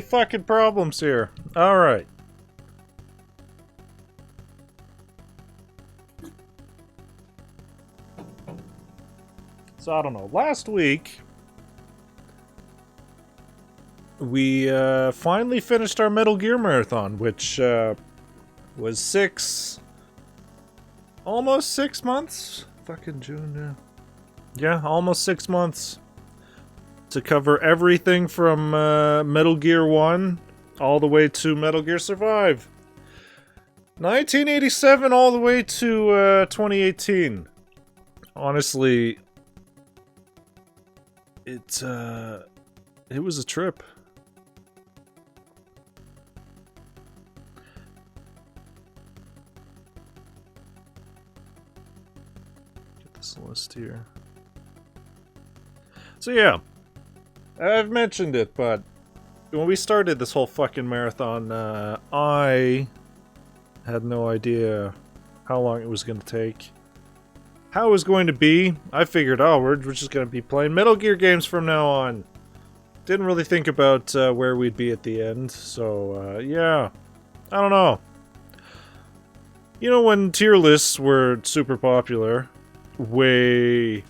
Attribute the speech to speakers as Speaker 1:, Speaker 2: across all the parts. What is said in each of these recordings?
Speaker 1: fucking problems here. Alright. So, I don't know. Last week, we finally finished our Metal Gear marathon, which was almost 6 months? Fucking June, yeah. Yeah, almost 6 months. To cover everything from Metal Gear 1 all the way to Metal Gear Survive. 1987 all the way to 2018. Honestly, it was a trip. Get this list here. So yeah, I've mentioned it, but when we started this whole fucking marathon, I had no idea how long it was going to take. How it was going to be. I figured, oh, we're just going to be playing Metal Gear games from now on. Didn't really think about where we'd be at the end, so yeah. I don't know. You know, when tier lists were super popular, way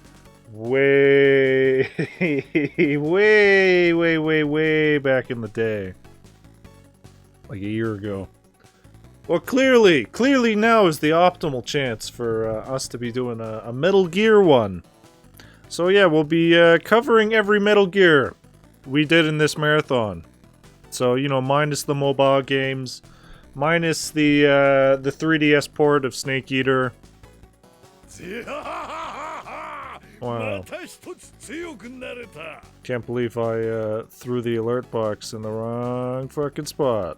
Speaker 1: back in the day. Like a year ago. Well, clearly now is the optimal chance for us to be doing a Metal Gear one. So yeah, we'll be covering every Metal Gear we did in this marathon. So, you know, minus the mobile games, minus the 3DS port of Snake Eater. Wow. Can't believe I threw the alert box in the wrong fucking spot.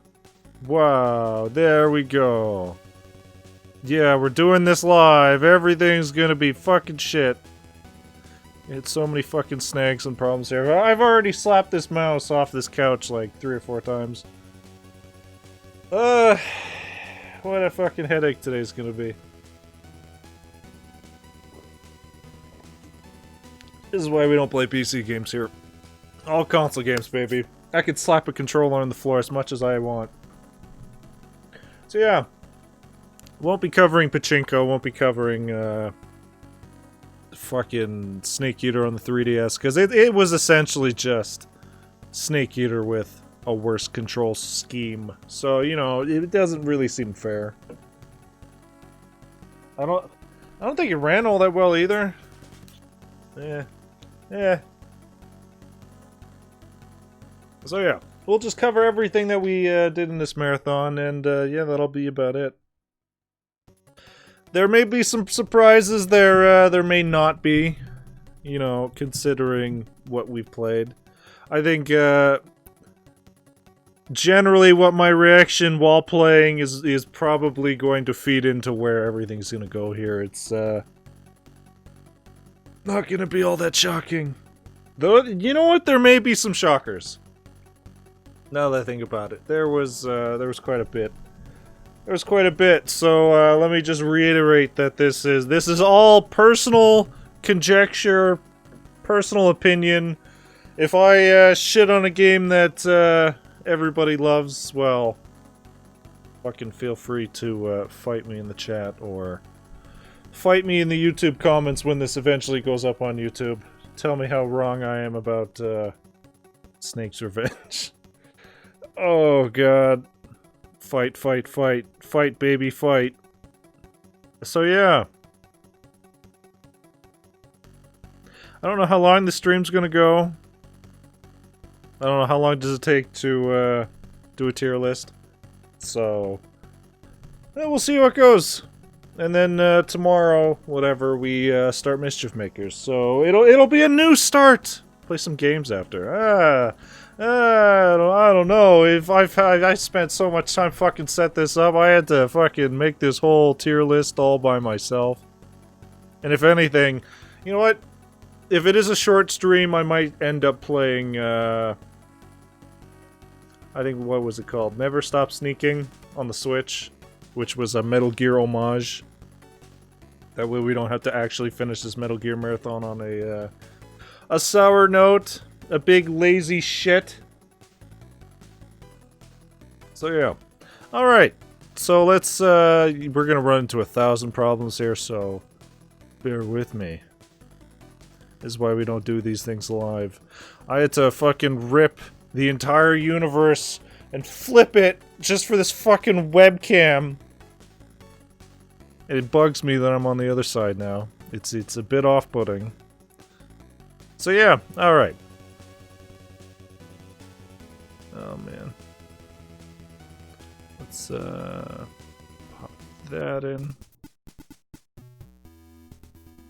Speaker 1: Wow, there we go. Yeah, we're doing this live. Everything's gonna be fucking shit. It's so many fucking snags and problems here. I've already slapped this mouse off this couch like 3 or 4 times. What a fucking headache today's gonna be. This is why we don't play PC games here. All console games, baby. I could slap a controller on the floor as much as I want. So yeah. Won't be covering Pachinko, won't be covering fucking Snake Eater on the 3DS, because it was essentially just Snake Eater with a worse control scheme. So, you know, it doesn't really seem fair. I don't think it ran all that well either. Yeah. So yeah, we'll just cover everything that we did in this marathon, and yeah, that'll be about it. There may be some surprises, there may not be, you know, considering what we've played. I think, generally what my reaction while playing is probably going to feed into where everything's gonna go here. It's, not gonna be all that shocking. Though, you know what? There may be some shockers. Now that I think about it. There was quite a bit. There was quite a bit, so let me just reiterate that this is all personal conjecture, personal opinion. If I shit on a game that everybody loves, well, fucking feel free to fight me in the chat, or fight me in the YouTube comments when this eventually goes up on YouTube. Tell me how wrong I am about Snake's Revenge. Oh god. Fight, fight, fight. Fight, baby, fight. So yeah. I don't know how long the stream's gonna go. I don't know how long does it take to do a tier list. So yeah, we'll see how it goes. And then tomorrow, whatever, we start Mischief Makers. So it'll be a new start. Play some games after. I don't know. If I spent so much time fucking set this up, I had to fucking make this whole tier list all by myself. And if anything, you know what? If it is a short stream, I might end up playing, I think, what was it called? Never Stop Sneaking on the Switch, which was a Metal Gear homage. That way we don't have to actually finish this Metal Gear marathon on a sour note. A big lazy shit. So yeah. Alright. So let's, we're gonna run into 1,000 problems here, so bear with me. This is why we don't do these things live. I had to fucking rip the entire universe and flip it just for this fucking webcam. And it bugs me that I'm on the other side now. It's a bit off-putting. So yeah, alright. Oh man. Let's pop that in.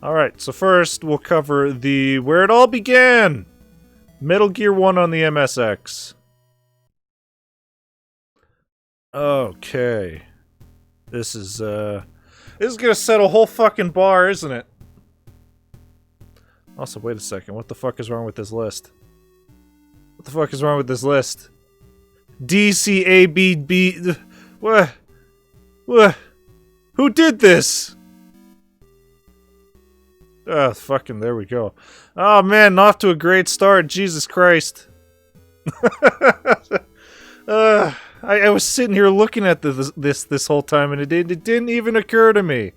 Speaker 1: Alright, so first we'll cover the where it all began! Metal Gear 1 on the MSX. Okay. This is gonna set a whole fucking bar, isn't it? Also, wait a second, what the fuck is wrong with this list? What the fuck is wrong with this list? DCABB... What? What? Who did this? Ah, fucking, there we go. Oh man, off to a great start, Jesus Christ. I was sitting here looking at this whole time, and it didn't even occur to me.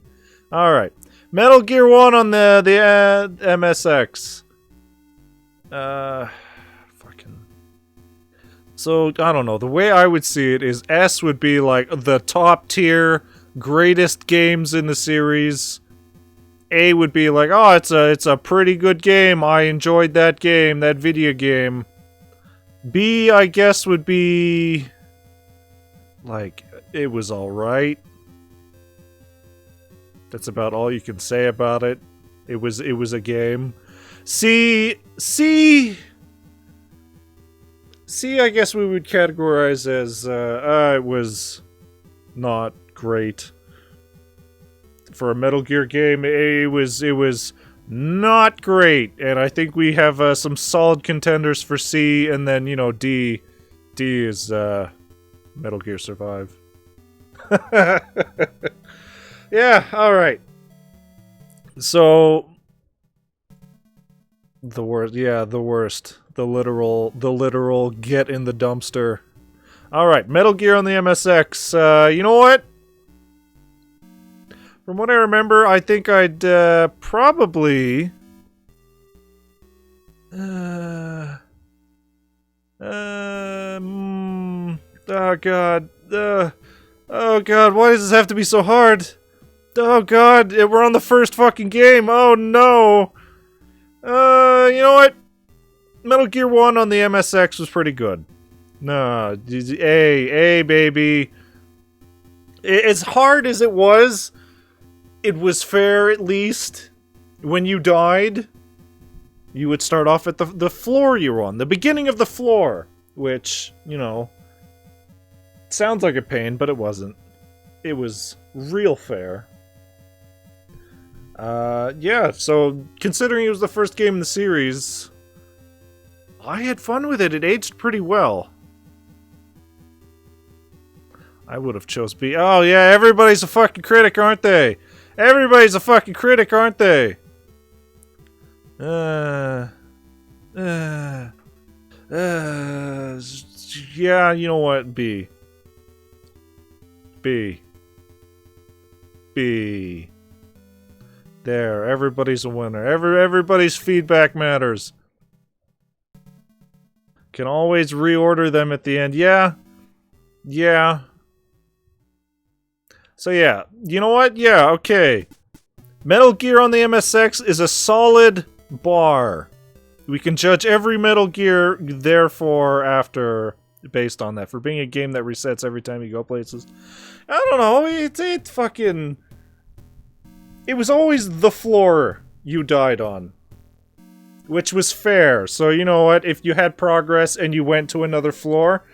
Speaker 1: Alright. Metal Gear 1 on the MSX. Fucking... So, I don't know. The way I would see it is S would be like the top tier, greatest games in the series. A would be like, oh, it's a pretty good game. I enjoyed that game, that video game. B, I guess, would be like, it was alright. That's about all you can say about it. It was a game. C, I guess we would categorize as, it was not great. For a Metal Gear game, it was not great, and I think we have some solid contenders for C, and then, you know, D is Metal Gear Survive. Yeah, alright. So the worst, yeah, the worst. The literal get in the dumpster. Alright, Metal Gear on the MSX. You know what? From what I remember, I think I'd probably... oh god. Oh god, why does this have to be so hard? Oh god, we're on the first fucking game. Oh no. You know what? Metal Gear 1 on the MSX was pretty good. No, A, baby. As hard as it was fair at least. When you died, you would start off at the floor you were on, the beginning of the floor, which, you know, sounds like a pain, but it wasn't. It was real fair. Yeah, so considering it was the first game in the series, I had fun with it. It aged pretty well. I would have chose B. Oh yeah, everybody's a fucking critic, aren't they? Everybody's a fucking critic, aren't they? Yeah, you know what? B. There, everybody's a winner. Everybody's feedback matters. Can always reorder them at the end. Yeah. So yeah, you know what? Yeah, okay. Metal Gear on the MSX is a solid bar. We can judge every Metal Gear, therefore, after, based on that. For being a game that resets every time you go places. I don't know, it fucking... It was always the floor you died on. Which was fair, so you know what, if you had progress and you went to another floor,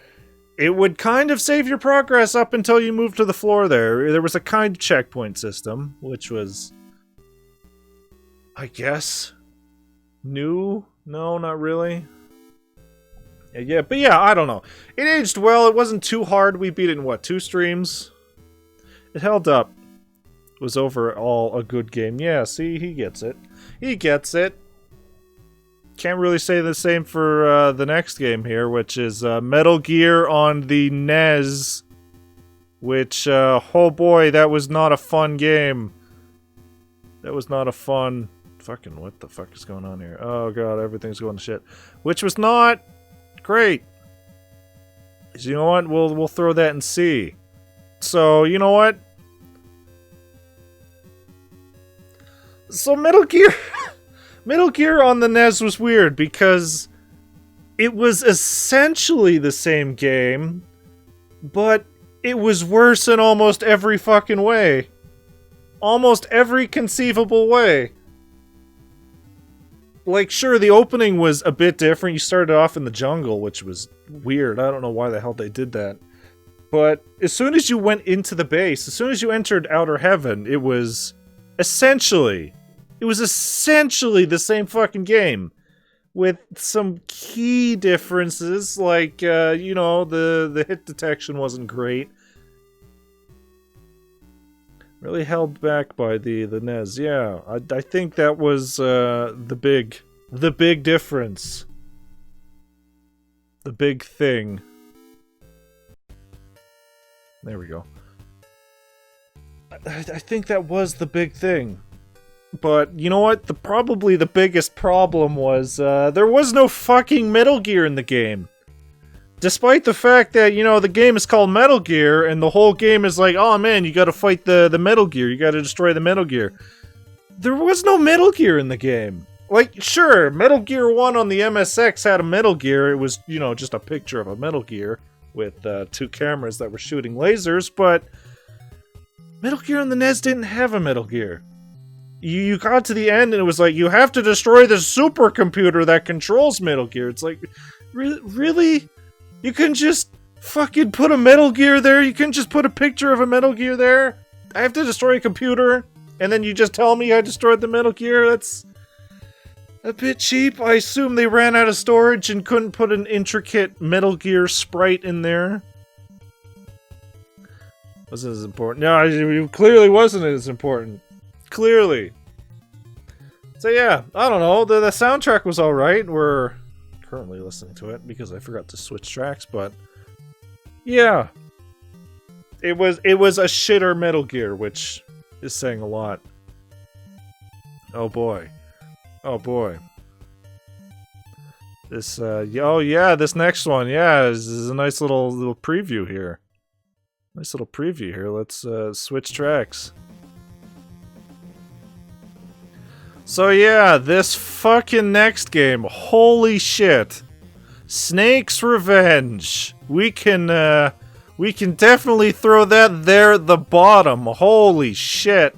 Speaker 1: it would kind of save your progress up until you moved to the floor there. There was a kind of checkpoint system, which was... I guess... new? No, not really. Yeah, but yeah, I don't know. It aged well, it wasn't too hard. We beat it in, what, 2 streams? It held up. It was overall a good game. Yeah, see, he gets it. He gets it. can't really say the same for the next game here, which is Metal Gear on the NES. Which, oh boy, that was not a fun game. That was not a fun... Fucking, what the fuck is going on here? Oh god, everything's going to shit. Which was not great. So you know what? We'll throw that in C. So, you know what? So Metal Gear... Metal Gear on the NES was weird because it was essentially the same game, but it was worse in almost every fucking way. Almost every conceivable way. Like, sure, the opening was a bit different. You started off in the jungle, which was weird. I don't know why the hell they did that. But as soon as you went into the base, as soon as you entered Outer Heaven, it was essentially the same fucking game. With some key differences, like, you know, the hit detection wasn't great. Really held back by the NES, yeah. I think that was the big difference. The big thing. There we go. I think that was the big thing. But, you know what? Probably the biggest problem was, there was no fucking Metal Gear in the game. Despite the fact that, you know, the game is called Metal Gear, and the whole game is like, oh man, you gotta fight the Metal Gear, you gotta destroy the Metal Gear. There was no Metal Gear in the game. Like, sure, Metal Gear 1 on the MSX had a Metal Gear, it was, you know, just a picture of a Metal Gear, with, 2 cameras that were shooting lasers, but... Metal Gear on the NES didn't have a Metal Gear. You got to the end and it was like, you have to destroy the supercomputer that controls Metal Gear. It's like, really? You can just fucking put a Metal Gear there? You can just put a picture of a Metal Gear there? I have to destroy a computer? And then you just tell me I destroyed the Metal Gear? That's a bit cheap. I assume they ran out of storage and couldn't put an intricate Metal Gear sprite in there. Wasn't as important. No, it clearly wasn't as important. Clearly. So yeah, I don't know, the soundtrack was alright. We're currently listening to it because I forgot to switch tracks, but yeah. It was a shitter Metal Gear, which is saying a lot. Oh boy. Oh boy. This oh yeah, this next one, yeah, this is a nice little preview here. Nice little preview here. Let's switch tracks. So yeah, this fucking next game, holy shit. Snake's Revenge. We can definitely throw that there at the bottom. Holy shit.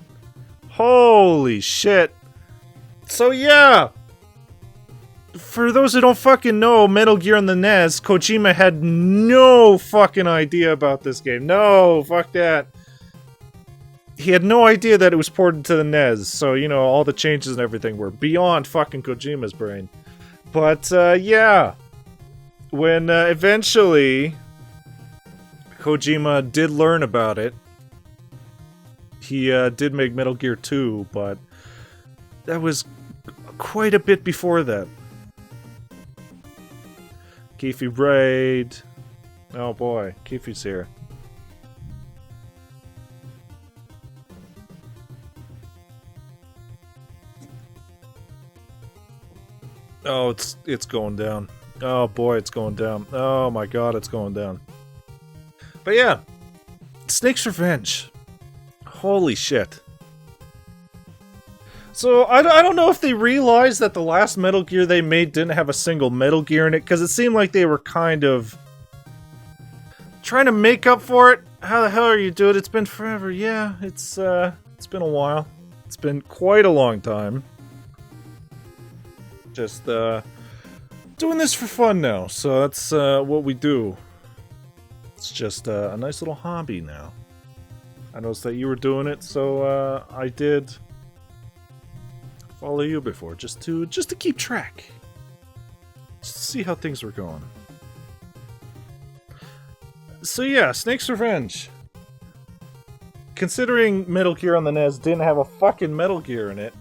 Speaker 1: Holy shit. So yeah. For those who don't fucking know, Metal Gear on the NES, Kojima had no fucking idea about this game. No, fuck that. He had no idea that it was ported to the NES, so, you know, all the changes and everything were beyond fucking Kojima's brain. But, yeah. When, eventually, Kojima did learn about it, he, did make Metal Gear 2, but that was quite a bit before that. Keefe Braid. Oh boy, Keefe's here. Oh, it's going down. Oh boy, it's going down. Oh my god, it's going down. But yeah, Snake's Revenge. Holy shit. So, I don't know if they realized that the last Metal Gear they made didn't have a single Metal Gear in it, because it seemed like they were kind of trying to make up for it. How the hell are you doing? It's been forever. Yeah, it's been a while. It's been quite a long time. Just, doing this for fun now, so that's, what we do. It's just, a nice little hobby now. I noticed that you were doing it, so, I did follow you before, just to keep track. Just to see how things were going. So yeah, Snake's Revenge. Considering Metal Gear on the NES didn't have a fucking Metal Gear in it,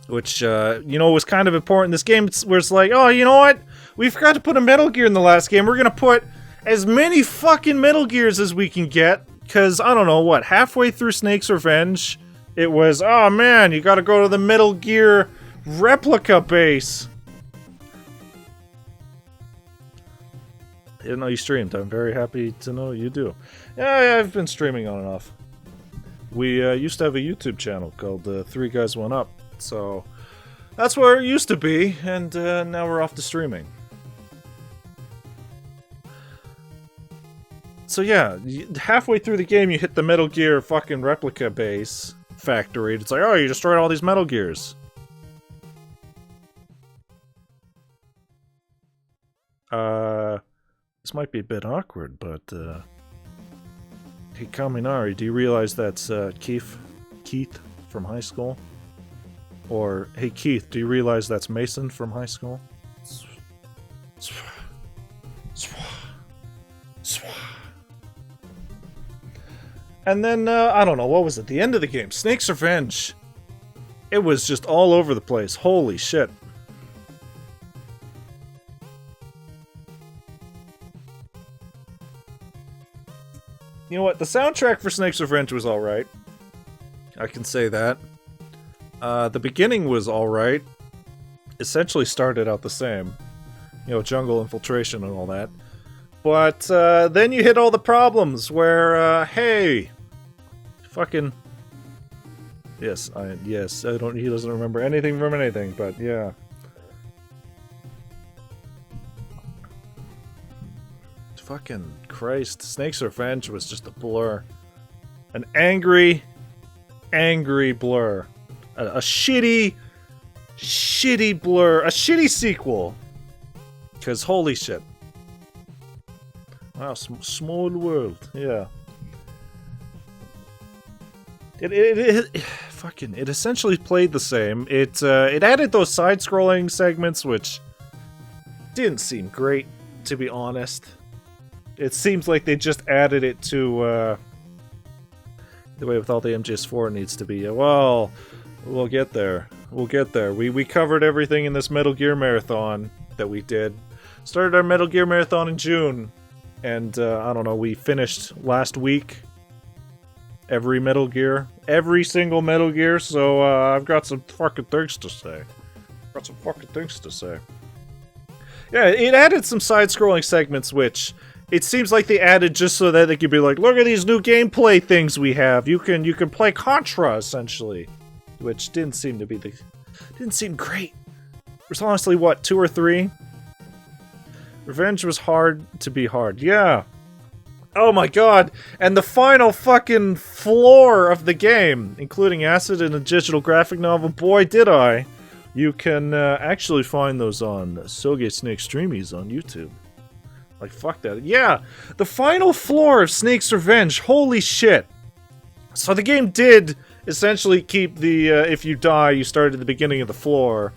Speaker 1: which, you know, was kind of important in this game, where it's like, oh, you know what? We forgot to put a Metal Gear in the last game. We're gonna put as many fucking Metal Gears as we can get, because, I don't know, what, halfway through Snake's Revenge, it was, oh man, you gotta go to the Metal Gear replica base. I didn't know you streamed. I'm very happy to know you do. Yeah, I've been streaming on and off. We used to have a YouTube channel called 3 Guys 1 Up, so that's where it used to be, and now we're off to streaming. So yeah, halfway through the game you hit the Metal Gear fucking replica base factory. It's like, oh, you destroyed all these Metal Gears. This might be a bit awkward, but, hey, Kaminari, do you realize that's, Keith from high school? Or, hey, Keith, do you realize that's Mason from high school? And then, I don't know, what was it? The end of the game, Snake's Revenge. It was just all over the place. Holy shit. You know what? The soundtrack for Snake's Revenge was alright. I can say that. The beginning was alright. Essentially started out the same. You know, jungle infiltration and all that. But, then you hit all the problems where, hey... Fucking... Yes, I don't... He doesn't remember anything from anything, but yeah. Fucking Christ. Snake's Revenge was just a blur. An angry blur. A shitty blur. A shitty sequel. Because holy shit. Wow, small world. Yeah. It essentially played the same. It added those side-scrolling segments, which didn't seem great, to be honest. It seems like they just added it to, the way with all the MGS4 needs to be. Well, we'll get there. We'll get there. We covered everything in this Metal Gear Marathon that we did. Started our Metal Gear Marathon in June. And, I don't know, we finished last week. Every Metal Gear. Every single Metal Gear, so, I've got some fucking things to say. Yeah, it added some side-scrolling segments, which... It seems like they added just so that they could be like, look at these new gameplay things we have. You can play Contra, essentially. Which didn't seem to be didn't seem great. There's honestly, what, 2 or 3? Revenge was hard to be hard. Yeah. Oh my god. And the final fucking floor of the game, including acid and a digital graphic novel, boy did I. You can actually find those on SOGESNAKE Streamies on YouTube. Like, fuck that. Yeah, the final floor of Snake's Revenge. Holy shit. So the game did essentially keep the, if you die, you start at the beginning of the floor.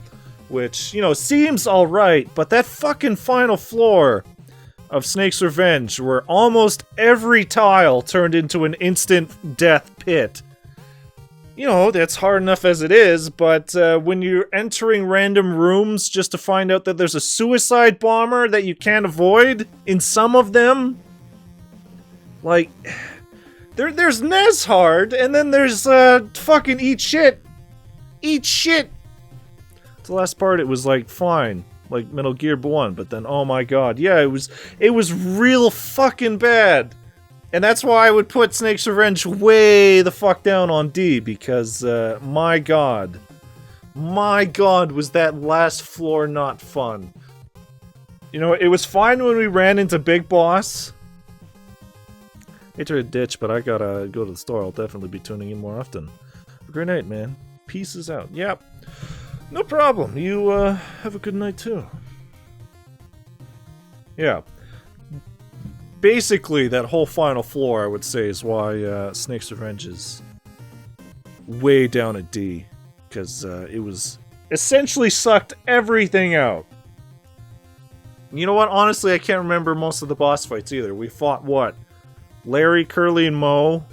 Speaker 1: Which, you know, seems alright, but that fucking final floor of Snake's Revenge, where almost every tile turned into an instant death pit. You know, that's hard enough as it is, but when you're entering random rooms just to find out that there's a suicide bomber that you can't avoid in some of them, like, there's Nez Hard, and then there's fucking Eat Shit. Eat Shit! The last part, it was like, fine, like Metal Gear 1, but then, oh my god, yeah, it was real fucking bad. And that's why I would put Snake's Revenge way the fuck down on D, because, my god. My god, was that last floor not fun. You know, it was fine when we ran into Big Boss. Enter a ditch, but I gotta go to the store. I'll definitely be tuning in more often. Have a great night, man. Pieces out. Yep. No problem. You, have a good night, too. Yeah. Basically, that whole final floor, I would say, is why Snake's Revenge is way down at D. Because it was essentially sucked everything out. You know what? Honestly, I can't remember most of the boss fights either. We fought, what? Larry, Curly, and Moe,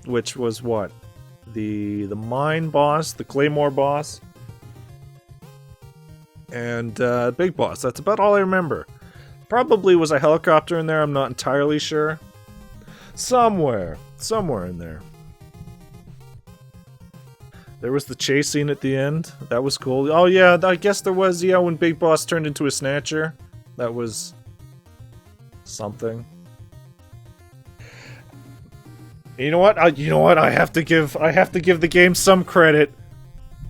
Speaker 1: which was what? The mine boss? The Claymore boss? and Big Boss. That's about all I remember. Probably was a helicopter in there, I'm not entirely sure. Somewhere in there. There was the chase scene at the end. That was cool. Oh yeah, I guess there was, yeah, when Big Boss turned into a snatcher. That was something. You know what? I have to give the game some credit.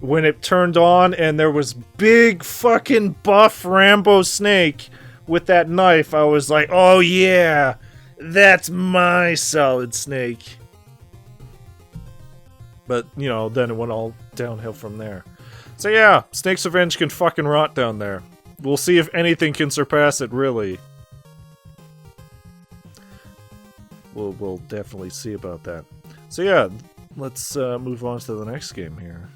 Speaker 1: When it turned on and there was big fucking buff Rambo Snake with that knife, I was like, oh yeah, that's my Solid Snake. But, you know, then it went all downhill from there. So yeah, Snake's Revenge can fucking rot down there. We'll see if anything can surpass it, really. We'll definitely see about that. So yeah, let's move on to the next game here.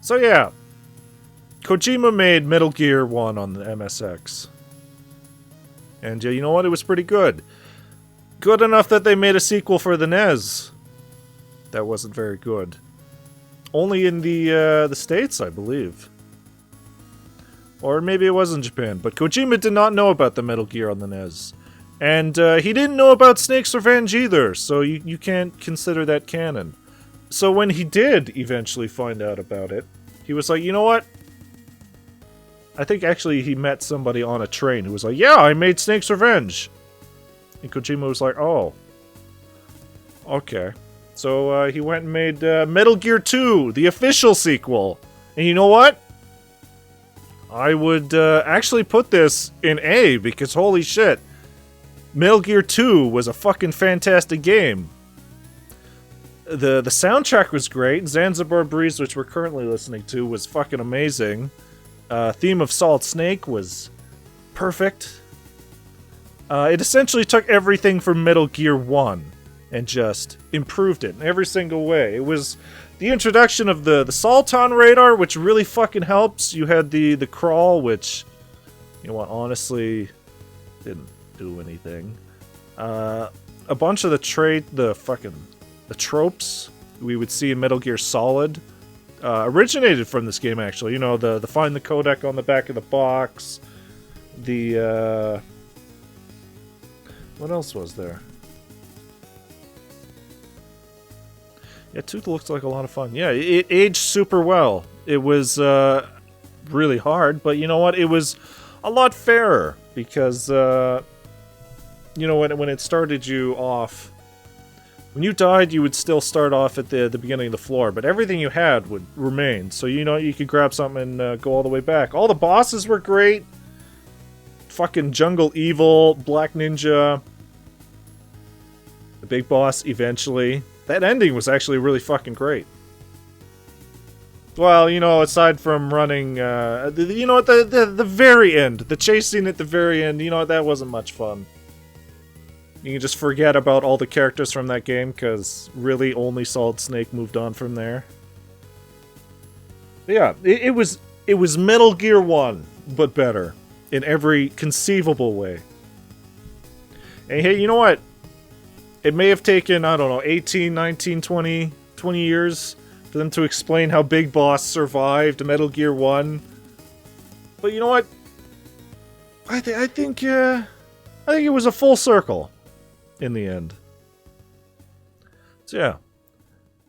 Speaker 1: So yeah, Kojima made Metal Gear 1 on the MSX. And you know what? It was pretty good. Good enough that they made a sequel for the NES. That wasn't very good. Only in the States, I believe. Or maybe it was in Japan. But Kojima did not know about the Metal Gear on the NES. And he didn't know about Snake's Revenge either, so you can't consider that canon. So when he did eventually find out about it, he was like, you know what? I think actually he met somebody on a train who was like, yeah, I made Snake's Revenge. And Kojima was like, oh. Okay. So he went and made Metal Gear 2, the official sequel. And you know what? I would actually put this in A, because holy shit. Metal Gear 2 was a fucking fantastic game. The soundtrack was great. Zanzibar Breeze, which we're currently listening to, was fucking amazing. Theme of Solid Snake was perfect. It essentially took everything from Metal Gear 1 and just improved it in every single way. It was the introduction of the Salton radar, which really fucking helps. You had the crawl, which, you know what, honestly, didn't do anything. A bunch of the tropes we would see in Metal Gear Solid originated from this game, actually. You know, the find the codec on the back of the box. The, what else was there? Yeah, 2 looks like a lot of fun. Yeah, it aged super well. It was really hard, but you know what? It was a lot fairer because, you know, when it started you off, when you died, you would still start off at the beginning of the floor, but everything you had would remain. So, you know, you could grab something and go all the way back. All the bosses were great. Fucking Jungle Evil, Black Ninja, the big boss eventually. That ending was actually really fucking great. Well, you know, aside from running, you know, at the very end, the chase scene at the very end, you know, that wasn't much fun. You can just forget about all the characters from that game, because really only Solid Snake moved on from there. But yeah, it was Metal Gear 1, but better. In every conceivable way. And hey, you know what? It may have taken, I don't know, 18, 19, 20 years for them to explain how Big Boss survived Metal Gear 1. But you know what? I think it was a full circle in the end. So yeah.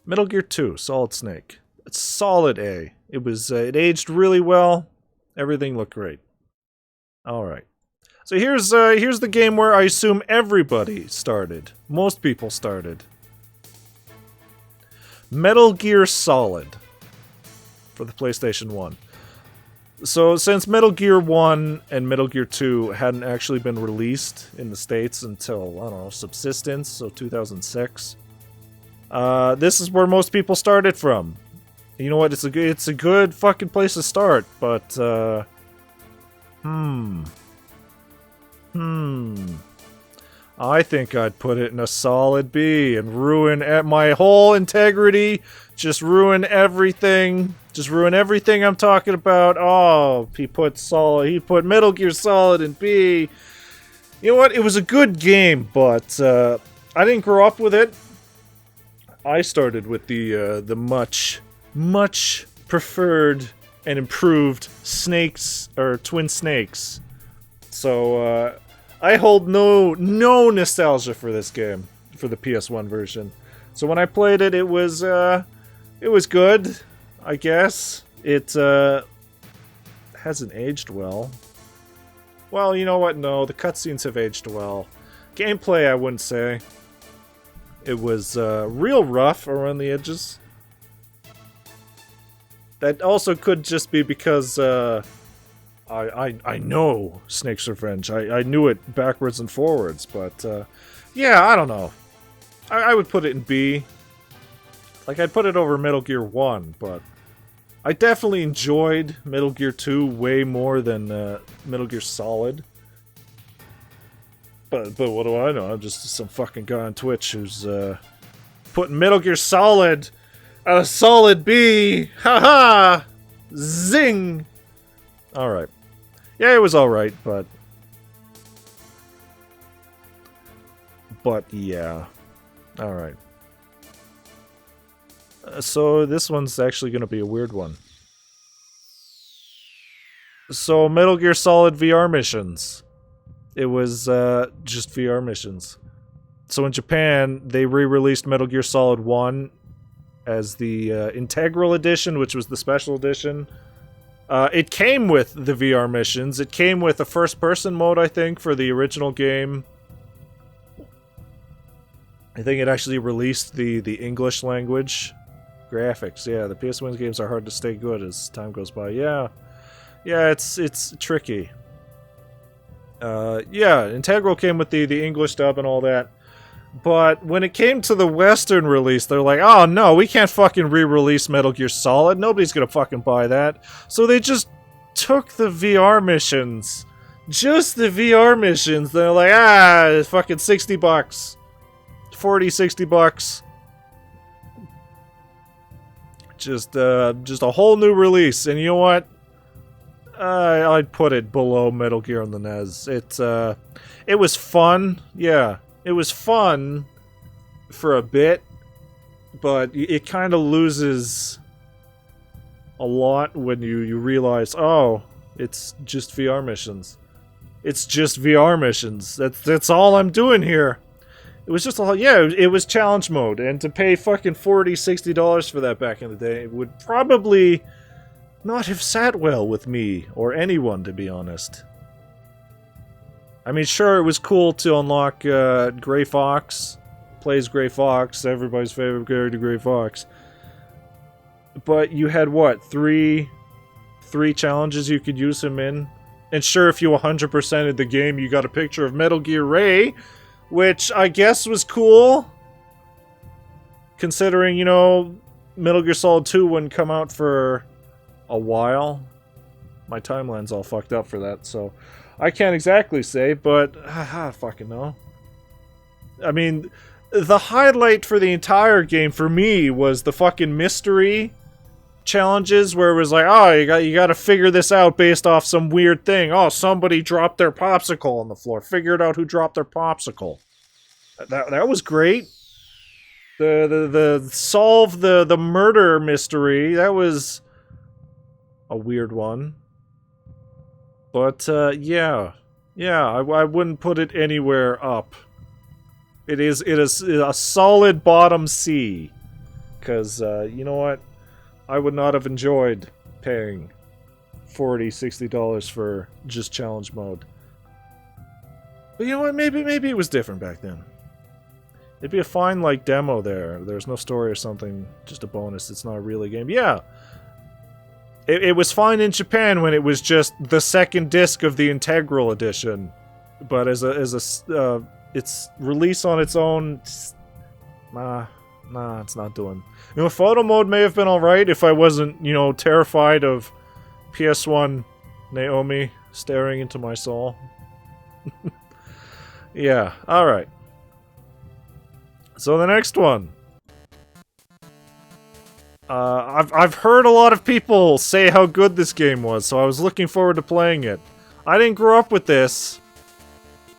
Speaker 1: Metal Gear 2, Solid Snake. It's solid A. It was it aged really well. Everything looked great. Alright. So here's the game where I assume everybody started. Most people started. Metal Gear Solid. For the PlayStation 1. So since Metal Gear 1 and Metal Gear 2 hadn't actually been released in the States until, I don't know, Subsistence, so 2006. This is where most people started from. You know what? It's a good fucking place to start, but I think I'd put it in a solid B and ruin my whole integrity. Just ruin everything. Just ruin everything I'm talking about. Oh, he put Metal Gear Solid in B. You know what? It was a good game, but I didn't grow up with it. I started with the much preferred and improved Snakes, or Twin Snakes. So, I hold no nostalgia for this game, for the PS1 version. So when I played it, it was good, I guess. It, hasn't aged well. Well, you know what? No, the cutscenes have aged well. Gameplay, I wouldn't say. It was real rough around the edges. That also could just be because I know Snake's Revenge. I knew it backwards and forwards, but yeah, I don't know. I would put it in B. Like, I'd put it over Metal Gear 1, but I definitely enjoyed Metal Gear 2 way more than Metal Gear Solid. But what do I know? I'm just some fucking guy on Twitch who's putting Metal Gear Solid at a solid B. Haha! Zing! Alright. Yeah, it was alright, but yeah. Alright. So this one's actually going to be a weird one. So Metal Gear Solid VR missions. It was just VR missions. So in Japan, they re-released Metal Gear Solid 1 as the Integral Edition, which was the special edition. It came with the VR missions. It came with a first-person mode, I think, for the original game. I think it actually released the English language graphics. Yeah, the PS1 games are hard to stay good as time goes by. Yeah, it's tricky. Yeah, Integral came with the English dub and all that. But when it came to the Western release, they're like, oh no, we can't fucking re-release Metal Gear Solid. Nobody's gonna fucking buy that. So they just took the VR missions. Just the VR missions. They're like, fucking $60. 40, 60 bucks. Just a whole new release. And you know what? I'd put it below Metal Gear on the NES. It was fun. Yeah. It was fun for a bit, but it kind of loses a lot when you realize, oh, it's just VR missions. It's just VR missions. That's all I'm doing here. It was just it was challenge mode, and to pay fucking $40, $60 for that back in the day would probably not have sat well with me or anyone, to be honest. I mean, sure, it was cool to unlock Gray Fox. Plays Gray Fox, everybody's favorite character, Gray Fox. But you had, what, three challenges you could use him in? And sure, if you 100%ed the game, you got a picture of Metal Gear Ray, which I guess was cool. Considering, you know, Metal Gear Solid 2 wouldn't come out for a while. My timeline's all fucked up for that, so I can't exactly say, but I fucking know. I mean, the highlight for the entire game for me was the fucking mystery challenges where it was like, oh, you got to figure this out based off some weird thing. Oh, somebody dropped their popsicle on the floor. Figured out who dropped their popsicle. That was great. The solve the murder mystery, that was a weird one. But, yeah, I wouldn't put it anywhere up. It is a solid bottom C. Because, you know what? I would not have enjoyed paying $40, $60 for just challenge mode. But you know what? Maybe it was different back then. It'd be a fine, like, demo there. There's no story or something, just a bonus. It's not a real game. Yeah. It was fine in Japan when it was just the second disc of the Integral Edition, but as its release on its own, nah, it's not doing. You know, photo mode may have been all right if I wasn't, you know, terrified of PS1 Naomi staring into my soul. Yeah, all right. So the next one. I've heard a lot of people say how good this game was, so I was looking forward to playing it. I didn't grow up with this.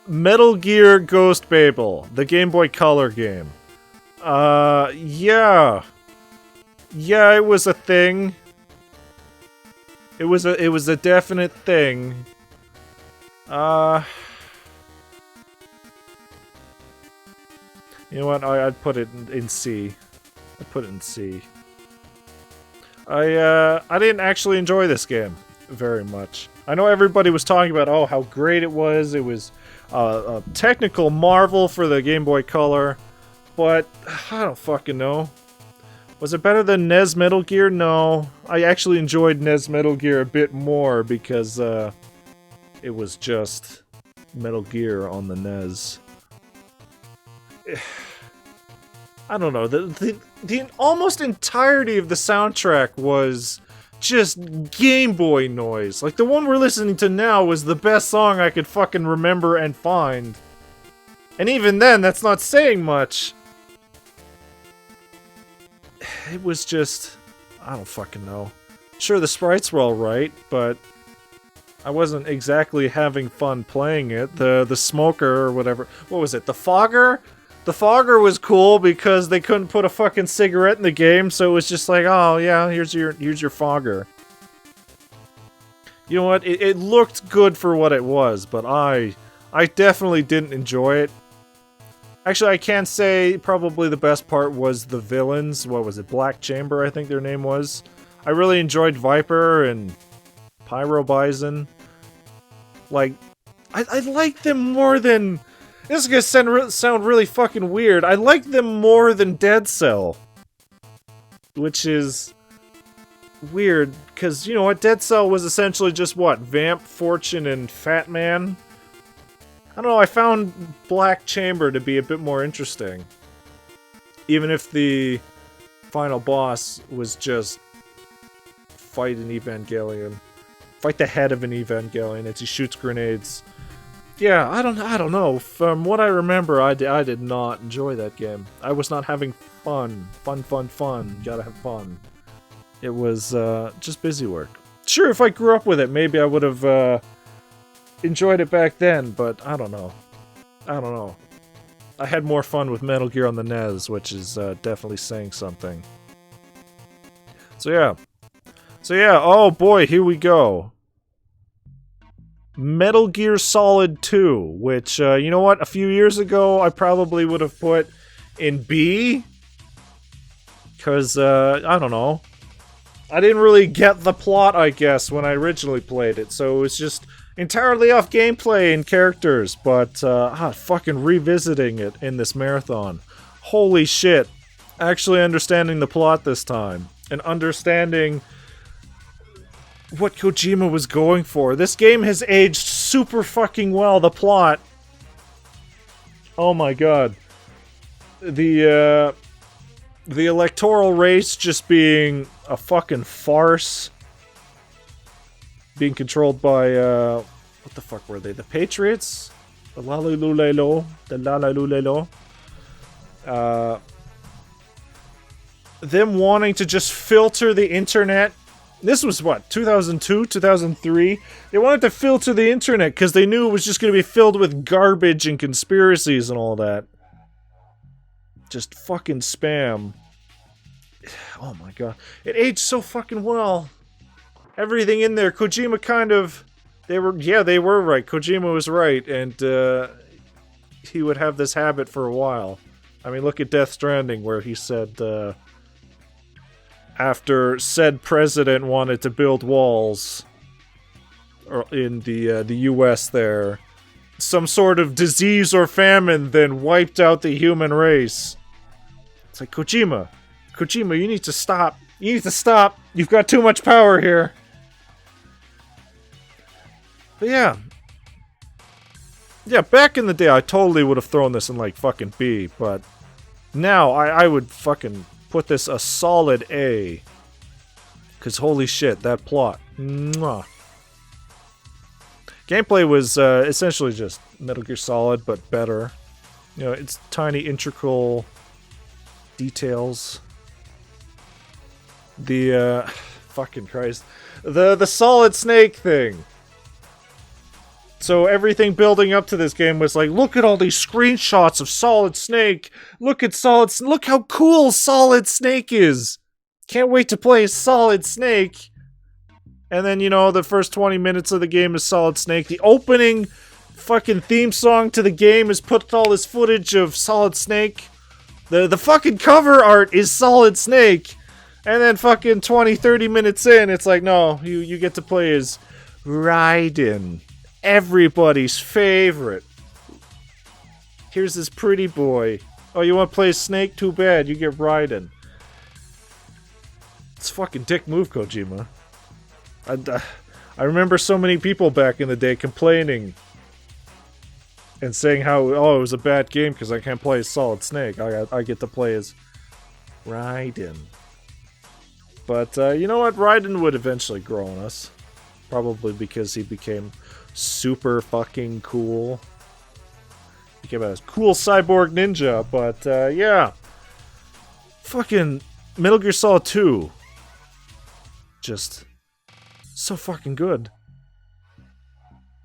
Speaker 1: Metal Gear Ghost Babel, the Game Boy Color game. Yeah. Yeah, it was a thing. It was a definite thing. You know what? I'd put it in C. I'd put it in C. I didn't actually enjoy this game very much. I know everybody was talking about, oh, how great it was. It was a technical marvel for the Game Boy Color, but I don't fucking know. Was it better than NES Metal Gear? No. I actually enjoyed NES Metal Gear a bit more because it was just Metal Gear on the NES. I don't know. The almost entirety of the soundtrack was just Game Boy noise. Like, the one we're listening to now was the best song I could fucking remember and find. And even then, that's not saying much. It was just... I don't fucking know. Sure, the sprites were alright, but I wasn't exactly having fun playing it. The smoker or whatever... What was it? The fogger? The fogger was cool because they couldn't put a fucking cigarette in the game, so it was just like, oh yeah, here's your fogger. You know what? It looked good for what it was, but I definitely didn't enjoy it. Actually, I can say probably the best part was the villains. What was it? Black Chamber, I think their name was. I really enjoyed Viper and Pyro Bison. Like, I liked them more than... This is gonna sound really fucking weird. I liked them more than Dead Cell. Which is... weird, because, you know what? Dead Cell was essentially just what? Vamp, Fortune, and Fat Man? I don't know, I found Black Chamber to be a bit more interesting. Even if the final boss was just fight an Evangelion. Fight the head of an Evangelion as he shoots grenades. Yeah, I don't know. From what I remember, I did not enjoy that game. I was not having fun. Fun. Gotta have fun. It was just busy work. Sure, if I grew up with it, maybe I would have enjoyed it back then, but I don't know. I had more fun with Metal Gear on the NES, which is definitely saying something. So yeah, oh boy, here we go. Metal Gear Solid 2, which, you know what, a few years ago I probably would have put in B. Because, I don't know. I didn't really get the plot, I guess, when I originally played it, so it was just entirely off gameplay and characters, but, fucking revisiting it in this marathon. Holy shit. Actually understanding the plot this time. And understanding what Kojima was going for. This game has aged super fucking well. The plot. Oh my god. The electoral race just being a fucking farce. Being controlled by, what the fuck were they? The Patriots? The Lalalulelo? The Lalalulelo? Them wanting to just filter the internet. This was what, 2002, 2003? They wanted to filter the internet because they knew it was just going to be filled with garbage and conspiracies and all that. Just fucking spam. Oh my god. It aged so fucking well. Everything in there, Kojima kind of... They were right. Kojima was right, and he would have this habit for a while. I mean, look at Death Stranding, where he said, after said president wanted to build walls in the US there, some sort of disease or famine then wiped out the human race. It's like, Kojima, you need to stop. You need to stop. You've got too much power here. But yeah. Yeah, back in the day, I totally would have thrown this in, like, fucking B, but now I would fucking put this a solid A. Because holy shit, that plot. Mwah. Gameplay was essentially just Metal Gear Solid, but better. You know, it's tiny, integral details. The, fucking Christ. The Solid Snake thing. So everything building up to this game was like, look at all these screenshots of Solid Snake. Look how cool Solid Snake is. Can't wait to play Solid Snake. And then, you know, the first 20 minutes of the game is Solid Snake. The opening fucking theme song to the game is put all this footage of Solid Snake. The fucking cover art is Solid Snake. And then fucking 20, 30 minutes in, it's like, no, you get to play as Raiden. Everybody's favorite. Here's this pretty boy. Oh, you want to play as Snake? Too bad, you get Raiden. It's a fucking dick move, Kojima. I remember so many people back in the day complaining and saying how, oh, it was a bad game because I can't play as Solid Snake. I get to play as Raiden. But, you know what? Raiden would eventually grow on us. Probably because he became super fucking cool. Became a cool cyborg ninja, but, yeah. Fucking Metal Gear Solid 2. Just so fucking good.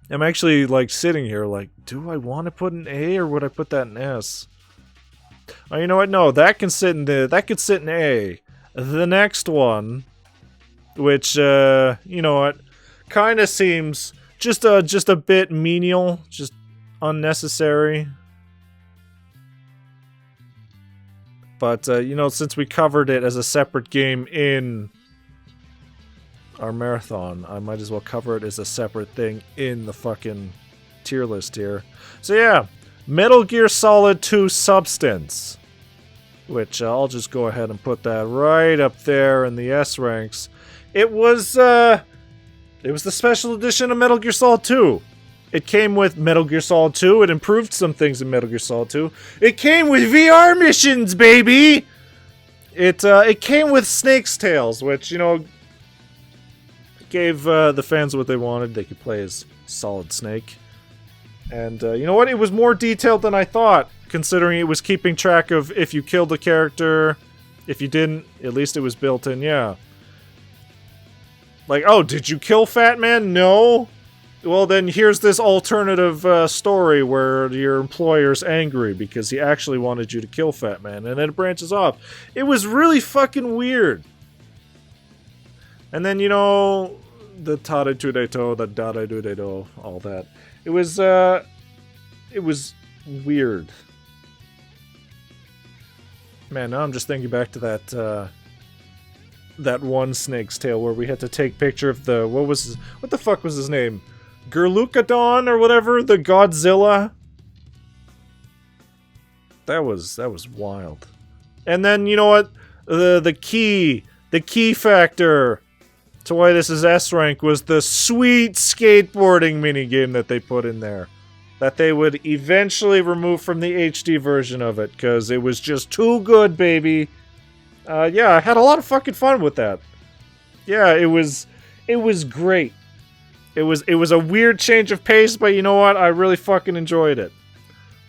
Speaker 1: I'm actually, like, sitting here like, do I want to put an A or would I put that in S? Oh, you know what? No, that can sit in that could sit in A. The next one, which, you know what, kind of seems just a bit menial, just unnecessary. But, you know, since we covered it as a separate game in our marathon, I might as well cover it as a separate thing in the fucking tier list here. So yeah, Metal Gear Solid 2 Substance, which I'll just go ahead and put that right up there in the S ranks. It was the special edition of Metal Gear Solid 2. It came with Metal Gear Solid 2. It improved some things in Metal Gear Solid 2. It came with VR missions, baby! It came with Snake's Tales, which, you know, gave the fans what they wanted. They could play as Solid Snake. And, you know what? It was more detailed than I thought, considering it was keeping track of if you killed a character. If you didn't, at least it was built in, yeah. Like, oh, did you kill Fat Man? No? Well, then here's this alternative story where your employer's angry because he actually wanted you to kill Fat Man, and then it branches off. It was really fucking weird. And then, you know, the Tade Tudeto, the Dade Dudedo, all that. It was weird. Man, now I'm just thinking back to that one Snake's Tale where we had to take picture of the, what the fuck was his name? Gurlukadon or whatever, the Godzilla. That was wild. And then, you know what? The key factor to why this is S rank was the sweet skateboarding minigame that they put in there. That they would eventually remove from the HD version of it, because it was just too good, baby. Yeah, I had a lot of fucking fun with that. Yeah, it was great. It was a weird change of pace, but you know what? I really fucking enjoyed it.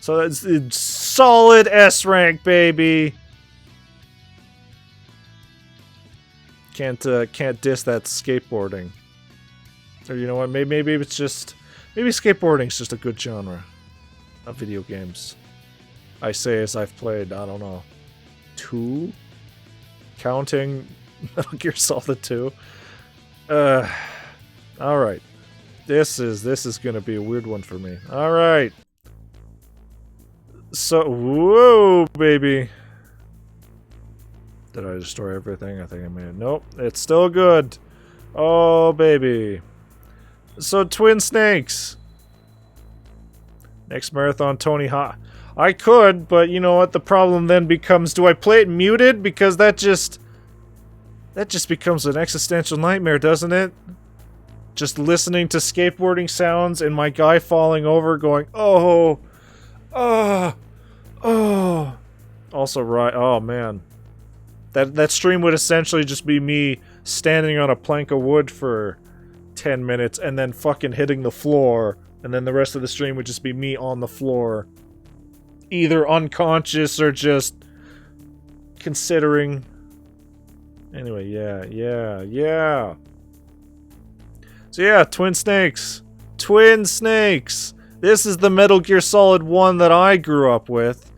Speaker 1: So it's solid S rank, baby. Can't diss that skateboarding. Or you know what? Maybe it's just, maybe skateboarding's just a good genre of video games. I say as I've played, I don't know, 2, counting Metal Gear Solid 2. All right. This is gonna be a weird one for me. All right. So, whoa, baby. Did I destroy everything? I think I made it. Nope, it's still good. Oh, baby. So, Twin Snakes. Next marathon, Tony Hawk. I could, but you know what? The problem then becomes, do I play it muted? Because that just becomes an existential nightmare, doesn't it? Just listening to skateboarding sounds and my guy falling over going, oh, oh, oh. Also, right, oh man. That stream would essentially just be me standing on a plank of wood for 10 minutes and then fucking hitting the floor, and then the rest of the stream would just be me on the floor. Either unconscious or just considering. Anyway, yeah. So yeah, Twin Snakes. Twin Snakes! This is the Metal Gear Solid 1 that I grew up with.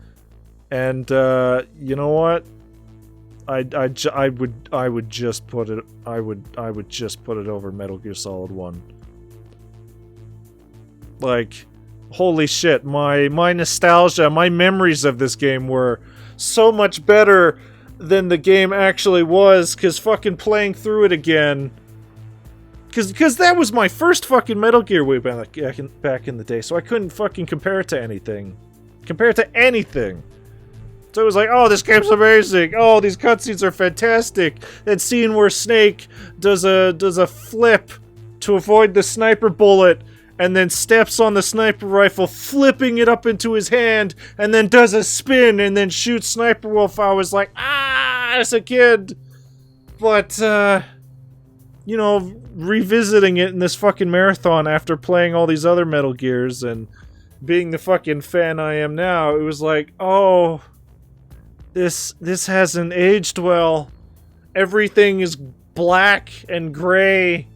Speaker 1: And, you know what? I would just put it over Metal Gear Solid 1. Like, holy shit, my nostalgia, my memories of this game were so much better than the game actually was, cause fucking playing through it again. Cause that was my first fucking Metal Gear way back in the day, so I couldn't fucking compare it to anything. So it was like, oh, this game's amazing. Oh, these cutscenes are fantastic. That scene where Snake does a flip to avoid the sniper bullet, and then steps on the sniper rifle, flipping it up into his hand, and then does a spin, and then shoots Sniper Wolf. I was like, ah, as a kid. But, you know, revisiting it in this fucking marathon after playing all these other Metal Gears, and being the fucking fan I am now, it was like, oh, this hasn't aged well. Everything is black and gray.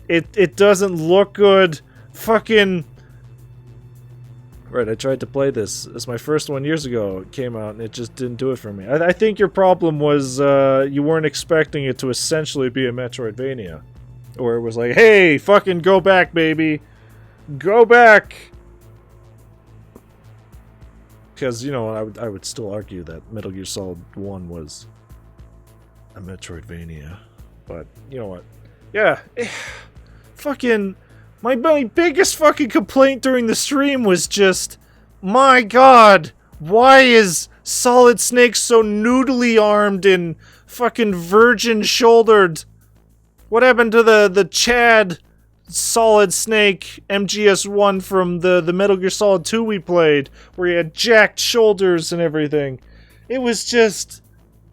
Speaker 1: It doesn't look good. Fucking... Right, I tried to play this. It's my first one years ago. It came out and it just didn't do it for me. I think your problem was you weren't expecting it to essentially be a Metroidvania. Or it was like, hey, fucking go back, baby. Go back! Because, you know, I would still argue that Metal Gear Solid 1 was a Metroidvania. But, you know what? Yeah, fucking... My biggest fucking complaint during the stream was just, my god, why is Solid Snake so noodly armed and fucking virgin shouldered? What happened to the Chad Solid Snake MGS1 from the Metal Gear Solid 2 we played, where he had jacked shoulders and everything? It was just,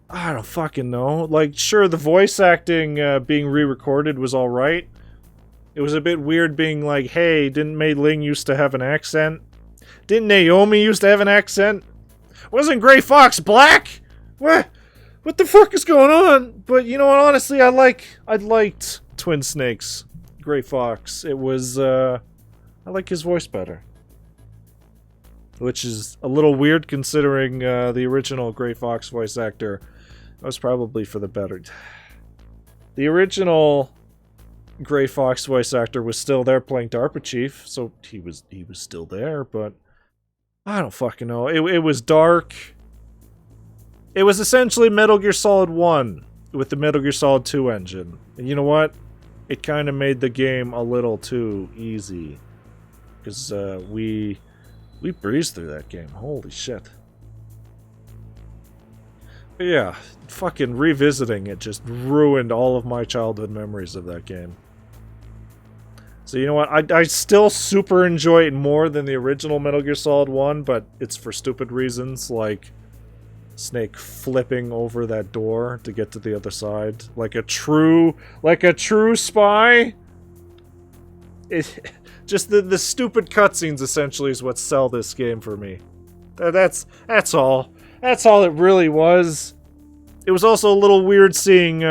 Speaker 1: I don't fucking know. Like, sure, the voice acting being re-recorded was alright. It was a bit weird being like, hey, didn't Mei Ling used to have an accent? Didn't Naomi used to have an accent? Wasn't Gray Fox black? What the fuck is going on? But you know what, honestly, I liked Twin Snake's Gray Fox. It was, I like his voice better. Which is a little weird considering the original Gray Fox voice actor was probably for the better. The original Gray Fox voice actor was still there playing DARPA Chief, so he was still there, but I don't fucking know. It was dark. It was essentially Metal Gear Solid 1 with the Metal Gear Solid 2 engine. And you know what? It kind of made the game a little too easy. Because we breezed through that game. Holy shit. But yeah, fucking revisiting it just ruined all of my childhood memories of that game. So you know what, I still super enjoy it more than the original Metal Gear Solid 1, but it's for stupid reasons, like Snake flipping over that door to get to the other side. Like a true spy. Just the stupid cutscenes essentially is what sell this game for me. That's all. That's all it really was. It was also a little weird seeing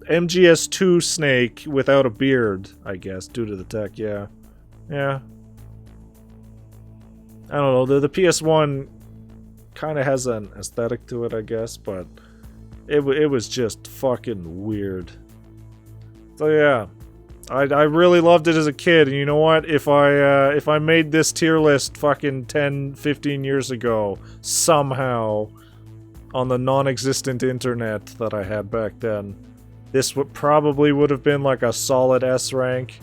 Speaker 1: MGS2 Snake without a beard, I guess, due to the tech, yeah. Yeah. I don't know, the PS1 kind of has an aesthetic to it, I guess, but it was just fucking weird. So yeah, I really loved it as a kid, and you know what? If I made this tier list fucking 10, 15 years ago, somehow, on the non-existent internet that I had back then, this probably would have been like a solid S rank.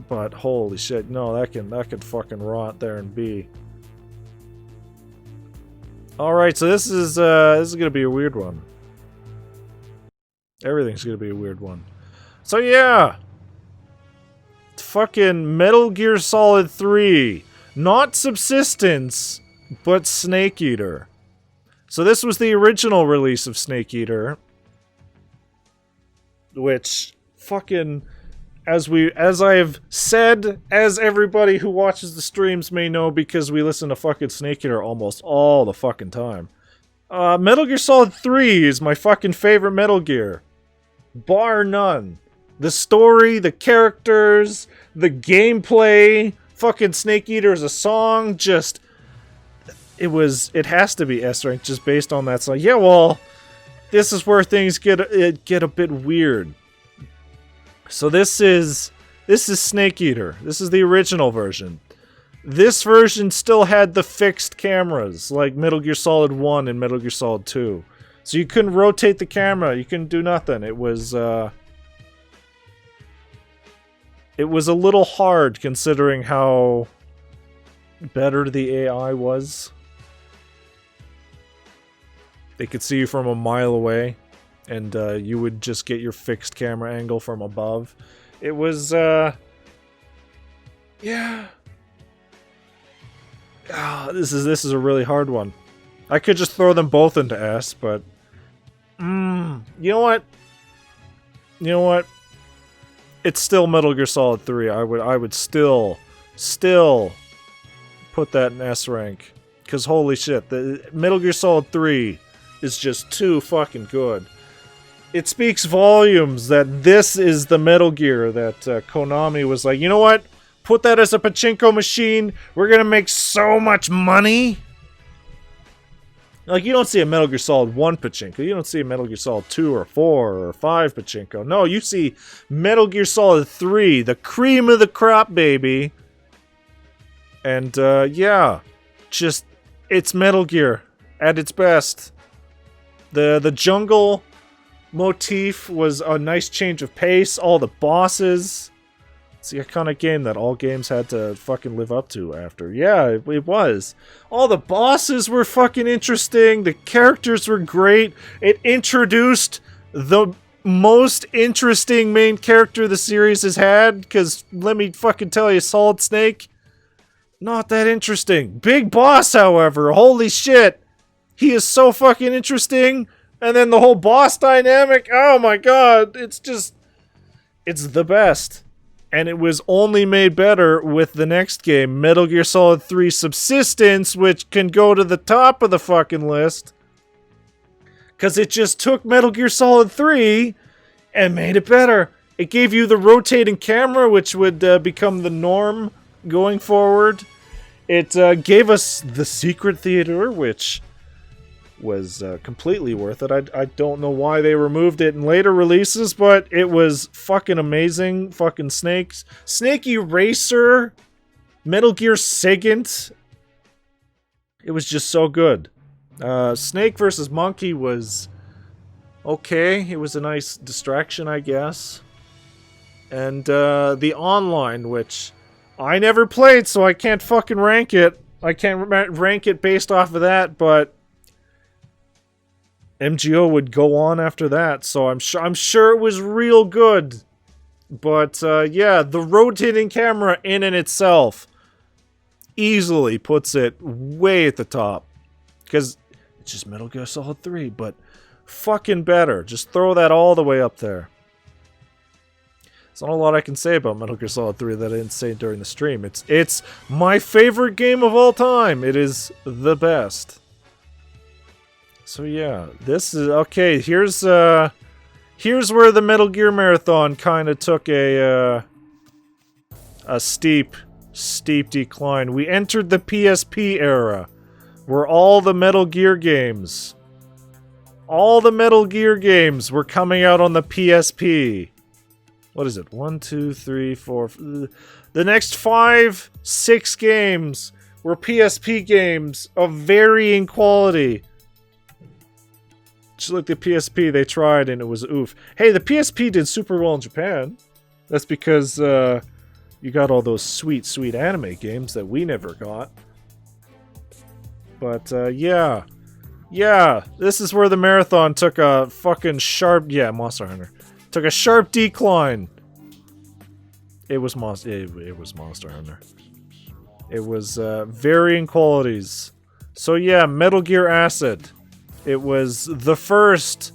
Speaker 1: But holy shit, no, that can fucking rot there and B. Alright, so this is gonna be a weird one. Everything's gonna be a weird one. So yeah! Fucking Metal Gear Solid 3. Not Subsistence, but Snake Eater. So this was the original release of Snake Eater. Which, fucking, as I have said, as everybody who watches the streams may know because we listen to fucking Snake Eater almost all the fucking time. Metal Gear Solid 3 is my fucking favorite Metal Gear. Bar none. The story, the characters, the gameplay, fucking Snake Eater as a song, just... it has to be S rank just based on that. So yeah, well, this is where things get a bit weird. So this is Snake Eater. This is the original version. This version still had the fixed cameras, like Metal Gear Solid 1 and Metal Gear Solid 2. So you couldn't rotate the camera, you couldn't do nothing. It was a little hard considering how better the AI was. They could see you from a mile away, and you would just get your fixed camera angle from above. It was, yeah. This is a really hard one. I could just throw them both into S, but you know what? You know what? It's still Metal Gear Solid 3. I would still put that in S rank, cuz holy shit, the Metal Gear Solid 3 is just too fucking good. It speaks volumes that this is the Metal Gear that Konami was like, "You know what? Put that as a pachinko machine. We're gonna make so much money." Like, you don't see a Metal Gear Solid 1 pachinko. You don't see a Metal Gear Solid 2 or 4 or 5 pachinko. No, you see Metal Gear Solid 3, the cream of the crop, baby. And, yeah. Just, it's Metal Gear at its best. The jungle motif was a nice change of pace. All the bosses... It's the iconic game that all games had to fucking live up to after. Yeah, it was. All the bosses were fucking interesting. The characters were great. It introduced the most interesting main character the series has had. Because, let me fucking tell you, Solid Snake, not that interesting. Big Boss, however, holy shit. He is so fucking interesting. And then the whole boss dynamic, oh my god. It's just... it's the best. And it was only made better with the next game, Metal Gear Solid 3 Subsistence, which can go to the top of the fucking list. Because it just took Metal Gear Solid 3 and made it better. It gave you the rotating camera, which would become the norm going forward. It gave us the secret theater, which was completely worth it. I don't know why they removed it in later releases, but it was fucking amazing. Fucking Snakes. Snakey Racer. Metal Gear Sigint. It was just so good. Snake versus Monkey was okay. It was a nice distraction, I guess. And the online, which I never played, so I can't fucking rank it. I can't rank it based off of that, but MGO would go on after that, so I'm sure it was real good. But yeah, the rotating camera in and itself easily puts it way at the top. Because it's just Metal Gear Solid 3, but fucking better. Just throw that all the way up there. There's not a lot I can say about Metal Gear Solid 3 that I didn't say during the stream. It's my favorite game of all time. It is the best. So yeah, this is okay. Here's where the Metal Gear Marathon kind of took a steep decline. We entered the PSP era, where all the Metal Gear games were coming out on the PSP. What is it? 1, 2, 3, 4. The next 5, 6 games were PSP games of varying quality. Just like the PSP, they tried and it was oof. Hey, the PSP did super well in Japan. That's because you got all those sweet, sweet anime games that we never got. But yeah. Yeah, this is where the marathon took a fucking sharp... Yeah, Monster Hunter. Took a sharp decline. It was Monster Hunter. It was varying qualities. So yeah, Metal Gear Acid. It was the first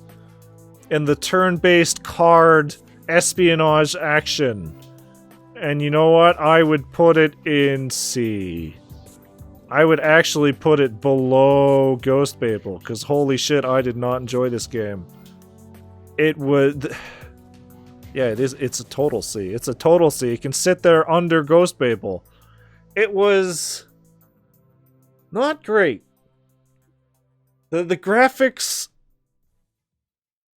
Speaker 1: in the turn-based card espionage action. And you know what? I would put it in C. I would actually put it below Ghost Babel, because holy shit, I did not enjoy this game. It would... Yeah, it is. It's a total C. It's a total C. It can sit there under Ghost Babel. It was... not great. The graphics,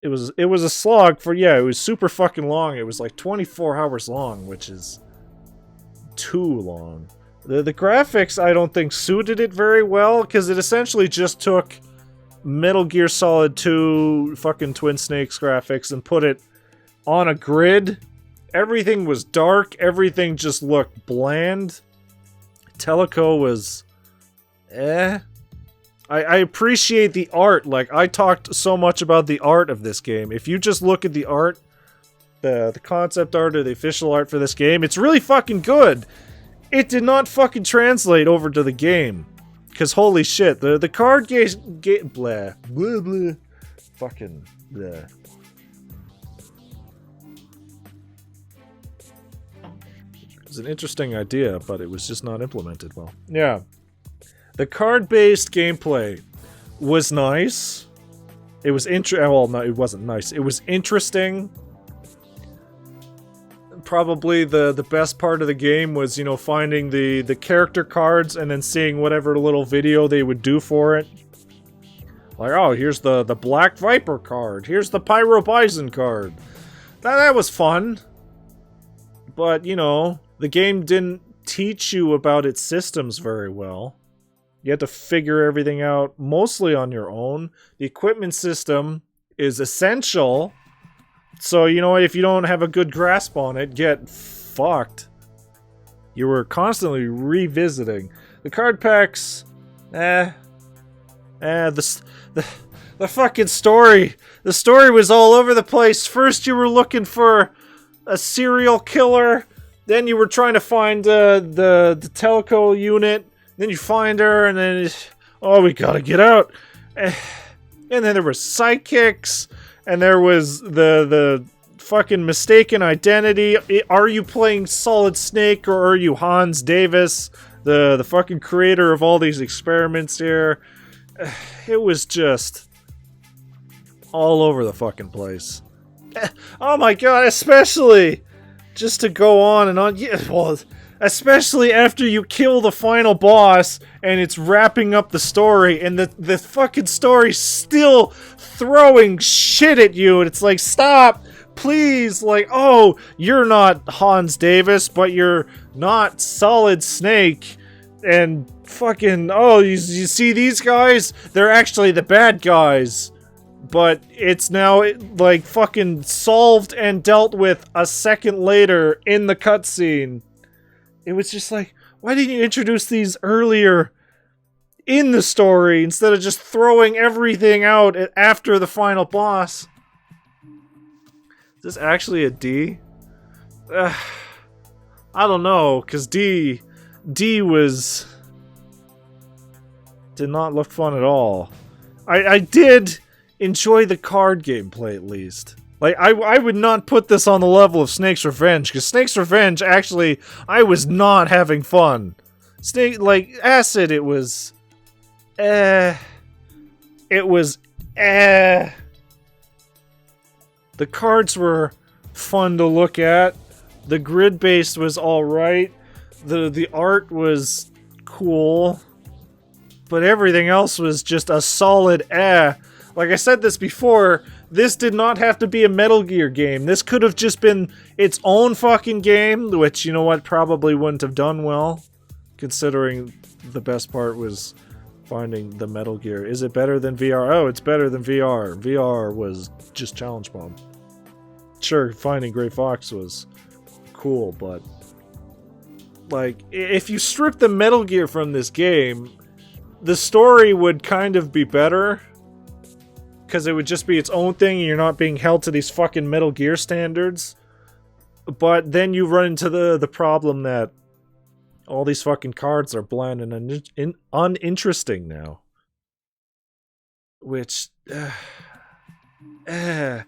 Speaker 1: it was a slog for, yeah, it was super fucking long. It was like 24 hours long, which is too long. The graphics, I don't think, suited it very well, because it essentially just took Metal Gear Solid 2 fucking Twin Snakes graphics and put it on a grid. Everything was dark, everything just looked bland. Teleco was I appreciate the art. Like, I talked so much about the art of this game. If you just look at the art, the concept art or the official art for this game, it's really fucking good. It did not fucking translate over to the game. Because holy shit, the card game... Blah. Blah, blah. Fucking... Blah. It was an interesting idea, but it was just not implemented well. Yeah. The card-based gameplay was nice. It was well, no, it wasn't nice. It was interesting. Probably the best part of the game was, you know, finding the character cards and then seeing whatever little video they would do for it. Like, oh, here's the Black Viper card. Here's the Pyro Bison card. That was fun. But, you know, the game didn't teach you about its systems very well. You had to figure everything out mostly on your own. The equipment system is essential. So, you know, if you don't have a good grasp on it, get fucked. You were constantly revisiting. The card packs, the fucking story. The story was all over the place. First you were looking for a serial killer. Then you were trying to find the Teleco unit. Then you find her, and then, oh, we gotta get out. And then there were sidekicks, and there was the fucking mistaken identity. Are you playing Solid Snake, or are you Hans Davis, the fucking creator of all these experiments here? It was just all over the fucking place. Oh my god, especially just to go on and on. Yeah, well, especially after you kill the final boss and it's wrapping up the story and the fucking story's still throwing shit at you, and it's like, stop, please. Like, oh, you're not Hans Davis, but you're not Solid Snake, and fucking, oh, you see these guys? They're actually the bad guys. But it's now, like, fucking solved and dealt with a second later in the cutscene. It was just like, why didn't you introduce these earlier in the story instead of just throwing everything out after the final boss? Is this actually a D? I don't know, because D was... did not look fun at all. I did enjoy the card gameplay, at least. Like, I would not put this on the level of Snake's Revenge, because Snake's Revenge, actually, I was not having fun. Like, Acid, it was... It was... The cards were fun to look at. The grid-based was alright. The art was cool. But everything else was just a solid Like I said this before, this did not have to be a Metal Gear game. This could have just been its own fucking game, which, you know what, probably wouldn't have done well, considering the best part was finding the Metal Gear. Is it better than VR? Oh, it's better than VR. VR was just Challenge Bomb. Sure, finding Gray Fox was cool, but... like, if you strip the Metal Gear from this game, the story would kind of be better, because it would just be its own thing and you're not being held to these fucking Metal Gear standards. But then you run into the problem that all these fucking cards are bland and uninteresting now. Which... but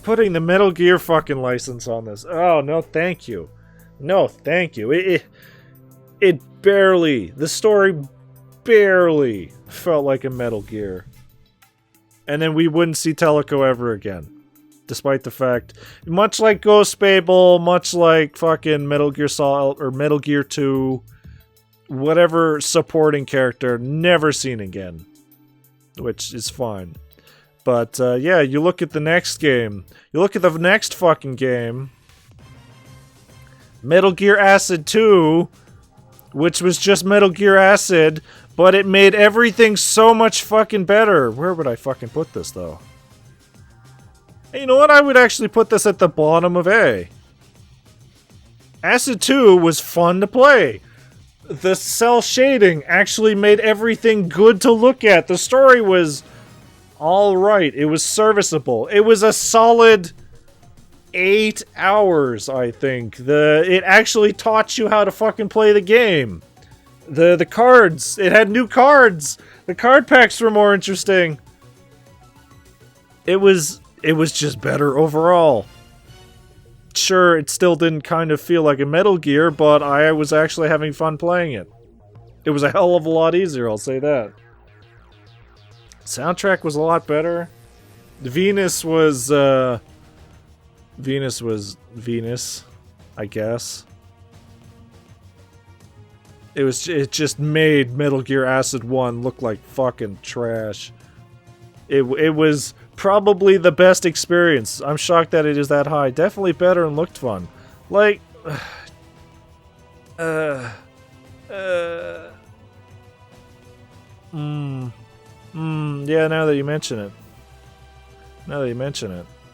Speaker 1: putting the Metal Gear fucking license on this... oh, no thank you. No thank you. It barely... the story barely felt like a Metal Gear. And then we wouldn't see Teleco ever again. Despite the fact, much like Ghost Babel, much like fucking Metal Gear Solid, or Metal Gear 2, whatever supporting character, never seen again. which is fine. But, yeah, you look at the next game. You look at the next fucking game. Metal Gear Acid 2, which was just Metal Gear Acid, but it made everything so much fucking better. Where would I fucking put this, though? Hey, you know what? I would actually put this at the bottom of A. Acid 2 was fun to play. The cell shading actually made everything good to look at. The story was alright. It was serviceable. It was a solid 8 hours, I think. It actually taught you how to fucking play the game. The cards. It had new cards. The card packs were more interesting. It was just better overall. Sure, it still didn't kind of feel like a Metal Gear, but I was actually having fun playing it. It was a hell of a lot easier, I'll say that. Soundtrack was a lot better. Venus was Venus, I guess. It just made Metal Gear Acid 1 look like fucking trash. It was probably the best experience. I'm shocked that it is that high. Definitely better and looked fun. Like, yeah, now that you mention it.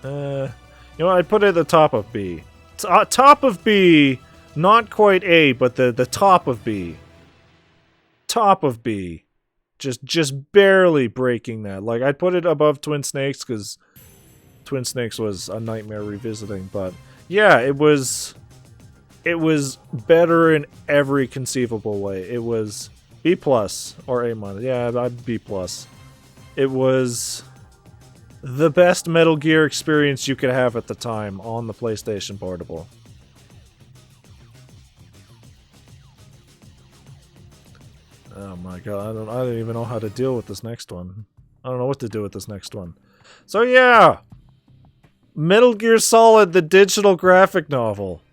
Speaker 1: You know what, I'd put it at the top of B. Top of B, not quite A, but the top of B. Top of B. Just barely breaking that. Like, I'd put it above Twin Snakes, because Twin Snakes was a nightmare revisiting, but yeah, it was better in every conceivable way. It was B+, or A-. Yeah, I'd B+. It was the best Metal Gear experience you could have at the time on the PlayStation Portable. Oh my god, I don't even know how to deal with this next one. I don't know what to do with this next one. So yeah! Metal Gear Solid, the digital graphic novel.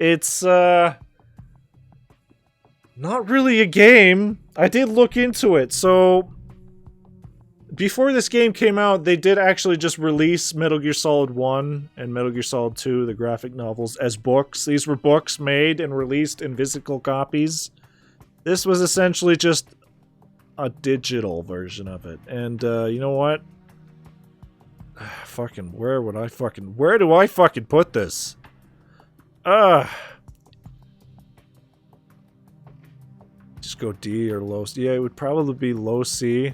Speaker 1: It's, not really a game. I did look into it, so before this game came out, they did actually just release Metal Gear Solid 1 and Metal Gear Solid 2, the graphic novels, as books. These were books made and released in physical copies. This was essentially just a digital version of it. And, you know what? Where do I fucking put this? Just go D or low C. Yeah, it would probably be low C.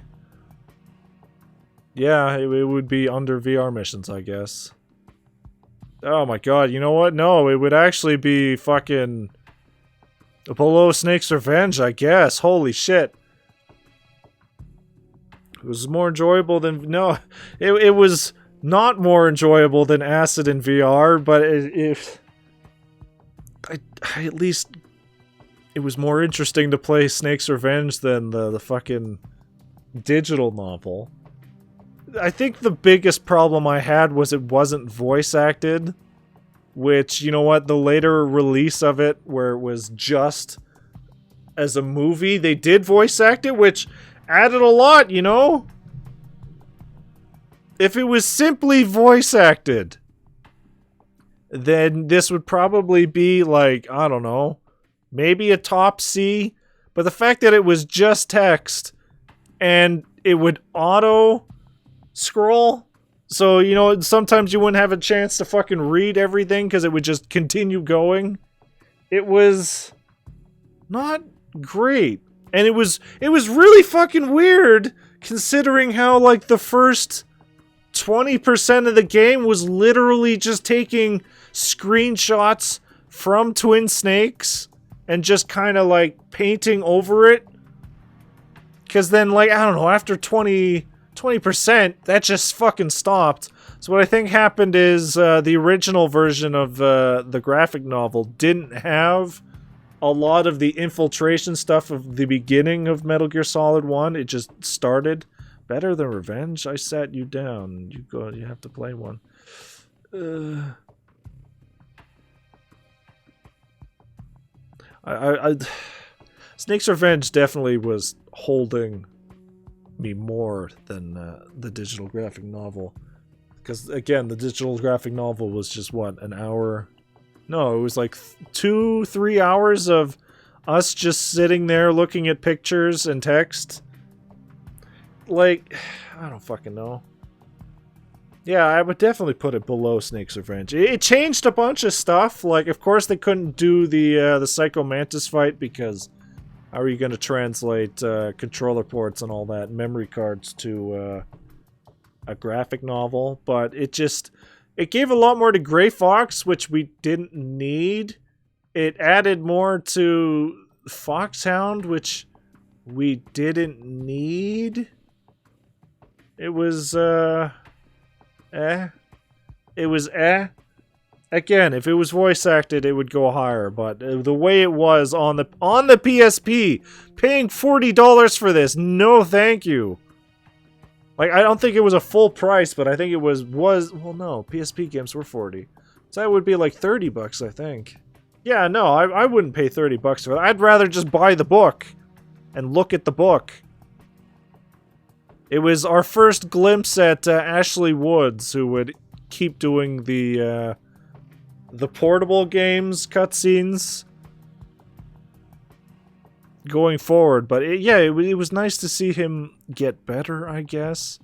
Speaker 1: Yeah, it would be under VR missions, I guess. Oh my god, you know what? No, it would actually be fucking below Snake's Revenge, I guess. Holy shit. It was more enjoyable than... No, it was not more enjoyable than Acid in VR, but I at least... It was more interesting to play Snake's Revenge than the fucking digital novel. I think the biggest problem I had was it wasn't voice acted. Which, you know what, the later release of it, where it was just as a movie, they did voice act it, which added a lot, you know? If it was simply voice acted, then this would probably be like, I don't know, maybe a top C, but the fact that it was just text, and it would auto-scroll, so, you know, sometimes you wouldn't have a chance to fucking read everything because it would just continue going. It was not great. And it was really fucking weird considering how, like, the first 20% of the game was literally just taking screenshots from Twin Snakes and just kind of, like, painting over it. Because then, like, I don't know, after 20%, that just fucking stopped. So what I think happened is the original version of the graphic novel didn't have a lot of the infiltration stuff of the beginning of Metal Gear Solid 1. It just started. Better than Revenge? I sat you down. You have to play one. Snake's Revenge definitely was holding me more than the digital graphic novel. Because, again, the digital graphic novel was just, what, an hour? No, it was like 2-3 hours of us just sitting there looking at pictures and text. Like, I don't fucking know. Yeah, I would definitely put it below Snake's Revenge. It changed a bunch of stuff. Like, of course, they couldn't do the Psycho Mantis fight because how are you going to translate controller ports and all that, memory cards to a graphic novel? But it gave a lot more to Gray Fox, which we didn't need. It added more to Foxhound, which we didn't need. It was, It was Again, if it was voice acted, it would go higher. But the way it was on the PSP, paying $40 for this, no thank you. Like, I don't think it was a full price, but I think it was well, no, PSP games were 40. So that would be like 30 bucks, I think. Yeah, no, I wouldn't pay 30 bucks for that. I'd rather just buy the book and look at the book. It was our first glimpse at Ashley Woods, who would keep doing the portable games cutscenes going forward. But it was nice to see him get better, I guess.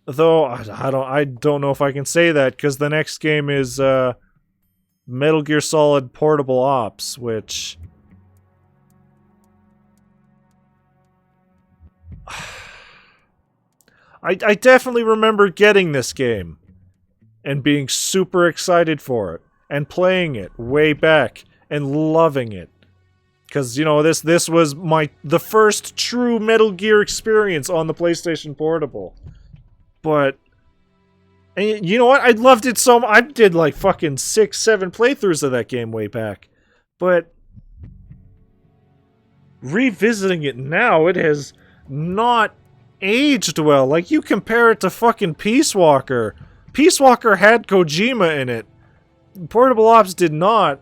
Speaker 1: Though I don't know if I can say that, because the next game is Metal Gear Solid Portable Ops, which I definitely remember getting this game and being super excited for it and playing it way back and loving it. Because, you know, this was the first true Metal Gear experience on the PlayStation Portable. But, and you know what? I loved it so much. I did like fucking 6-7 playthroughs of that game way back. But revisiting it now, it has not aged well. Like, you compare it to fucking Peace Walker. Peace Walker had Kojima in it. Portable Ops did not.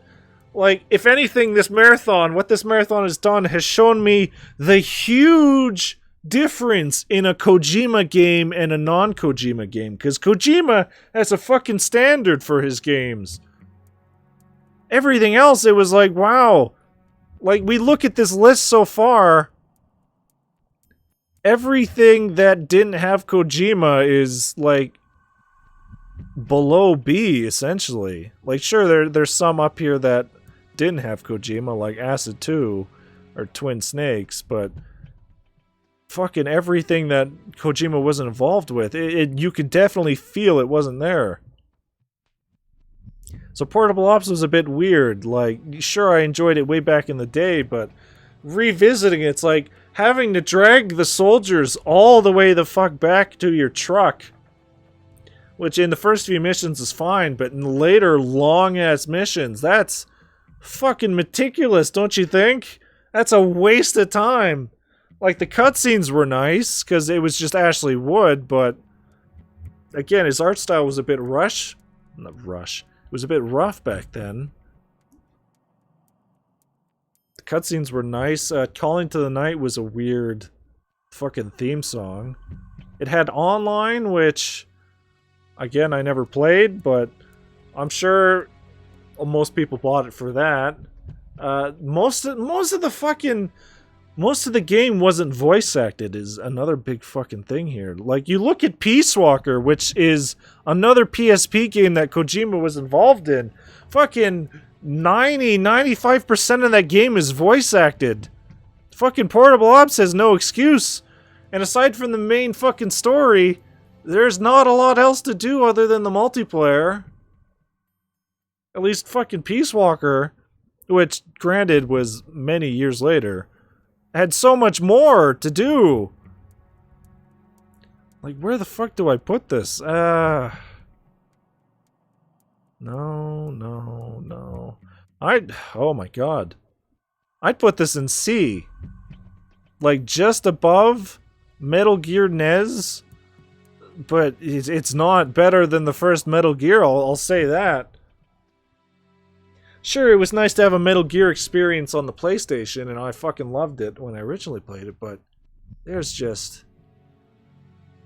Speaker 1: Like, if anything, what this marathon has done has shown me the huge difference in a Kojima game and a non-Kojima game. Because Kojima has a fucking standard for his games. Everything else, it was like, wow. Like, we look at this list so far, everything that didn't have Kojima is, like, below B, essentially. Like, sure, there's some up here that didn't have Kojima, like Acid 2 or Twin Snakes, but fucking everything that Kojima wasn't involved with, you could definitely feel it wasn't there. So Portable Ops was a bit weird. Like, sure, I enjoyed it way back in the day, but revisiting it's like having to drag the soldiers all the way the fuck back to your truck. Which in the first few missions is fine, but in later long-ass missions, that's fucking meticulous, don't you think? That's a waste of time. Like, the cutscenes were nice, because it was just Ashley Wood, but again, his art style was a bit it was a bit rough back then. The cutscenes were nice. Calling to the Night was a weird fucking theme song. It had online, which, again, I never played, but I'm sure most people bought it for that. Most of the game wasn't voice acted is another big fucking thing here. Like, you look at Peace Walker, which is another PSP game that Kojima was involved in. Fucking 95% of that game is voice acted. Fucking Portable Ops has no excuse. And aside from the main fucking story, there's not a lot else to do other than the multiplayer. At least fucking Peace Walker, which, granted, was many years later, had so much more to do. Like, where the fuck do I put this? No. Oh my god. I'd put this in C. Like, just above Metal Gear NES. But it's not better than the first Metal Gear, I'll say that. Sure, it was nice to have a Metal Gear experience on the PlayStation, and I fucking loved it when I originally played it, but there's just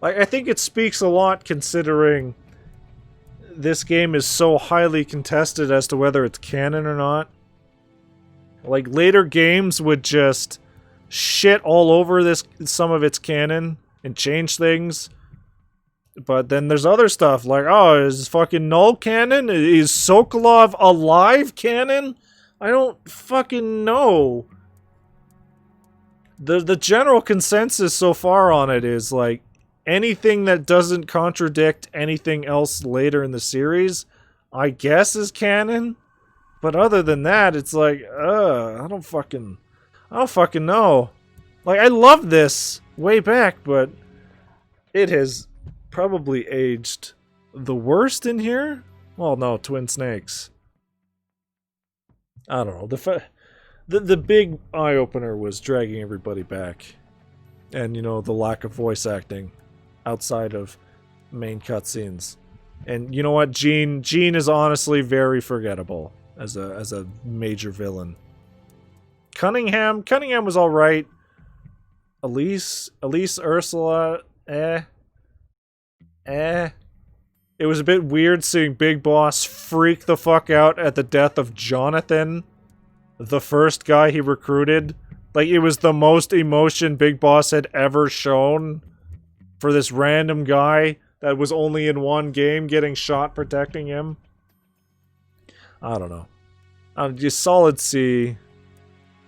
Speaker 1: Like, I think it speaks a lot considering this game is so highly contested as to whether it's canon or not. Like, later games would just shit all over some of its canon and change things. But then there's other stuff like, oh, is fucking Null canon? Is Sokolov alive canon? I don't fucking know. The general consensus so far on it is like anything that doesn't contradict anything else later in the series, I guess is canon. But other than that, it's like, I don't fucking know. Like, I loved this way back, but it has probably aged the worst in here. Well, no, Twin Snakes. I don't know. The big eye opener was dragging everybody back, and you know, the lack of voice acting outside of main cutscenes. And you know what, Gene is honestly very forgettable as a major villain. Cunningham was all right. Elise Ursula, It was a bit weird seeing Big Boss freak the fuck out at the death of Jonathan, the first guy he recruited. Like, it was the most emotion Big Boss had ever shown for this random guy that was only in one game getting shot protecting him. I don't know. Just solid C,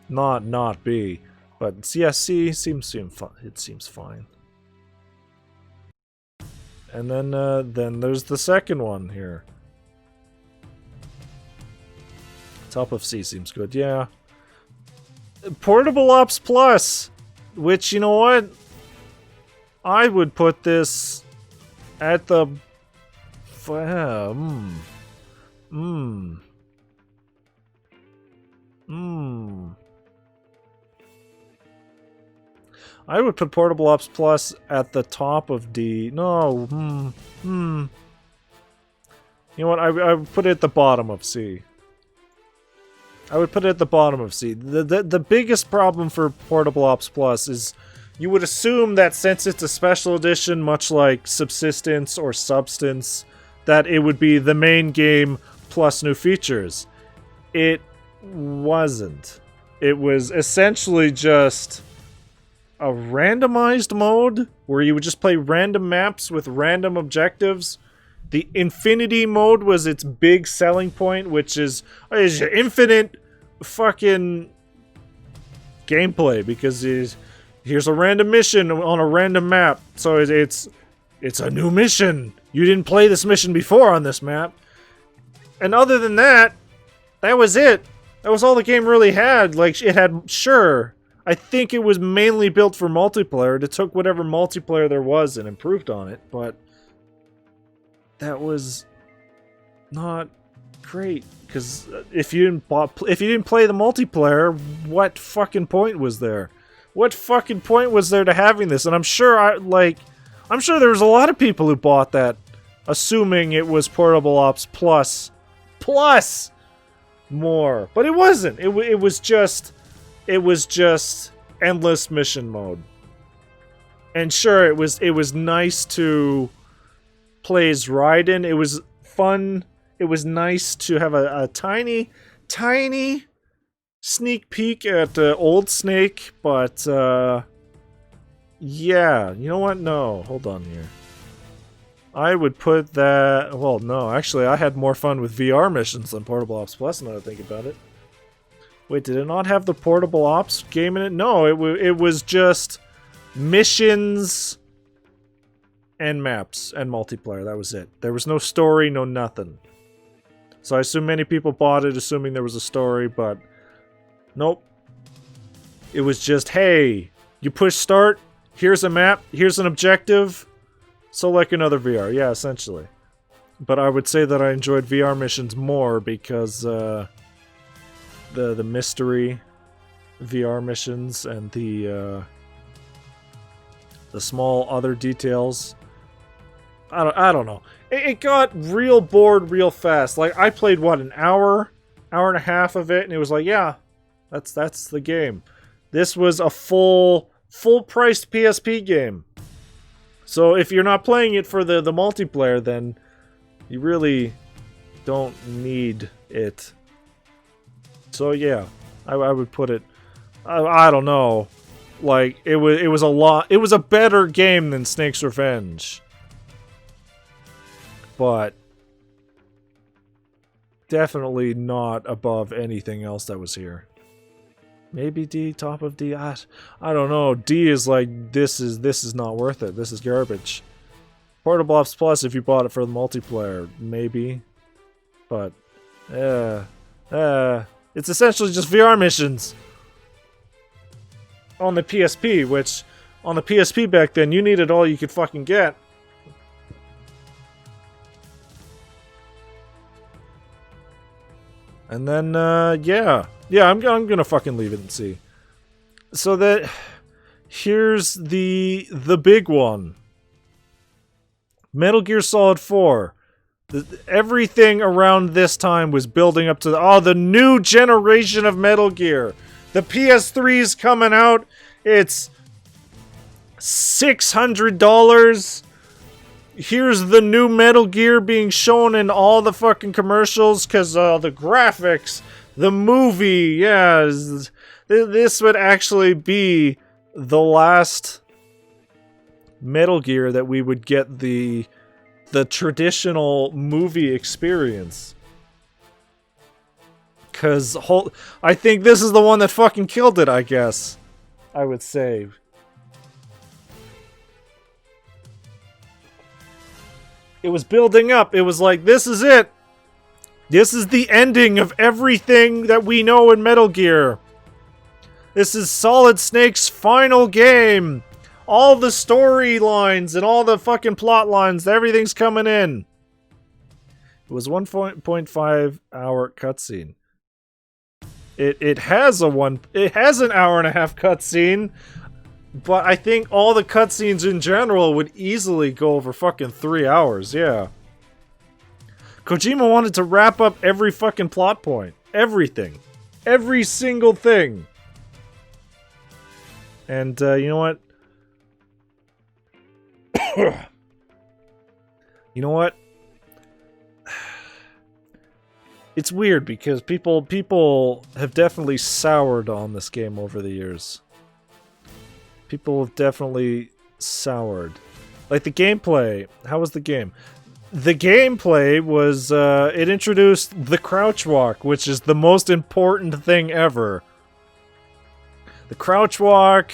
Speaker 1: not B. But yeah, C seems fine. And then there's the second one here. Top of C seems good, yeah. Portable Ops Plus, which, you know what? I would put this at the... I would put Portable Ops Plus at the top of D. No, You know what? I would put it at the bottom of C. I would put it at the bottom of C. The biggest problem for Portable Ops Plus is you would assume that since it's a special edition, much like Subsistence or Substance, that it would be the main game plus new features. It wasn't. It was essentially just a randomized mode where you would just play random maps with random objectives. The infinity mode was its big selling point, which is infinite fucking gameplay, because here's a random mission on a random map. So it's a new mission. You didn't play this mission before on this map. And other than that, that was it. That was all the game really had. Like, it had, sure, I think it was mainly built for multiplayer. It took whatever multiplayer there was and improved on it, but that was not great. Because if you didn't play the multiplayer, what fucking point was there? What fucking point was there to having this? And I'm sure there was a lot of people who bought that, assuming it was Portable Ops plus more, but it wasn't. It was just endless mission mode. And sure, it was nice to play as Raiden. It was fun. It was nice to have a tiny sneak peek at Old Snake, but yeah, you know what? No, hold on here. I would put that... Well, no, actually, I had more fun with VR missions than Portable Ops Plus, now that I think about it. Wait, did it not have the Portable Ops game in it? No, it was just missions and maps and multiplayer. That was it. There was no story, no nothing. So I assume many people bought it assuming there was a story, but nope. It was just, hey, you push start, here's a map, here's an objective, select another VR. Yeah, essentially. But I would say that I enjoyed VR missions more because the mystery VR missions and the small other details. I don't know. It got real bored real fast. Like, I played, what, an hour and a half of it, and it was like, yeah, that's the game. This was a full-priced PSP game. So if you're not playing it for the multiplayer, then you really don't need it. So yeah, I would put it. I don't know. Like it was a lot. It was a better game than Snake's Revenge, but definitely not above anything else that was here. Maybe D, top of D. I don't know. D is like this is not worth it. This is garbage. Portable Ops Plus if you bought it for the multiplayer, maybe, but it's essentially just VR missions on the PSP, which on the PSP back then you needed all you could fucking get. And then yeah, I'm gonna fucking leave it and see. So that here's the big one. Metal Gear Solid 4. Everything around this time was building up to the new generation of Metal Gear. The PS3's coming out. It's $600. Here's the new Metal Gear being shown in all the fucking commercials because the graphics, the movie, yeah. This would actually be the last Metal Gear that we would get the traditional movie experience. Cause I think this is the one that fucking killed it, I guess. I would say. It was building up. It was like, this is it. This is the ending of everything that we know in Metal Gear. This is Solid Snake's final game. All the storylines and all the fucking plot lines, everything's coming in. It was 1.5 hour cutscene. It has an hour and a half cutscene, but I think all the cutscenes in general would easily go over fucking 3 hours, yeah. Kojima wanted to wrap up every fucking plot point. Everything. Every single thing. And, you know what? You know what? It's weird because people have definitely soured on this game over the years. People have definitely soured. Like the gameplay. How was the game? The gameplay was, it introduced the crouch walk, which is the most important thing ever. The crouch walk,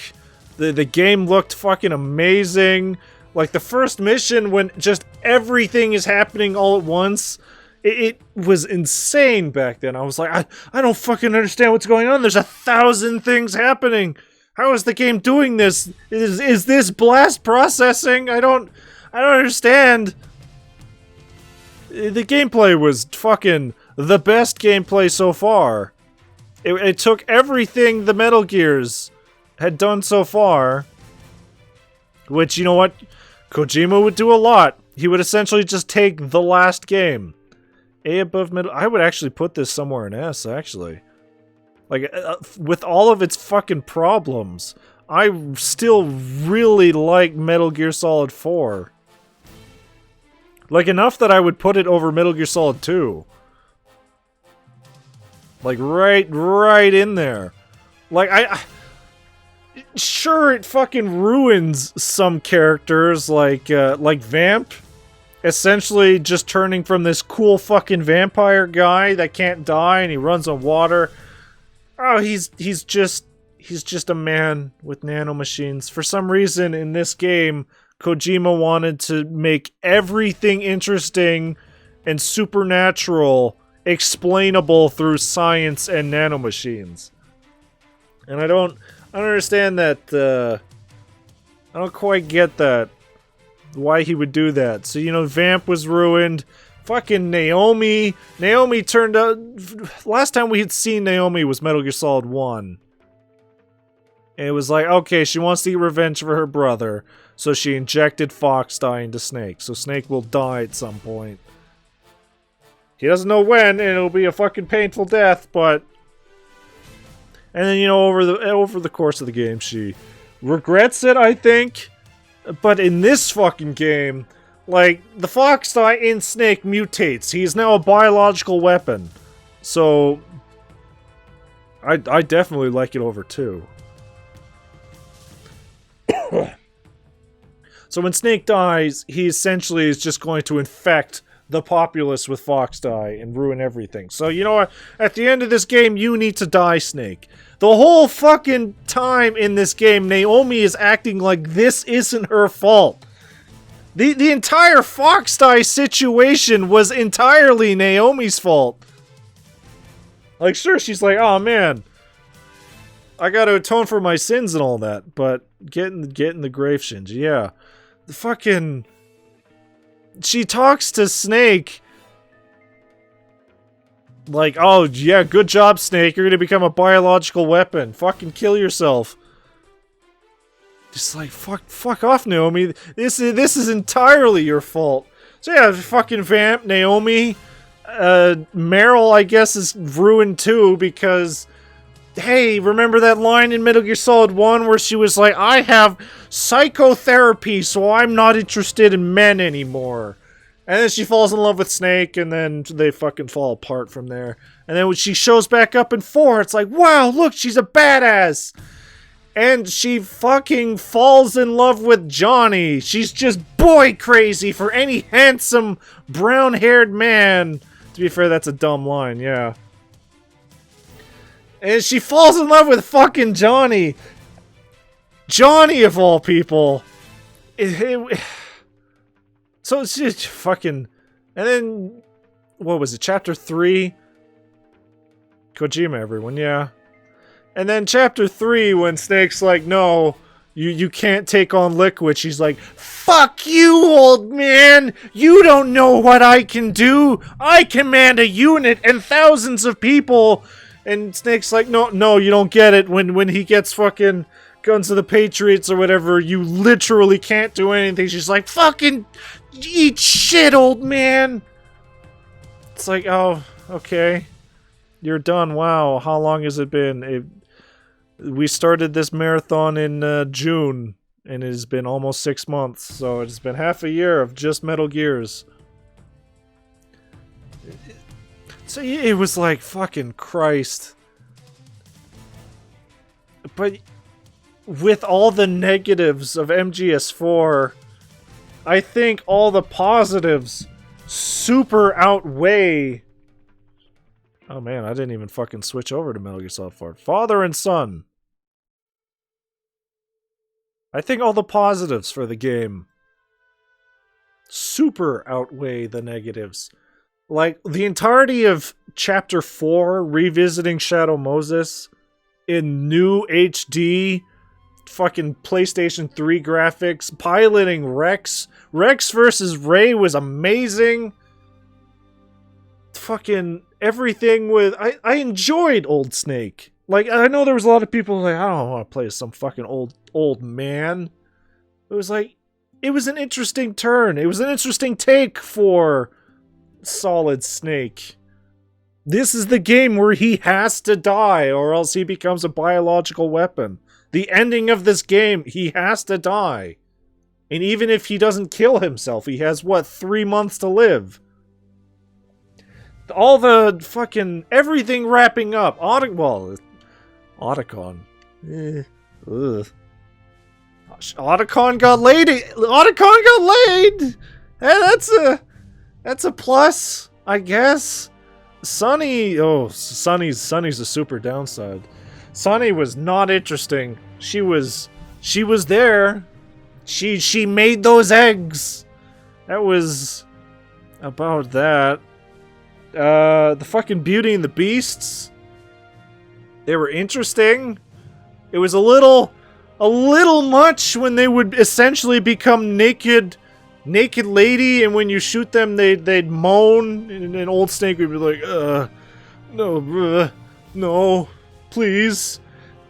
Speaker 1: the game looked fucking amazing. Like the first mission when just everything is happening all at once. It was insane back then. I was like, I don't fucking understand what's going on. There's 1,000 things happening. How is the game doing this? Is this blast processing? I don't understand. The gameplay was fucking the best gameplay so far. It took everything the Metal Gears had done so far. Which, you know what? Kojima would do a lot. He would essentially just take the last game. A above Metal... I would actually put this somewhere in S, actually. Like, with all of its fucking problems, I still really like Metal Gear Solid 4. Like, enough that I would put it over Metal Gear Solid 2. Like, right in there. Like, sure, it fucking ruins some characters, like Vamp. Essentially just turning from this cool fucking vampire guy that can't die and he runs on water. Oh, he's just a man with nanomachines. For some reason in this game, Kojima wanted to make everything interesting and supernatural explainable through science and nanomachines. And I don't understand that, I don't quite get that. Why he would do that. So, you know, Vamp was ruined. Fucking Naomi. Naomi turned out... Last time we had seen Naomi was Metal Gear Solid 1. And it was like, okay, she wants to get revenge for her brother. So she injected Fox dye into Snake. So Snake will die at some point. He doesn't know when, and it'll be a fucking painful death, but... And then, you know, over the course of the game, she regrets it, I think. But in this fucking game, like, the fox die in Snake mutates. He is now a biological weapon. So, I definitely like it over 2. So when Snake dies, he essentially is just going to infect the populace with fox dye and ruin everything. So, you know what? At the end of this game, you need to die, Snake. The whole fucking time in this game, Naomi is acting like this isn't her fault. The entire fox dye situation was entirely Naomi's fault. Like, sure, she's like, oh man, I gotta atone for my sins and all that, but getting the grave shinge, yeah. The fucking... She talks to Snake like, oh yeah, good job, Snake, you're gonna become a biological weapon. Fucking kill yourself. Just like, fuck off, Naomi. This is entirely your fault. So yeah, fucking vamp, Naomi. Meryl, I guess, is ruined too because... Hey, remember that line in Metal Gear Solid 1 where she was like, I have psychotherapy, so I'm not interested in men anymore. And then she falls in love with Snake, and then they fucking fall apart from there. And then when she shows back up in 4, it's like, wow, look, she's a badass! And she fucking falls in love with Johnny. She's just boy crazy for any handsome, brown-haired man. To be fair, that's a dumb line, yeah. And she falls in love with fucking Johnny. Johnny, of all people. So it's just fucking... And then... What was it? Chapter 3? Kojima, everyone, yeah. And then Chapter 3, when Snake's like, no, you can't take on Liquid. She's like, fuck you, old man! You don't know what I can do! I command a unit and thousands of people! And Snake's like, no, you don't get it. When he gets fucking Guns of the Patriots or whatever, you literally can't do anything. She's like, fucking eat shit, old man! It's like, oh, okay. You're done. Wow, how long has it been? We started this marathon in June, and it has been almost 6 months. So it's been half a year of just Metal Gears. So it was like, fucking Christ. But with all the negatives of MGS4, I think all the positives super outweigh... Oh man, I didn't even fucking switch over to Metal Gear Solid 4. Father and son. I think all the positives for the game super outweigh the negatives. Like, the entirety of Chapter 4, revisiting Shadow Moses, in new HD, fucking PlayStation 3 graphics, piloting Rex. Rex versus Ray was amazing. Fucking everything with... I enjoyed Old Snake. Like, I know there was a lot of people like, I don't want to play as some fucking old man. It was like, it was an interesting turn. It was an interesting take for... Solid Snake. This is the game where he has to die or else he becomes a biological weapon. The ending of this game, he has to die. And even if he doesn't kill himself, he has, what, 3 months to live? All the fucking... Everything wrapping up. Otacon. Ugh. Otacon got laid. Otacon got laid! Hey, that's a plus, I guess. Sunny... Oh, Sunny's a super downside. Sunny was not interesting. She was there. She made those eggs. That was about that. The fucking Beauty and the Beasts. They were interesting. It was a little much when they would essentially become naked lady, and when you shoot them, they'd moan, and Old Snake would be like, no, please.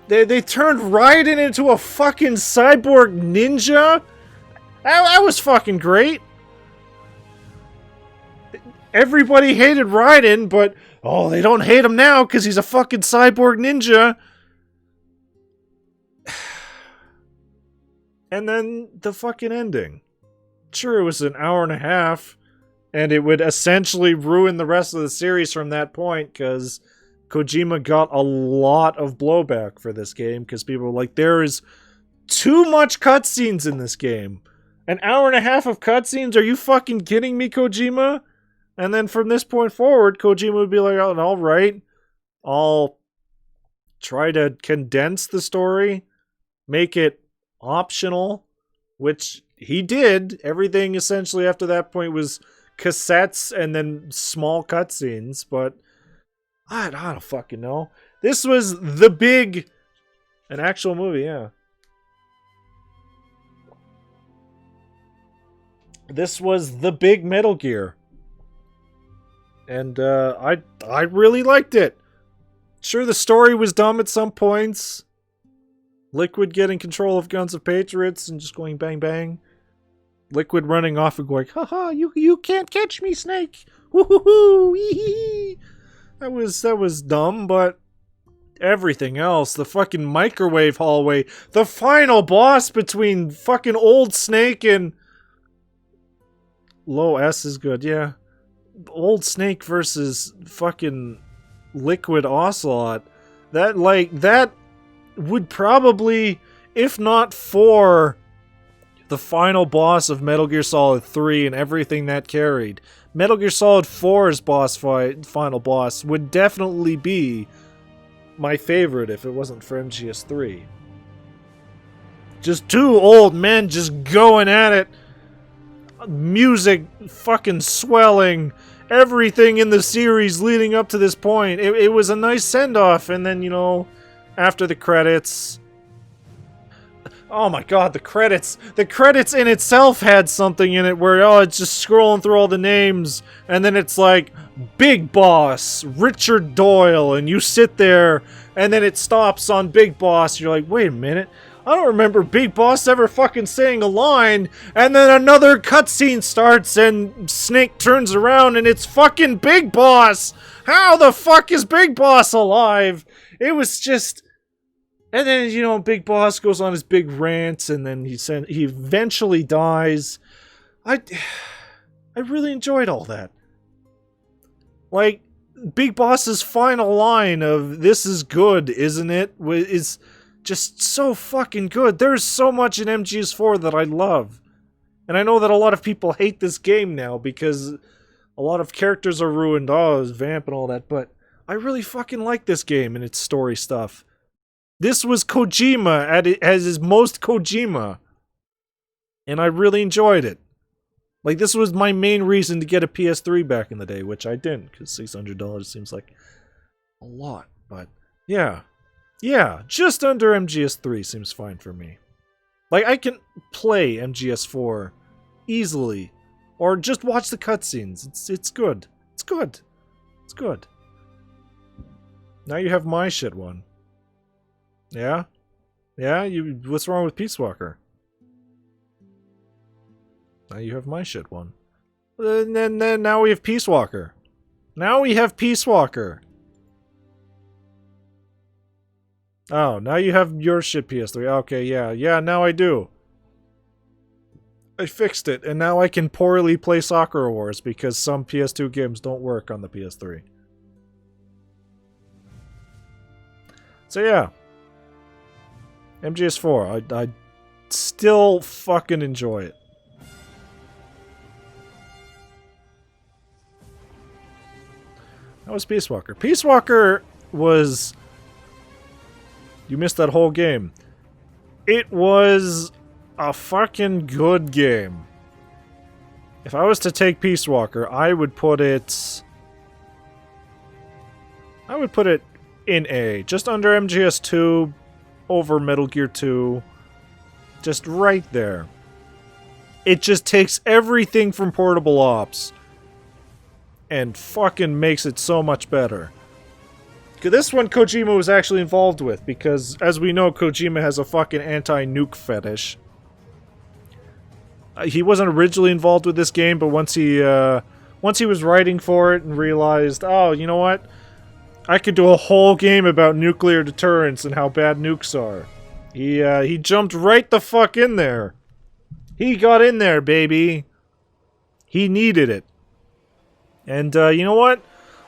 Speaker 1: They turned Raiden into a fucking cyborg ninja? That was fucking great. Everybody hated Raiden, but, oh, they don't hate him now because he's a fucking cyborg ninja. And then the fucking ending. Sure, it was an hour and a half, and it would essentially ruin the rest of the series from that point, because Kojima got a lot of blowback for this game, because people were like, there is too much cutscenes in this game. An hour and a half of cutscenes? Are you fucking kidding me, Kojima? And then from this point forward, Kojima would be like, oh, all right, I'll try to condense the story, make it optional, which he did. Everything essentially after that point was cassettes and then small cutscenes, but I don't fucking know. This was an actual movie, yeah. This was the big Metal Gear. And I really liked it. Sure, the story was dumb at some points. Liquid getting control of Guns of Patriots and just going bang bang. Liquid running off and going, haha, you can't catch me, Snake. Woohoo! That was dumb, but everything else, the fucking microwave hallway, the final boss between fucking old Snake and Low S is good, yeah. Old Snake versus fucking Liquid Ocelot. That would probably, if not for the final boss of Metal Gear Solid 3 and everything that carried, Metal Gear Solid 4's final boss would definitely be my favorite if it wasn't for MGS3. Just two old men just going at it. Music fucking swelling. Everything in the series leading up to this point. It was a nice send-off, and then, after the credits... Oh my god, the credits! The credits in itself had something in it where, it's just scrolling through all the names, and then it's like, Big Boss, Richard Doyle, and you sit there, and then it stops on Big Boss, you're like, wait a minute, I don't remember Big Boss ever fucking saying a line, and then another cutscene starts, and Snake turns around, and it's fucking Big Boss! How the fuck is Big Boss alive? It was just... And then, Big Boss goes on his big rants, and then he eventually dies. I really enjoyed all that. Like, Big Boss's final line of, "This is good, isn't it?" is just so fucking good. There's so much in MGS4 that I love. And I know that a lot of people hate this game now because a lot of characters are ruined. Oh, it's Vamp and all that, but I really fucking like this game and its story stuff. This was Kojima at his most Kojima. And I really enjoyed it. Like, this was my main reason to get a PS3 back in the day, which I didn't, because $600 seems like a lot. But, yeah. Yeah, just under MGS3 seems fine for me. Like, I can play MGS4 easily. Or just watch the cutscenes. It's good. It's good. It's good. Now you have my shit one. Yeah? Yeah? What's wrong with Peace Walker? Now you have my shit one. And then now we have Peace Walker. Now we have Peace Walker. Oh, now you have your shit PS3. Okay, yeah. Yeah, now I do. I fixed it, and now I can poorly play Soccer Wars because some PS2 games don't work on the PS3. So yeah. MGS4, I still fucking enjoy it. That was Peace Walker. Peace Walker was... You missed that whole game. It was a fucking good game. If I was to take Peace Walker, I would put it in A. Just under MGS2, over Metal Gear 2. Just right there. It just takes everything from Portable Ops and fucking makes it so much better. This one Kojima was actually involved with, because, as we know, Kojima has a fucking anti-nuke fetish. He wasn't originally involved with this game, but once he was writing for it and realized, oh, you know what? I could do a whole game about nuclear deterrence and how bad nukes are. He jumped right the fuck in there. He got in there, baby. He needed it. And, you know what?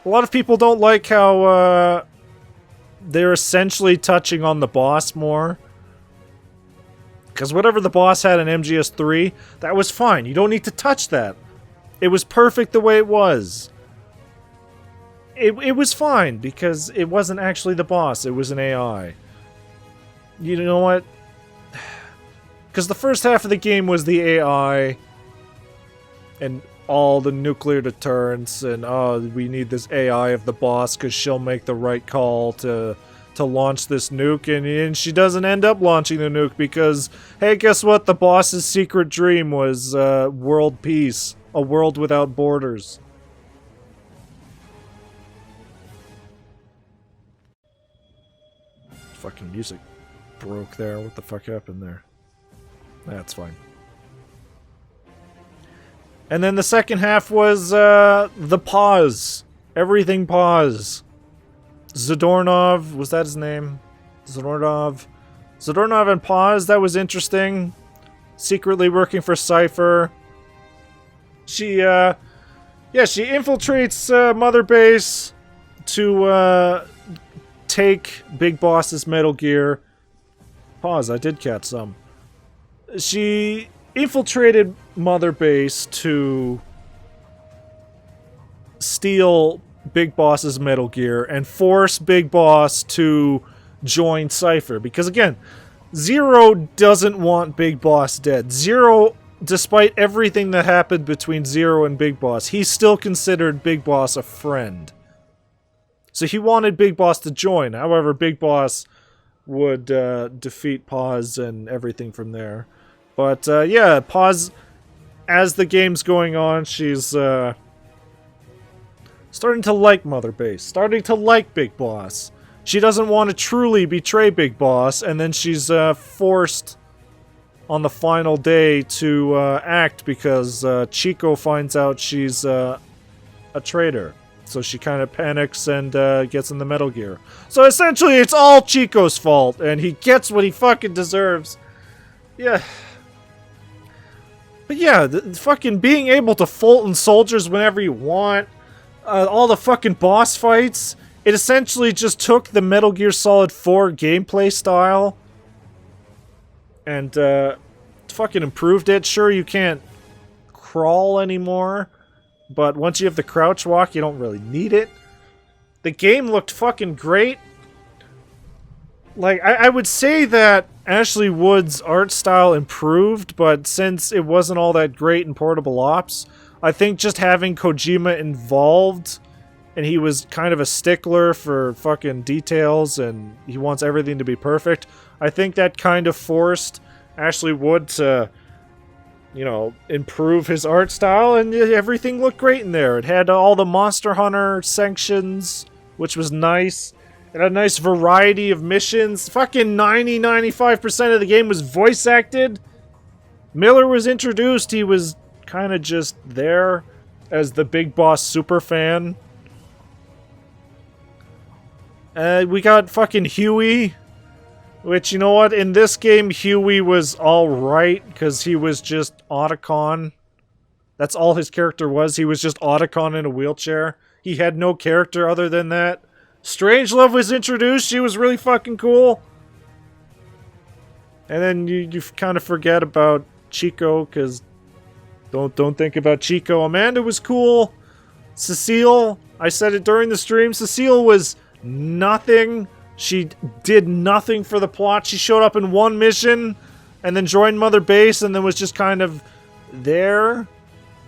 Speaker 1: A lot of people don't like how, they're essentially touching on the boss more. Because whatever the boss had in MGS3, that was fine. You don't need to touch that. It was perfect the way it was. It was fine, because it wasn't actually the boss. It was an AI. You know what? Because the first half of the game was the AI and all the nuclear deterrence and, oh, we need this AI of the boss because she'll make the right call to launch this nuke, and she doesn't end up launching the nuke because, hey, guess what? The boss's secret dream was world peace. A world without borders. Fucking music broke there. What the fuck happened there? That's fine. And then the second half was the pause. Everything pause. Zadornov, was that his name? Zadornov and Paz, that was interesting. Secretly working for Cypher. She infiltrates Mother Base to take Big Boss's Metal Gear. Pause, I did catch some. She infiltrated Mother Base to steal Big Boss's Metal Gear and force Big Boss to join Cypher. Because again, Zero doesn't want Big Boss dead. Zero, despite everything that happened between Zero and Big Boss, he still considered Big Boss a friend. So he wanted Big Boss to join. However, Big Boss would defeat Paz and everything from there. But yeah, Paz, as the game's going on, she's starting to like Mother Base, starting to like Big Boss. She doesn't want to truly betray Big Boss, and then she's forced on the final day to act because Chico finds out she's a traitor. So she kind of panics and gets in the Metal Gear. So essentially, it's all Chico's fault, and he gets what he fucking deserves. Yeah. But yeah, the fucking being able to Fulton soldiers whenever you want, all the fucking boss fights, it essentially just took the Metal Gear Solid 4 gameplay style and fucking improved it. Sure, you can't crawl anymore, but once you have the crouch walk, you don't really need it. The game looked fucking great. Like, I would say that Ashley Wood's art style improved, but since it wasn't all that great in Portable Ops, I think just having Kojima involved, and he was kind of a stickler for fucking details, and he wants everything to be perfect, I think that kind of forced Ashley Wood to, you know, improve his art style, and everything looked great in there. It had all the Monster Hunter sections, which was nice. It had a nice variety of missions. Fucking 90-95% of the game was voice acted. Miller was introduced. He was kind of just there as the Big Boss super fan. We got fucking Huey. Which, you know what? In this game, Huey was alright, because he was just Otacon. That's all his character was. He was just Otacon in a wheelchair. He had no character other than that. Strangelove was introduced. She was really fucking cool. And then you kind of forget about Chico, because don't think about Chico. Amanda was cool. Cecile, I said it during the stream, Cecile was nothing. She did nothing for the plot. She showed up in one mission and then joined Mother Base and then was just kind of there.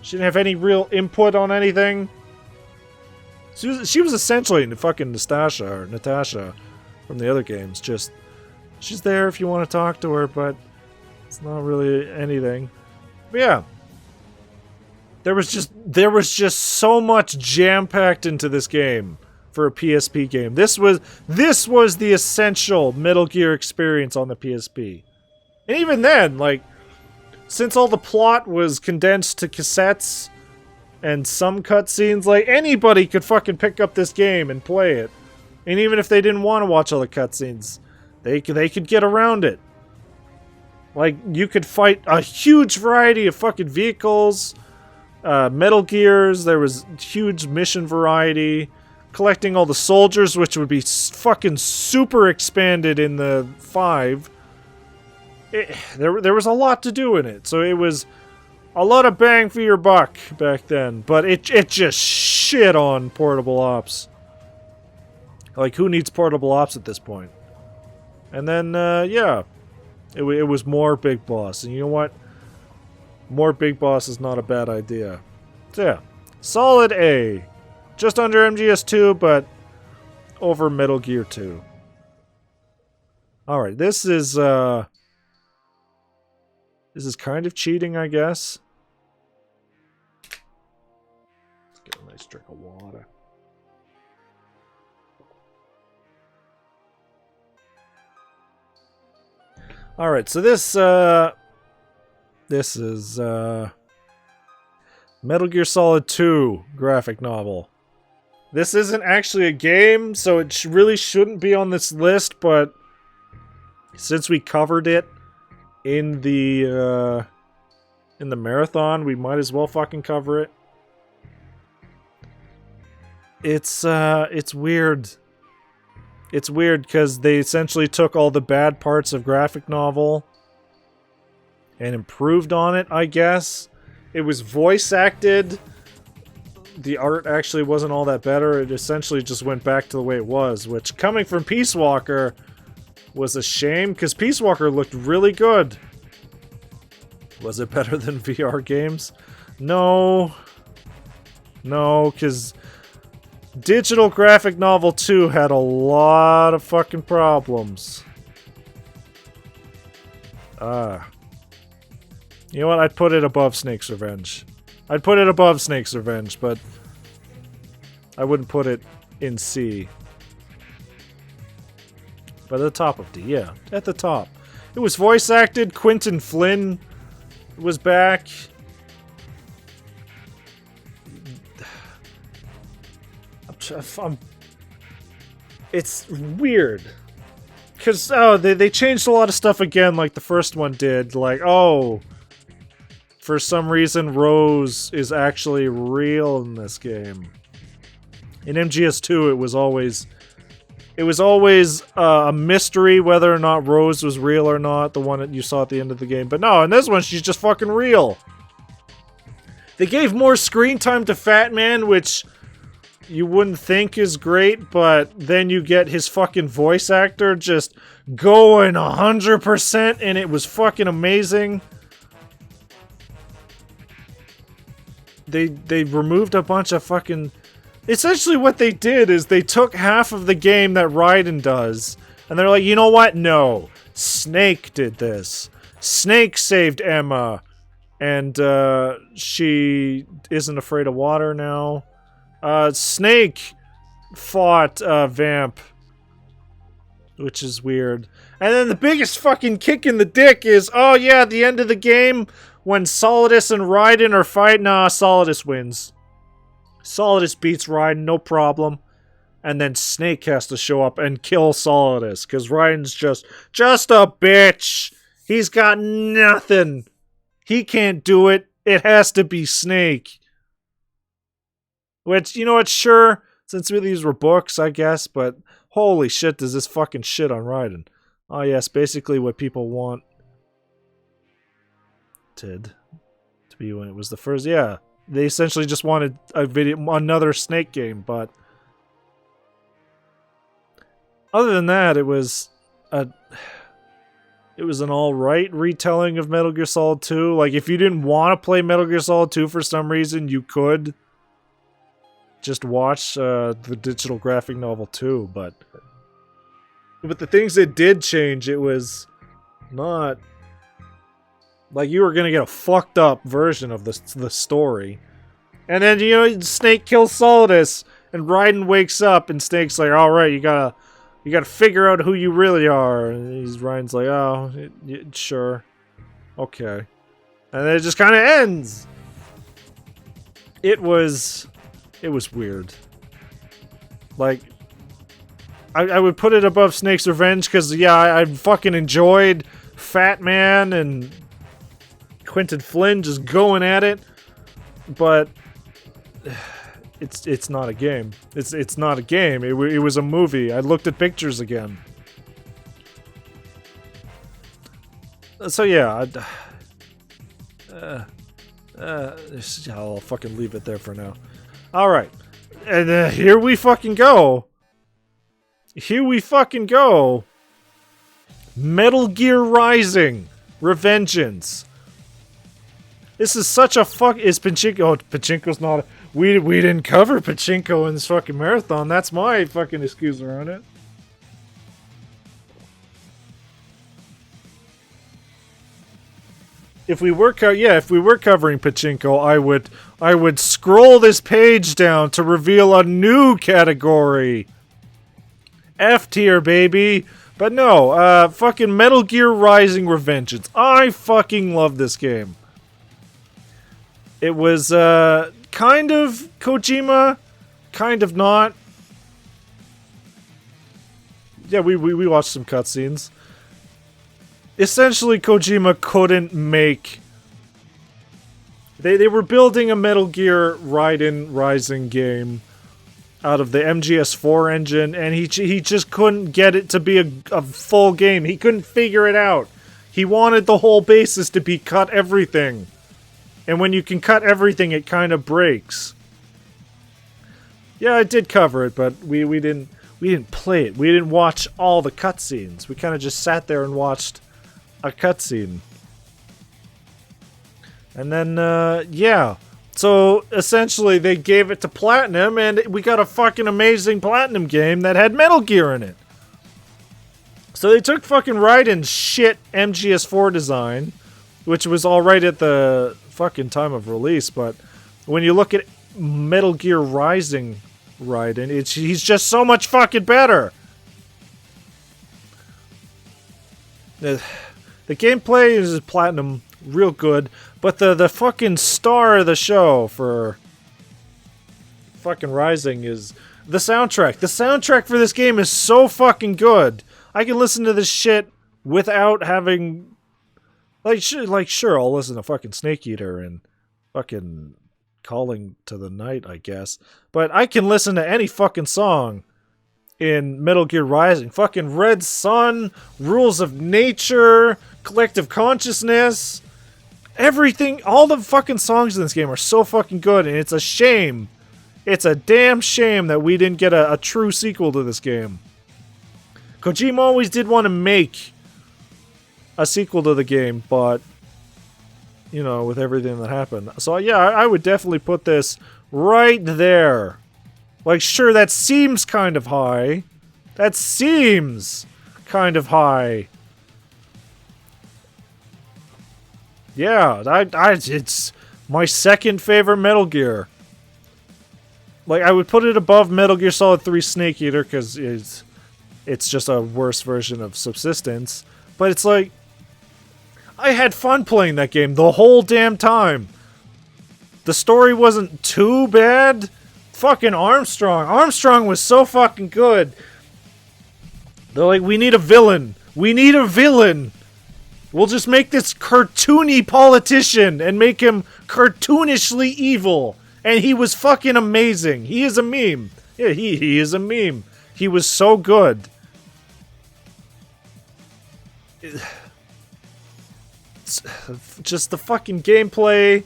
Speaker 1: She didn't have any real input on anything. She was essentially fucking Natasha from the other games. Just, she's there if you want to talk to her, but it's not really anything. But yeah. There was just so much jam-packed into this game. For a PSP game. This was the essential Metal Gear experience on the PSP. And even then, like, since all the plot was condensed to cassettes and some cutscenes, like, anybody could fucking pick up this game and play it. And even if they didn't want to watch all the cutscenes, they could get around it. Like, you could fight a huge variety of fucking vehicles, Metal Gears, there was huge mission variety, collecting all the soldiers, which would be fucking super expanded in the 5. There was a lot to do in it, so it was a lot of bang for your buck back then, but it just shit on portable ops. Like, who needs portable ops at this point? And then, yeah, it was more Big Boss, and you know what? More Big Boss is not a bad idea. So yeah, solid A. Just under MGS2, but over Metal Gear 2. Alright, this is kind of cheating, I guess. Let's get a nice drink of water. Alright, so this is Metal Gear Solid 2 graphic novel. This isn't actually a game, so it really shouldn't be on this list, but since we covered it in the marathon, we might as well fucking cover it. It's weird. It's weird because they essentially took all the bad parts of graphic novel and improved on it, I guess. It was voice acted. The art actually wasn't all that better. It essentially just went back to the way it was, which, coming from Peace Walker, was a shame, because Peace Walker looked really good. Was it better than VR games? No. No, because Digital Graphic Novel 2 had a lot of fucking problems. You know what? I'd put it above Snake's Revenge. I'd put it above Snake's Revenge, but I wouldn't put it in C. But at the top of D, yeah. At the top. It was voice acted. Quentin Flynn was back. It's weird. Because, they changed a lot of stuff again, like the first one did. Like, for some reason, Rose is actually real in this game. In MGS2, it was always a mystery whether or not Rose was real or not, the one that you saw at the end of the game. But no, in this one, she's just fucking real. They gave more screen time to Fat Man, which you wouldn't think is great, but then you get his fucking voice actor just going 100%, and it was fucking amazing. They removed a bunch of fucking... Essentially what they did is they took half of the game that Raiden does, and they're like, you know what? No. Snake did this. Snake saved Emma, and she isn't afraid of water now. Snake fought Vamp, which is weird. And then the biggest fucking kick in the dick is, oh yeah, at the end of the game, when Solidus and Raiden are fighting, nah, Solidus wins. Solidus beats Raiden, no problem. And then Snake has to show up and kill Solidus, because Raiden's just a bitch. He's got nothing. He can't do it. It has to be Snake. Which, you know what, sure, since these were books, I guess, but holy shit, does this fucking shit on Raiden. Oh yes, basically what people wanted to be when it was the first, yeah. They essentially just wanted another Snake game, but other than that, it was an alright retelling of Metal Gear Solid 2. Like, if you didn't want to play Metal Gear Solid 2 for some reason, you could just watch the digital graphic novel 2, but the things that did change, it was not... Like, you were gonna get a fucked up version of the story. And then, you know, Snake kills Solidus, and Raiden wakes up, and Snake's like, alright, you gotta figure out who you really are. And Raiden's like, oh, sure. Okay. And then it just kind of ends. It was weird. Like, I would put it above Snake's Revenge, because, yeah, I fucking enjoyed Fat Man and Quentin Flynn just going at it, but it's not a game. It's not a game. It was a movie. I looked at pictures again. So yeah, I'll fucking leave it there for now. All right, and here we fucking go. Here we fucking go. Metal Gear Rising: Revengeance. This is such a fuck. Is Pachinko? Oh, Pachinko's not. We didn't cover Pachinko in this fucking marathon. That's my fucking excuse around it. If we were covering Pachinko, I would scroll this page down to reveal a new category. F tier, baby. But no, fucking Metal Gear Rising: Revengeance. I fucking love this game. It was kind of Kojima, kind of not. Yeah, we watched some cutscenes. Essentially, Kojima couldn't make... They were building a Metal Gear Rising game out of the MGS4 engine, and he just couldn't get it to be a full game. He couldn't figure it out. He wanted the whole basis to be cut everything. And when you can cut everything, it kind of breaks. Yeah, I did cover it, but we didn't play it. We didn't watch all the cutscenes. We kind of just sat there and watched a cutscene. And then, yeah. So, essentially, they gave it to Platinum, and we got a fucking amazing Platinum game that had Metal Gear in it. So they took fucking Raiden's shit MGS4 design, which was alright at the fucking time of release, but when you look at Metal Gear Rising Raiden, he's just so much fucking better. The gameplay is Platinum, real good, but the fucking star of the show for fucking Rising is the soundtrack. The soundtrack for this game is so fucking good. I can listen to this shit without having... sure, I'll listen to fucking Snake Eater and fucking Calling to the Night, I guess. But I can listen to any fucking song in Metal Gear Rising. Fucking Red Sun, Rules of Nature, Collective Consciousness. Everything, all the fucking songs in this game are so fucking good, and it's a shame. It's a damn shame that we didn't get a true sequel to this game. Kojima always did want to make a sequel to the game, but, you know, with everything that happened. So, yeah, I would definitely put this right there. Like, sure, that seems kind of high. That seems kind of high. Yeah, it's my second favorite Metal Gear. Like, I would put it above Metal Gear Solid 3 Snake Eater, because it's just a worse version of Subsistence. But it's like, I had fun playing that game the whole damn time. The story wasn't too bad. Fucking Armstrong. Armstrong was so fucking good. They're like, we need a villain. We need a villain. We'll just make this cartoony politician and make him cartoonishly evil. And he was fucking amazing. He is a meme. Yeah, he is a meme. He was so good. Just the fucking gameplay,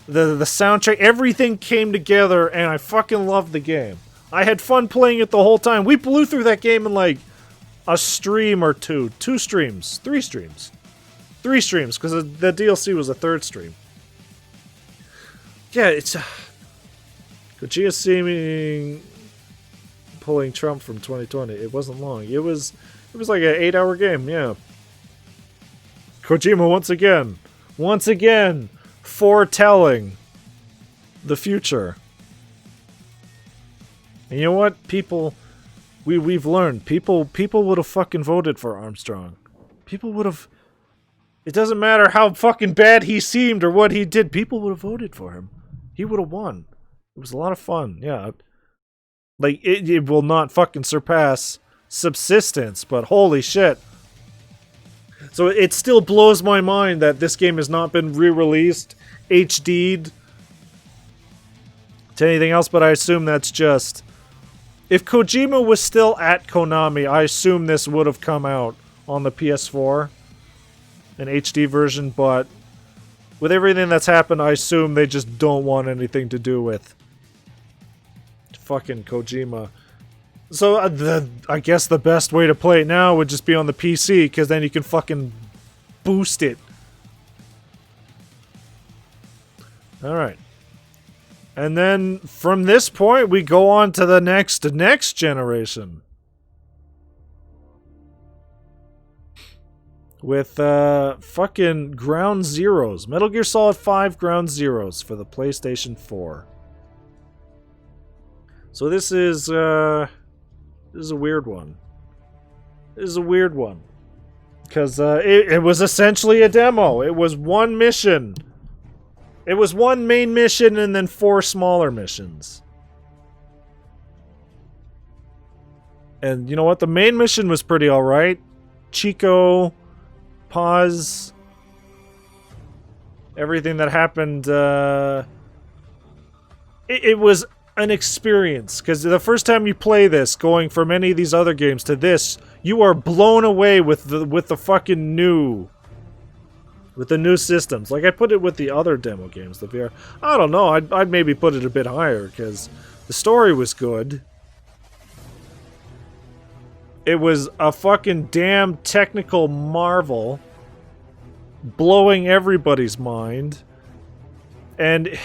Speaker 1: the soundtrack, everything came together, and I fucking loved the game. I had fun playing it the whole time. We blew through that game in like a stream or two. 2 streams. 3 streams. 3 streams, because the DLC was a 3rd stream. Yeah, it's... Kojima seeming... pulling Trump from 2020. It wasn't long. It was like an 8-hour game, yeah. Kojima once again, foretelling the future. And you know what? People, we've learned. People would have fucking voted for Armstrong. People would have... It doesn't matter how fucking bad he seemed or what he did. People would have voted for him. He would have won. It was a lot of fun, yeah. Like, it will not fucking surpass Subsistence, but holy shit. So it still blows my mind that this game has not been re-released, HD'd, to anything else, but I assume that's just... If Kojima was still at Konami, I assume this would have come out on the PS4, an HD version, but with everything that's happened, I assume they just don't want anything to do with fucking Kojima. So I guess the best way to play it now would just be on the PC, because then you can fucking boost it. Alright. And then from this point, we go on to the next generation. With fucking Ground Zeroes. Metal Gear Solid 5 Ground Zeroes for the PlayStation 4. So this is a weird one. This is a weird one. Because it was essentially a demo. It was one mission. It was one main mission and then 4 smaller missions. And you know what? The main mission was pretty alright. Chico, Paz, everything that happened, it was an experience. Because the first time you play this, going from any of these other games to this, you are blown away with the fucking new... With the new systems. Like I put it with the other demo games, the VR. I don't know, I'd maybe put it a bit higher, because the story was good. It was a fucking damn technical marvel. Blowing everybody's mind. And...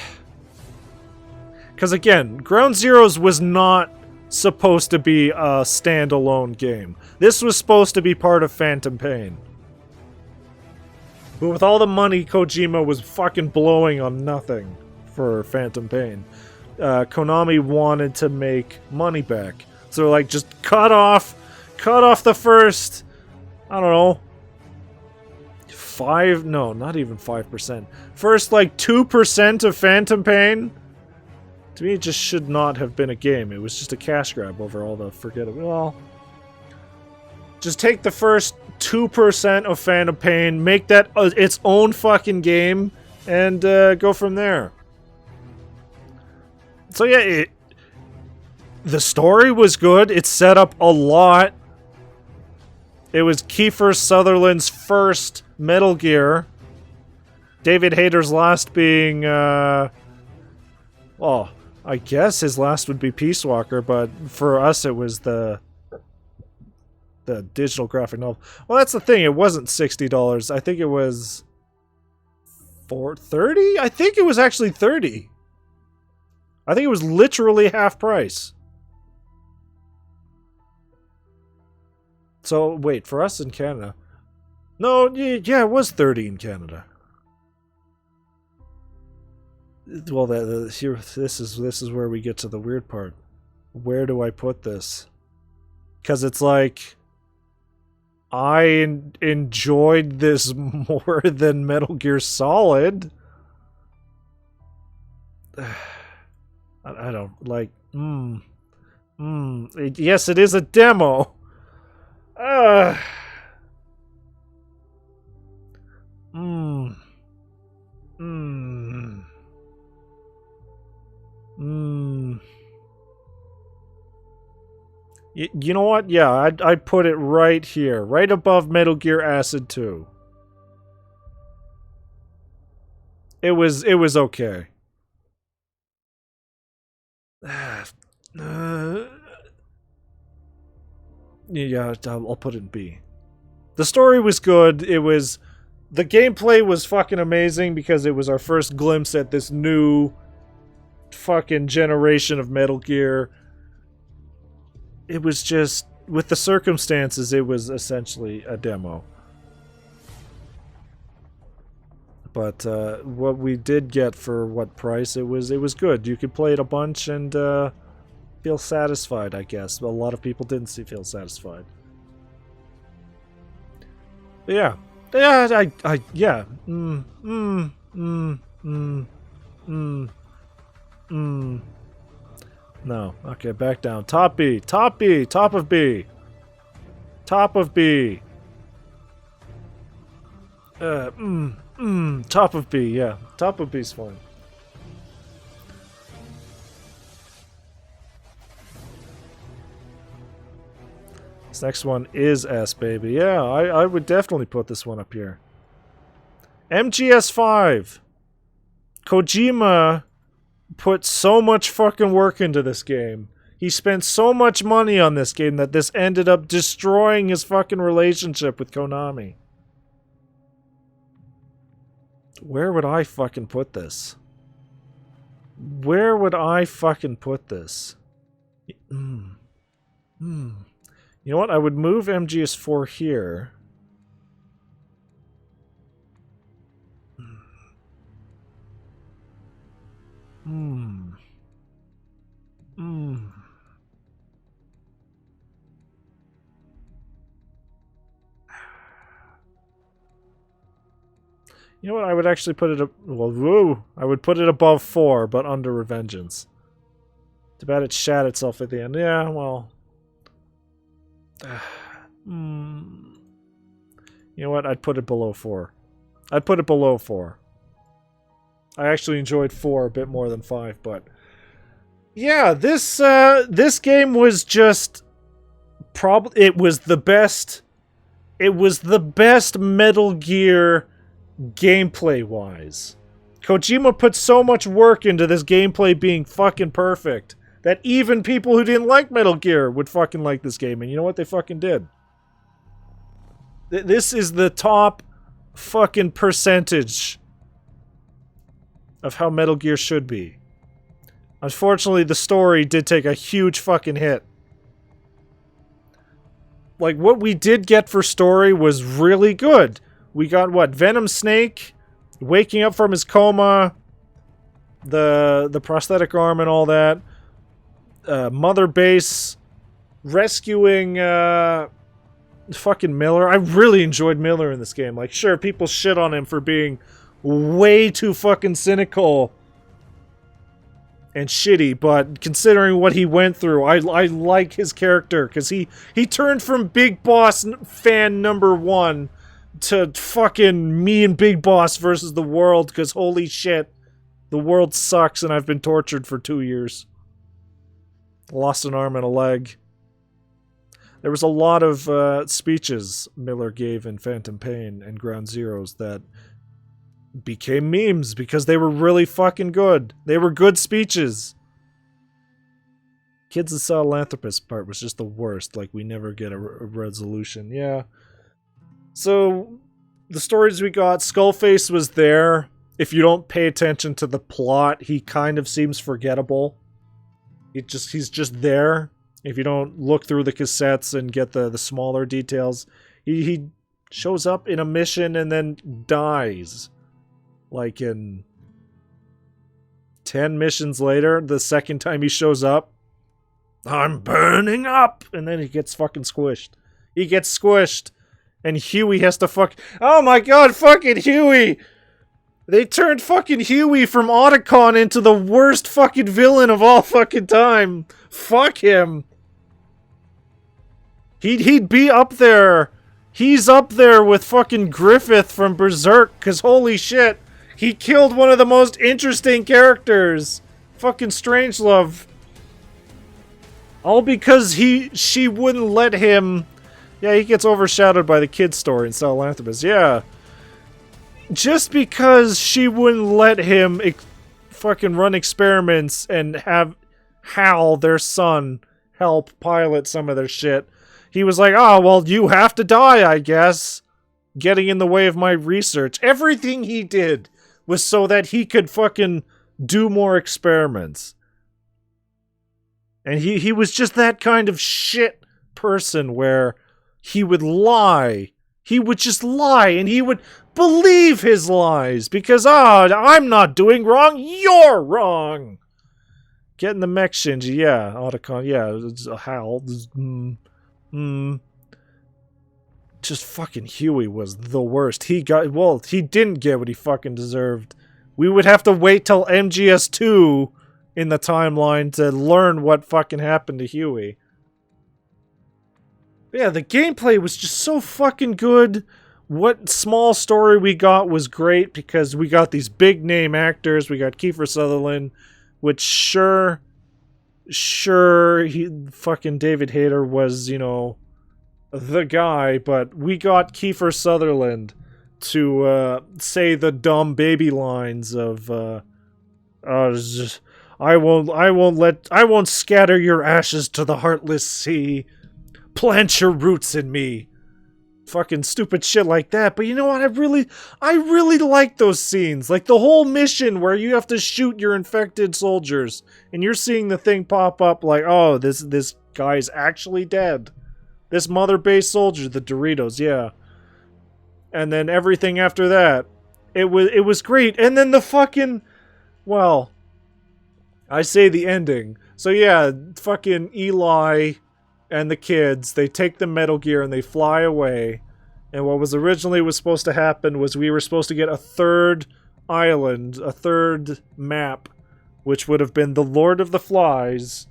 Speaker 1: Because again, Ground Zeroes was not supposed to be a standalone game. This was supposed to be part of Phantom Pain. But with all the money Kojima was fucking blowing on nothing for Phantom Pain, Konami wanted to make money back. So like, just cut off the first, I don't know, not even 5%. First like 2% of Phantom Pain. To me, it just should not have been a game. It was just a cash grab over all the well, just take the first 2% of Phantom Pain, make that its own fucking game, and go from there. So yeah, the story was good. It set up a lot. It was Kiefer Sutherland's first Metal Gear. David Hayter's last being, well, I guess his last would be Peace Walker, but for us it was the digital graphic novel. Well, that's the thing. It wasn't $60. I think it was $30? I think it was actually $30. I think it was literally half price. So, wait, for us in Canada. No, yeah, it was $30 in Canada. Well, here, this is where we get to the weird part. Where do I put this? Because it's like... I enjoyed this more than Metal Gear Solid. I don't like. Yes, it is a demo. You know what? Yeah, I'd put it right here. Right above Metal Gear Acid 2. It was okay. Yeah, I'll put it in B. The story was good. The gameplay was fucking amazing because it was our first glimpse at this new fucking generation of Metal Gear. It was just, with the circumstances, it was essentially a demo. But what we did get for what price, it was good. You could play it a bunch and feel satisfied, I guess. But a lot of people didn't feel satisfied. But yeah. Yeah. No. Okay, back down. Top B. Top B. Top of B. Top of B. Top of B, yeah. Top of B's fine. This next one is S, baby. Yeah, I would definitely put this one up here. MGS5. Kojima put so much fucking work into this game. He spent so much money on this game that this ended up destroying his fucking relationship with Konami. Where would I fucking put this? Where would I fucking put this? You know what? I would move MGS4 here. You know what? I would actually put it... Well, woo! I would put it above 4, but under Revengeance. Too bad it shat itself at the end. Yeah, well... You know what? I'd put it below 4. I'd put it below 4. I actually enjoyed 4 a bit more than 5, but... Yeah, this game was just... It was the best... It was the best Metal Gear... gameplay-wise. Kojima put so much work into this gameplay being fucking perfect that even people who didn't like Metal Gear would fucking like this game, and you know what they fucking did? This is the top fucking percentage of how Metal Gear should be. Unfortunately, the story did take a huge fucking hit. Like, what we did get for story was really good. We got, what, Venom Snake waking up from his coma, the prosthetic arm and all that, Mother Base rescuing fucking Miller. I really enjoyed Miller in this game. Like, sure, people shit on him for being way too fucking cynical and shitty, but considering what he went through, I like his character, because he turned from Big Boss fan number 1 to fucking me and Big Boss versus the world, because holy shit, the world sucks and I've been tortured for 2 years. Lost an arm and a leg. There was a lot of speeches Miller gave in Phantom Pain and Ground Zeroes that became memes because they were really fucking good. They were good speeches. Kids of Sahelanthropus part was just the worst. Like, we never get a resolution. Yeah. So, the stories we got, Skullface was there. If you don't pay attention to the plot, he kind of seems forgettable. He's just there. If you don't look through the cassettes and get the smaller details, he shows up in a mission and then dies. Like in 10 missions later, the second time he shows up, I'm burning up! And then he gets fucking squished. He gets squished. And Huey has to oh my god, fucking Huey! They turned fucking Huey from Otacon into the worst fucking villain of all fucking time. Fuck him. He'd be up there. He's up there with fucking Griffith from Berserk, cause holy shit, he killed one of the most interesting characters. Fucking Strangelove. All because she wouldn't let him... Yeah, he gets overshadowed by the kid's story in Sahelanthropus. Yeah. Just because she wouldn't let him fucking run experiments and have Hal, their son, help pilot some of their shit. He was like, oh, well, you have to die, I guess. Getting in the way of my research. Everything he did was so that he could fucking do more experiments. And he was just that kind of shit person where he would lie. He would just lie, and he would believe his lies because, I'm not doing wrong, you're wrong. Getting the mech Shinji, yeah. Otacon, yeah. It's a Hal. Just fucking Huey was the worst. He didn't get what he fucking deserved. We would have to wait till MGS2 in the timeline to learn what fucking happened to Huey. But yeah, the gameplay was just so fucking good. what small story we got was great because we got these big name actors. We got Kiefer Sutherland, which sure, he fucking David Hayter was, you know, the guy, but we got Kiefer Sutherland to say the dumb baby lines of just, I won't scatter your ashes to the heartless sea. Plant your roots in me. Fucking stupid shit like that. But you know what? I really like those scenes. Like the whole mission where you have to shoot your infected soldiers and you're seeing the thing pop up like, oh, this guy's actually dead. This mother base soldier, the Doritos, yeah. And then everything after that. It was great. And then the fucking, well, I say the ending. So yeah, fucking Eli and the kids, they take the Metal Gear and they fly away. And what was originally supposed to happen was we were supposed to get a third island, a third map, which would have been the Lord of the Flies.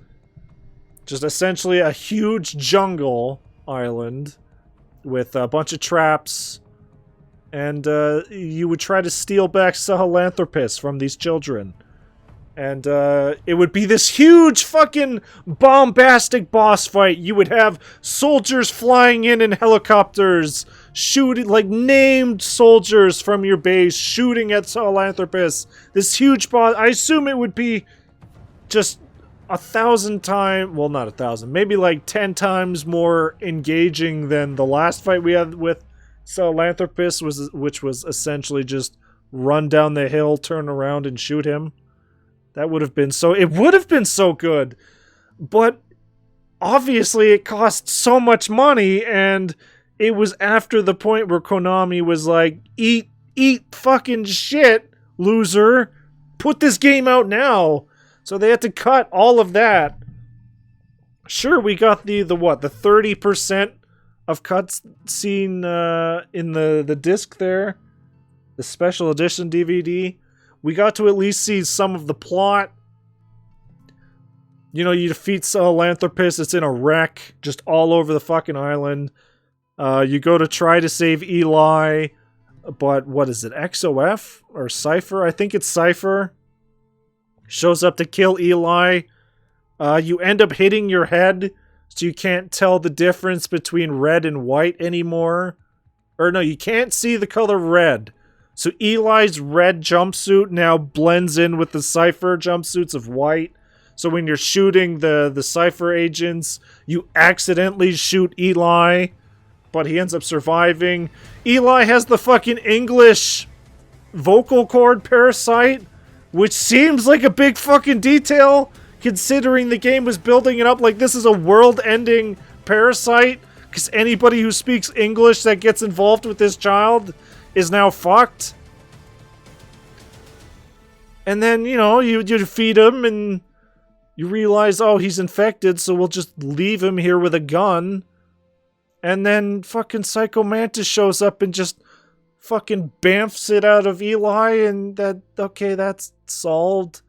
Speaker 1: Just essentially a huge jungle island with a bunch of traps. And you would try to steal back Sahelanthropus from these children. And it would be this huge fucking bombastic boss fight. You would have soldiers flying in helicopters, shooting, like named soldiers from your base, shooting at Sahelanthropus. This huge boss. I assume it would be just 1,000 times, well, not 1,000, maybe like 10 times more engaging than the last fight we had with Sahelanthropus, which was essentially just run down the hill, turn around, and shoot him. That would have been so... It would have been so good, but obviously it cost so much money, and it was after the point where Konami was like, eat fucking shit, loser. Put this game out now. So they had to cut all of that. Sure, we got the 30% of cuts seen in the disc there. The special edition DVD. We got to at least see some of the plot. You know, you defeat Sahelanthropus, it's in a wreck, just all over the fucking island. You go to try to save Eli, but what is it, XOF? Or Cypher? I think it's Cypher. Shows up to kill Eli. You end up hitting your head, so you can't tell the difference between red and white anymore. Or no, you can't see the color red. So Eli's red jumpsuit now blends in with the Cypher jumpsuits of white. So when you're shooting the Cypher agents, you accidentally shoot Eli, but he ends up surviving. Eli has the fucking English vocal cord parasite, which seems like a big fucking detail, considering the game was building it up like this is a world-ending parasite, because anybody who speaks English that gets involved with this child is now fucked. And then, you know, you defeat him and you realize, oh, he's infected, so we'll just leave him here with a gun. And then fucking Psycho Mantis shows up and just fucking bamfs it out of Eli, and okay, that's solved.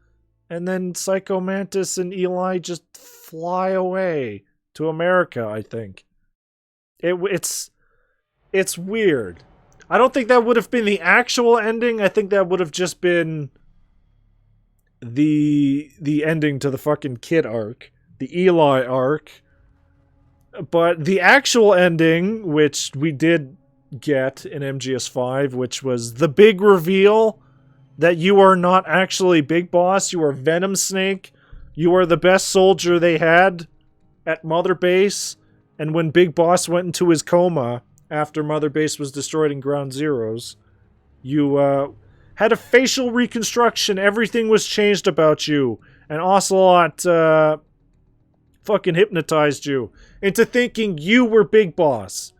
Speaker 1: And then Psycho Mantis and Eli just fly away to America, I think. It's weird. I don't think that would have been the actual ending. I think that would have just been the ending to the fucking kid arc. The Eli arc. But the actual ending, which we did get in MGS5, which was the big reveal that you are not actually Big Boss, you are Venom Snake. You are the best soldier they had at Mother Base. And when Big Boss went into his coma after Mother Base was destroyed in Ground Zeroes, you had a facial reconstruction. Everything was changed about you. And Ocelot fucking hypnotized you into thinking you were Big Boss,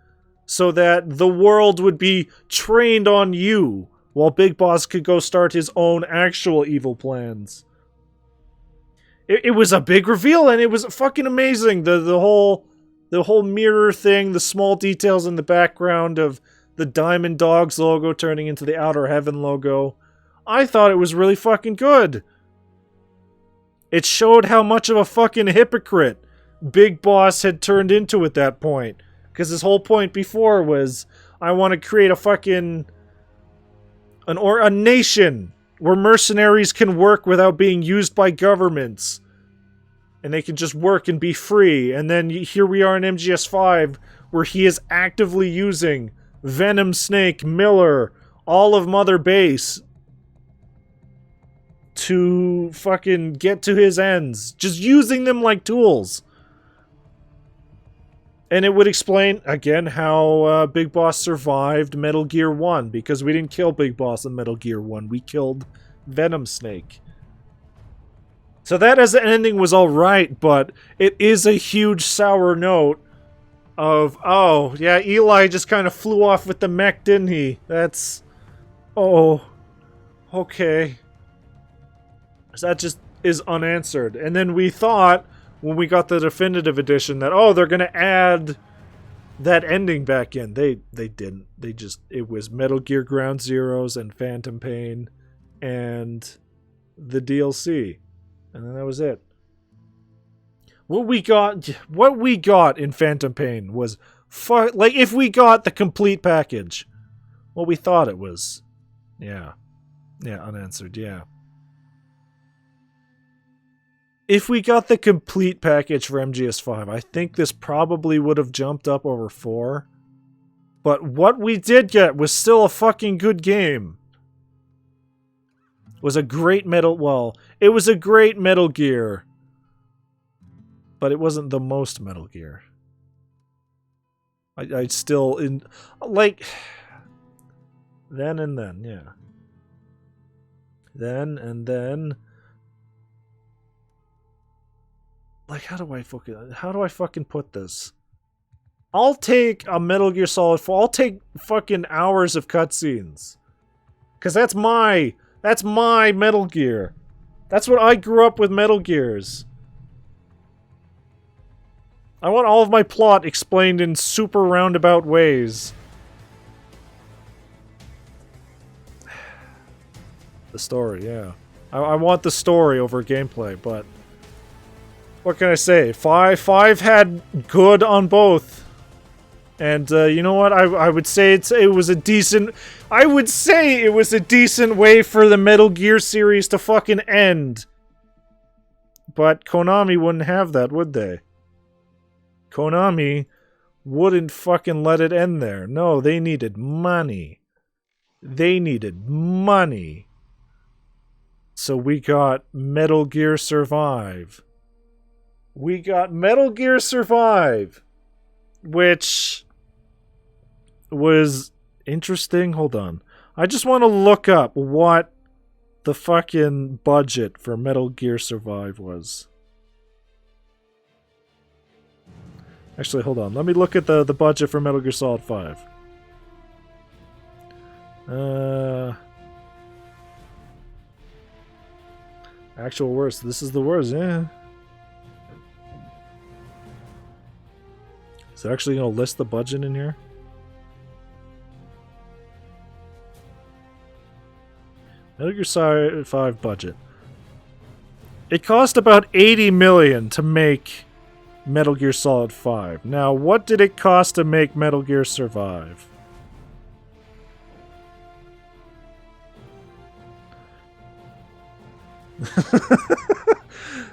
Speaker 1: so that the world would be trained on you, while Big Boss could go start his own actual evil plans. It was a big reveal, and it was fucking amazing. The whole mirror thing, the small details in the background of the Diamond Dogs logo turning into the Outer Heaven logo. I thought it was really fucking good. It showed how much of a fucking hypocrite Big Boss had turned into at that point. Because his whole point before was, I want to create a fucking... a nation where mercenaries can work without being used by governments. And they can just work and be free. And then here we are in MGS5, where he is actively using Venom, Snake, Miller, all of Mother Base to fucking get to his ends. Just using them like tools. And it would explain, again, how Big Boss survived Metal Gear 1. Because we didn't kill Big Boss in Metal Gear 1. We killed Venom Snake. So that as an ending was alright, but it is a huge sour note of, oh, yeah, Eli just kind of flew off with the mech, didn't he? That's... oh, okay. So that just is unanswered. And then we thought, when we got the definitive edition, that, oh, they're gonna add that ending back in. They didn't. They just... it was Metal Gear Ground Zeroes and Phantom Pain and the DLC. And then that was it. What we got in Phantom Pain was like, if we got the complete package, what we thought it was. Yeah. Yeah, unanswered, yeah. If we got the complete package for MGS5, I think this probably would have jumped up over 4. But what we did get was still a fucking good game. Was a great it was a great Metal Gear. But it wasn't the most Metal Gear. I still like then and then, yeah. Then and then, like, how do I fucking put this? I'll take a Metal Gear Solid 4. I'll take fucking hours of cutscenes. 'Cause that's my Metal Gear. That's what I grew up with Metal Gears. I want all of my plot explained in super roundabout ways. The story, yeah. I want the story over gameplay, but... what can I say? Five had good on both. And, you know what? I would say it was a decent... I would say it was a decent way for the Metal Gear series to fucking end. But Konami wouldn't have that, would they? Konami wouldn't fucking let it end there. No, they needed money. They needed money. So we got Metal Gear Survive. We got Metal Gear Survive. Which was interesting. Hold on. I just want to look up what the fucking budget for Metal Gear Survive was. Actually, hold on. Let me look at the budget for Metal Gear Solid 5. Actual worst. This is the worst, yeah. Is it actually going to list the budget in here? Metal Gear Solid 5 budget. It cost about $80 million to make Metal Gear Solid 5. Now, what did it cost to make Metal Gear Survive?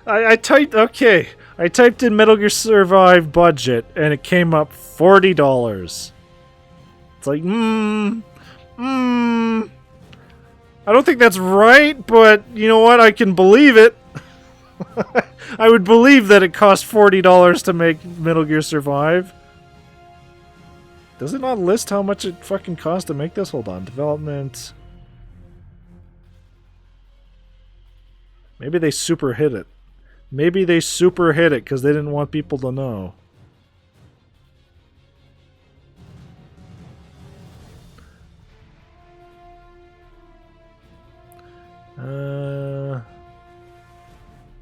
Speaker 1: I typed, okay. I typed in Metal Gear Survive budget, and it came up $40. It's like, I don't think that's right, but you know what? I can believe it. I would believe that it cost $40 to make Metal Gear Survive. Does it not list how much it fucking cost to make this? Hold on. Development. Maybe they super hit it. Maybe they super hit it because they didn't want people to know.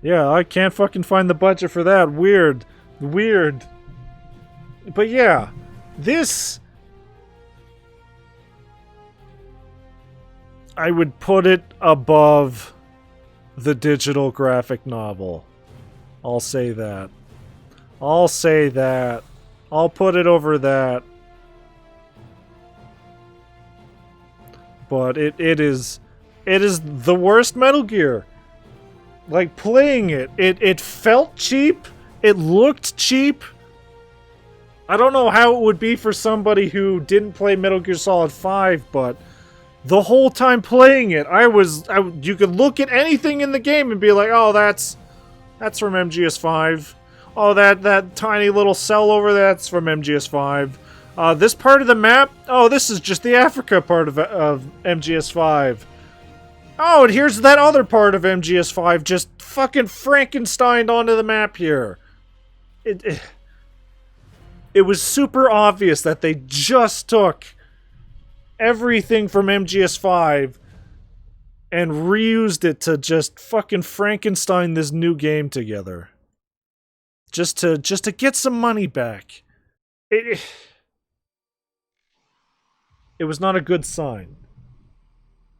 Speaker 1: Yeah, I can't fucking find the budget for that. Weird. Weird. But yeah, this... I would put it above the digital graphic novel. I'll say that. I'll say that. I'll put it over that. but it is the worst Metal Gear. Like, playing it felt cheap, it looked cheap. I don't know how it would be for somebody who didn't play Metal Gear Solid 5, but the whole time playing it, you could look at anything in the game and be like, oh, that's from MGS5. Oh, that tiny little cell over there, that's from MGS5. This part of the map, oh, this is just the Africa part of MGS5. Oh, and here's that other part of MGS5 just fucking Frankensteined onto the map here. It was super obvious that they just took everything from MGS5 and reused it to just fucking Frankenstein this new game together. Just to get some money back. It was not a good sign.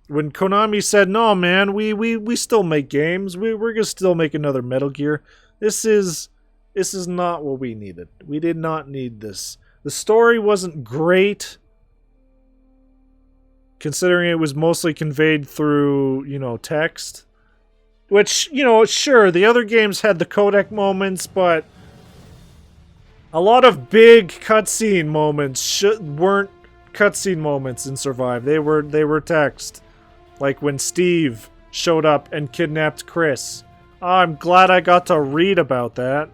Speaker 1: When Konami said, no man, we still make games, we're gonna still make another Metal Gear. This is not what we needed. We did not need this. The story wasn't great, considering it was mostly conveyed through, text. Which, sure, the other games had the codec moments, but a lot of big cutscene moments weren't cutscene moments in Survive. They were text. Like when Steve showed up and kidnapped Chris. I'm glad I got to read about that.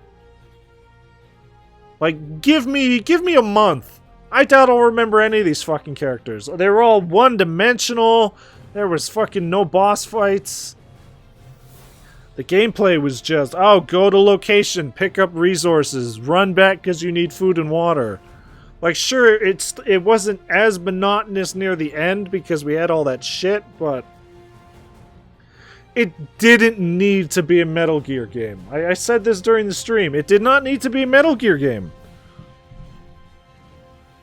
Speaker 1: Like, give me a month. I doubt I'll remember any of these fucking characters. They were all one-dimensional. There was fucking no boss fights. The gameplay was just, oh, go to location, pick up resources, run back because you need food and water. Like, sure, it wasn't as monotonous near the end because we had all that shit, but it didn't need to be a Metal Gear game. I said this during the stream. It did not need to be a Metal Gear game.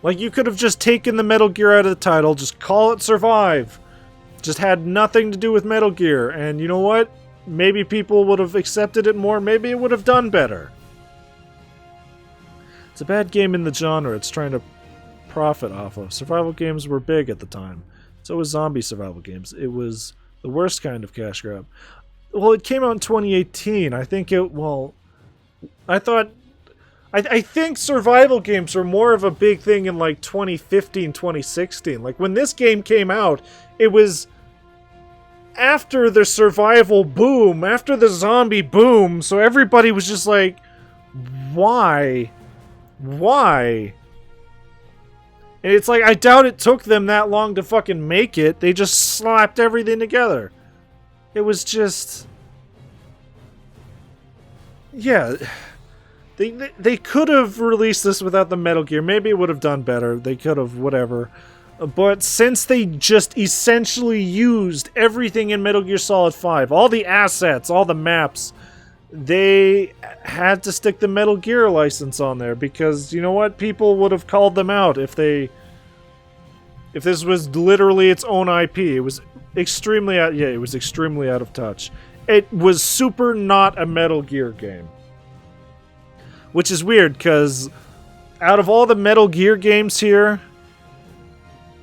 Speaker 1: Like, you could have just taken the Metal Gear out of the title, just call it Survive. Just had nothing to do with Metal Gear, and you know what? Maybe people would have accepted it more, maybe it would have done better. It's a bad game in the genre it's trying to profit off of. Survival games were big at the time. So was zombie survival games. It was the worst kind of cash grab. Well, it came out in 2018. I think I think survival games were more of a big thing in like 2015, 2016. Like when this game came out, it was after the survival boom, after the zombie boom, so everybody was just like, why? Why? And it's like, I doubt it took them that long to fucking make it. They just slapped everything together. It was just... Yeah. They could have released this without the Metal Gear. Maybe it would have done better. They could have, whatever. But since they just essentially used everything in Metal Gear Solid 5, all the assets, all the maps, they had to stick the Metal Gear license on there because, you know what? People would have called them out if this was literally its own IP. It was extremely out of touch. It was super not a Metal Gear game. Which is weird, because out of all the Metal Gear games here,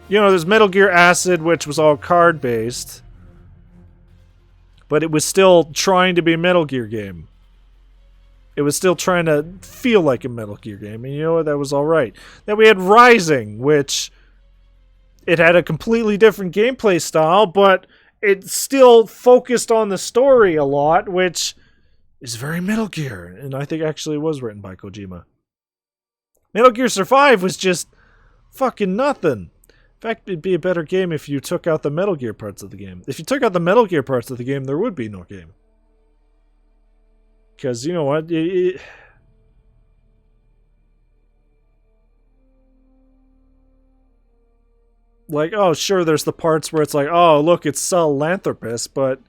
Speaker 1: there's Metal Gear Acid, which was all card-based, but it was still trying to be a Metal Gear game. It was still trying to feel like a Metal Gear game, and you know what? That was alright. Then we had Rising, which it had a completely different gameplay style, but it still focused on the story a lot, which is very Metal Gear, and I think actually it was written by Kojima. Metal Gear Survive was just fucking nothing. In fact, it'd be a better game if you took out the Metal Gear parts of the game. If you took out the Metal Gear parts of the game, there would be no game. Because, you know what? Like, oh, sure, there's the parts where it's like, oh, look, it's Sahelanthropus, but...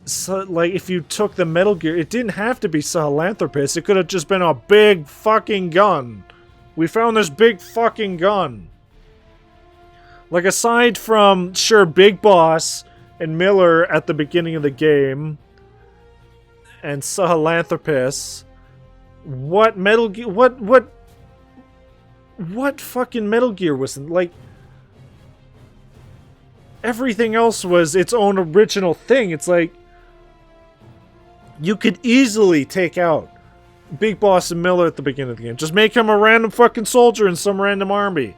Speaker 1: So, like, if you took the Metal Gear, it didn't have to be Sahelanthropus. It could have just been a big fucking gun. We found this big fucking gun. Like, aside from, sure, Big Boss and Miller at the beginning of the game, and Sahelanthropus, what Metal Gear, what fucking Metal Gear was, like, everything else was its own original thing. It's like, you could easily take out Big Boss and Miller at the beginning of the game. Just make him a random fucking soldier in some random army.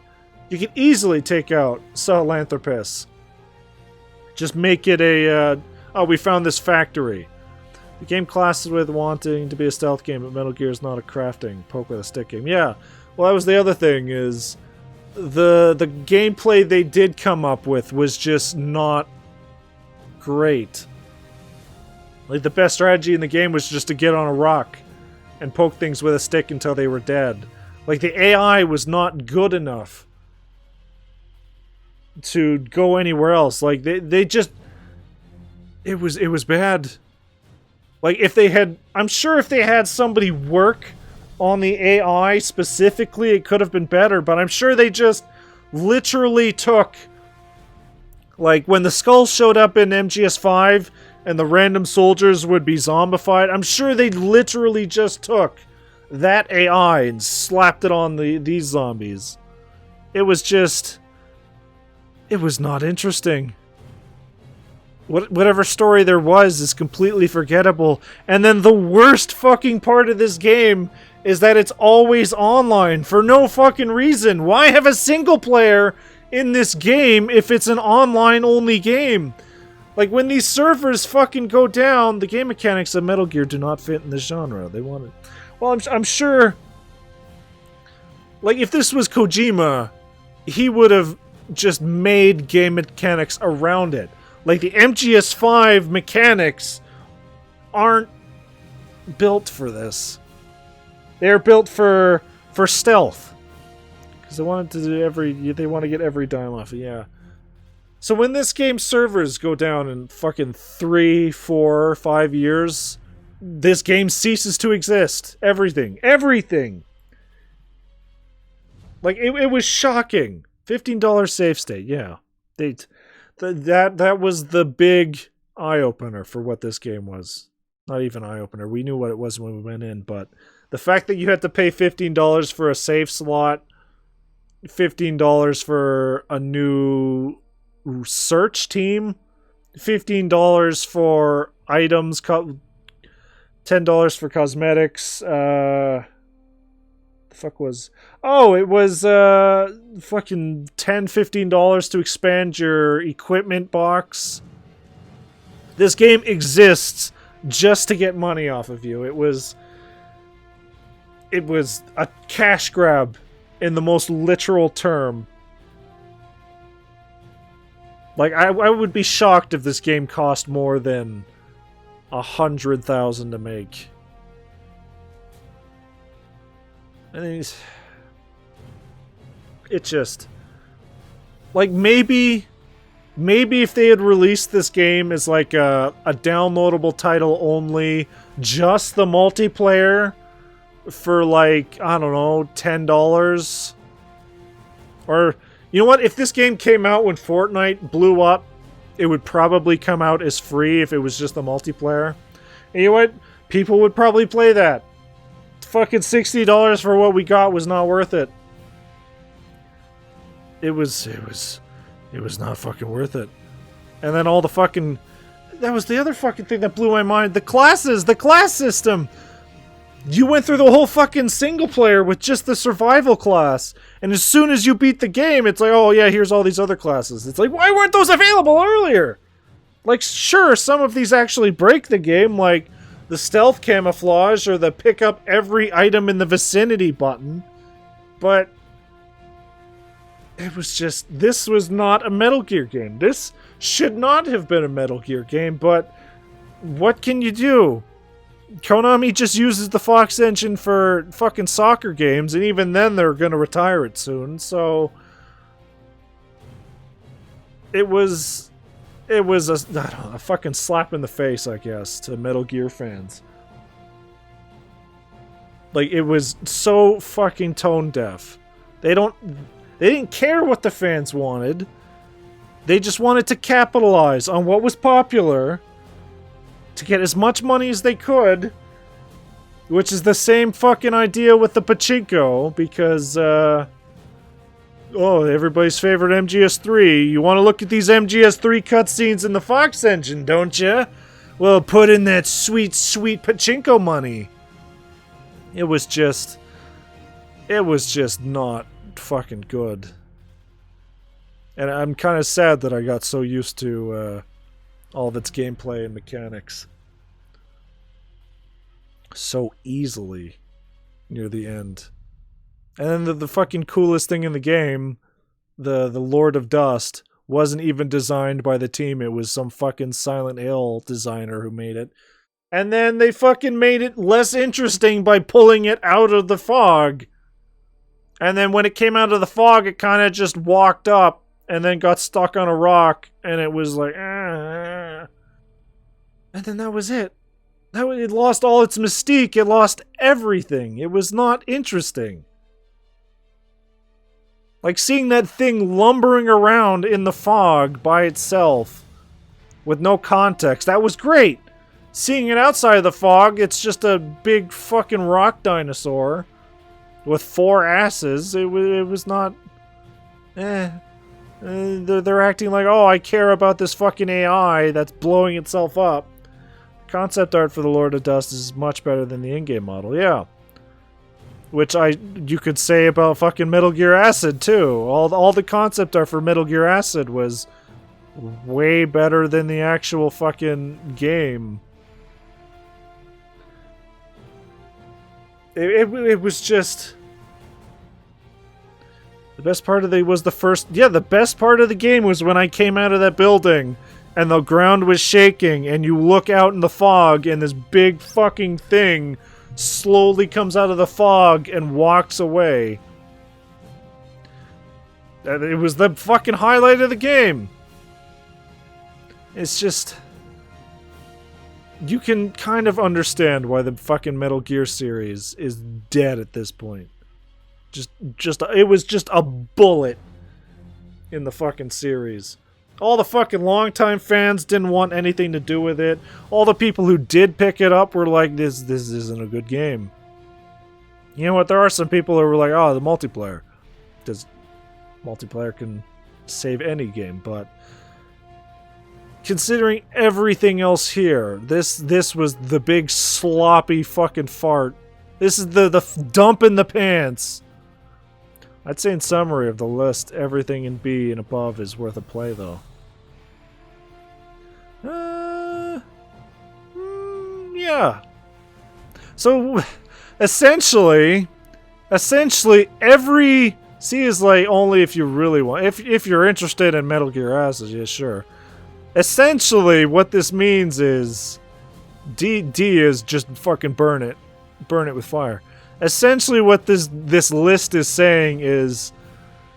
Speaker 1: You could easily take out Sahelanthropus. Just make it a, oh, we found this factory. The game classes with wanting to be a stealth game, but Metal Gear is not a crafting, poke with a stick game. Yeah, well, that was the other thing, is the gameplay they did come up with was just not great. Like, the best strategy in the game was just to get on a rock and poke things with a stick until they were dead. Like, the AI was not good enough to go anywhere else. Like, they just... It was bad. Like, if they had... I'm sure if they had somebody work on the AI specifically, it could have been better, but I'm sure they just literally took... Like, when the skulls showed up in MGS5 and the random soldiers would be zombified, I'm sure they literally just took that AI and slapped it on these zombies. It was just... It was not interesting. Whatever story there was is completely forgettable. And then the worst fucking part of this game is that it's always online for no fucking reason. Why have a single player in this game if it's an online-only game? Like, when these servers fucking go down, the game mechanics of Metal Gear do not fit in this genre. They wanted... Well, I'm sure... Like, if this was Kojima, he would have just made game mechanics around it. Like, the MGS5 mechanics aren't built for this. They're built for stealth. Because they wanted to do they want to get every dime off it, yeah. So when this game's servers go down in fucking 3, 4, 5 years, this game ceases to exist. Everything. Everything! Like, it was shocking. $15 save state, yeah. That was the big eye-opener for what this game was. Not even eye-opener. We knew what it was when we went in, but the fact that you had to pay $15 for a save slot, $15 for a new search team, $15 for items, $10 for cosmetics, the fuck was... Oh, it was fucking $10, $15 to expand your equipment box. This game exists just to get money off of you. It was a cash grab in the most literal term. Like, I would be shocked if this game cost more than $100,000 to make. And it just... Like, maybe if they had released this game as like a downloadable title only, just the multiplayer, for like, I don't know, $10. Or, you know what? If this game came out when Fortnite blew up, it would probably come out as free if it was just the multiplayer. And you know what? People would probably play that. Fucking $60 for what we got was not worth it. It was not fucking worth it. And then all the fucking... That was the other fucking thing that blew my mind. The classes! The class system! You went through the whole fucking single player with just the survival class. And as soon as you beat the game, it's like, oh yeah, here's all these other classes. It's like, why weren't those available earlier? Like, sure, some of these actually break the game, like the stealth camouflage or the pick up every item in the vicinity button. But... it was just... This was not a Metal Gear game. This should not have been a Metal Gear game, but what can you do? Konami just uses the Fox engine for fucking soccer games, and even then they're gonna retire it soon, so... It was I don't know, a fucking slap in the face, I guess, to Metal Gear fans. Like, it was so fucking tone deaf. They didn't care what the fans wanted. They just wanted to capitalize on what was popular to get as much money as they could, which is the same fucking idea with the pachinko, because oh, everybody's favorite MGS3. You want to look at these MGS3 cutscenes in the Fox engine, don't you? Well, put in that sweet, sweet pachinko money. It was just not fucking good. And I'm kind of sad that I got so used to all of its gameplay and mechanics so easily near the end. And then the fucking coolest thing in the game, the Lord of Dust, wasn't even designed by the team. It was some fucking Silent Hill designer who made it. And then they fucking made it less interesting by pulling it out of the fog. And then when it came out of the fog, it kind of just walked up and then got stuck on a rock. And it was like, And then that was it. It lost all its mystique. It lost everything. It was not interesting. Like seeing that thing lumbering around in the fog by itself with no context, that was great. Seeing it outside of the fog, it's just a big fucking rock dinosaur with 4 asses. It was not... They're acting like, oh, I care about this fucking AI that's blowing itself up. Concept art for the Lord of Dust is much better than the in-game model, yeah. Which you could say about fucking Metal Gear Acid, too. All the concept art for Metal Gear Acid was way better than the actual fucking game. It was just... The best part of it was the first... Yeah, the best part of the game was when I came out of that building and the ground was shaking and you look out in the fog and this big fucking thing slowly comes out of the fog and walks away. It was the fucking highlight of the game. It's just... You can kind of understand why the fucking Metal Gear series is dead at this point. It was just a bullet in the fucking series. All the fucking longtime fans didn't want anything to do with it. All the people who did pick it up were like, this isn't a good game. You know what? There are some people who were like, oh, the multiplayer. Because multiplayer can save any game, but... Considering everything else here, this was the big sloppy fucking fart. This is the dump in the pants. I'd say in summary of the list, everything in B and above is worth a play, though. Yeah. So, essentially every... C is like only if you really want... If you're interested in Metal Gear Acid, yeah, sure. Essentially, what this means is... D is just fucking burn it. Burn it with fire. Essentially what this list is saying is...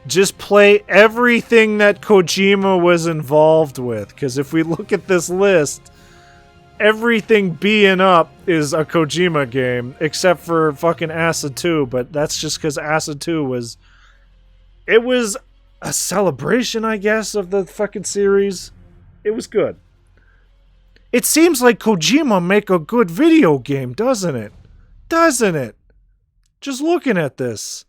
Speaker 1: Just play everything that Kojima was involved with. Because if we look at this list... Everything B and up is a Kojima game. Except for fucking Acid 2. But that's just because Acid 2 was... It was a celebration, I guess, of the fucking series. It was good. It seems like Kojima make a good video game, doesn't it? Doesn't it? Just looking at this.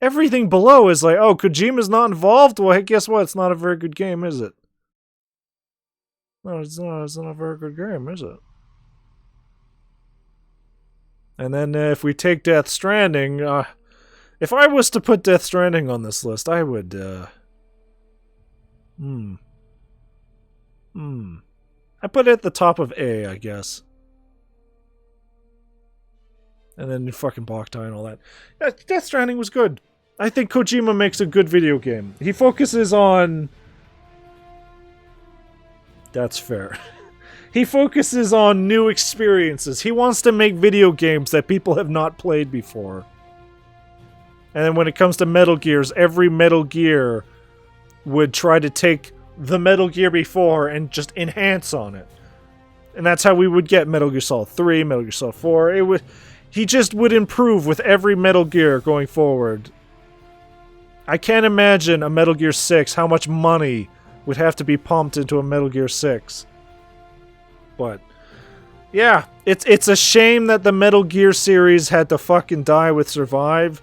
Speaker 1: Everything below is like, oh, Kojima's not involved? Well, hey, guess what? It's not a very good game, is it? No, it's not a very good game, is it? And then if we take Death Stranding, if I was to put Death Stranding on this list, I would, I put it at the top of A, I guess. And then fucking Boktai and all that. Yeah, Death Stranding was good. I think Kojima makes a good video game. He focuses on... That's fair. He focuses on new experiences. He wants to make video games that people have not played before. And then when it comes to Metal Gears, every Metal Gear would try to take the Metal Gear before and just enhance on it. And that's how we would get Metal Gear Solid 3, Metal Gear Solid 4. He just would improve with every Metal Gear going forward. I can't imagine a Metal Gear 6, how much money would have to be pumped into a Metal Gear 6. But, yeah, it's a shame that the Metal Gear series had to fucking die with Survive.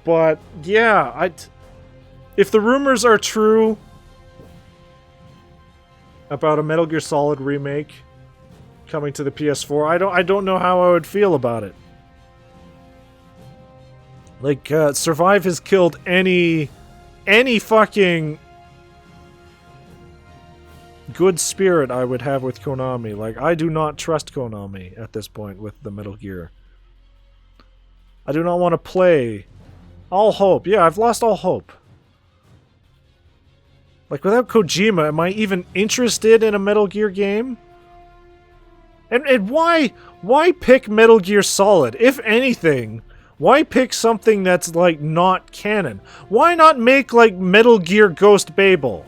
Speaker 1: But, yeah, If the rumors are true about a Metal Gear Solid remake coming to the PS4, I don't know how I would feel about it. Like, Survive has killed any fucking good spirit I would have with Konami. Like, I do not trust Konami at this point with the Metal Gear. I do not want to play. All hope. Yeah, I've lost all hope. Like, without Kojima, am I even interested in a Metal Gear game? And why pick Metal Gear Solid? If anything, why pick something that's, like, not canon? Why not make, like, Metal Gear Ghost Babel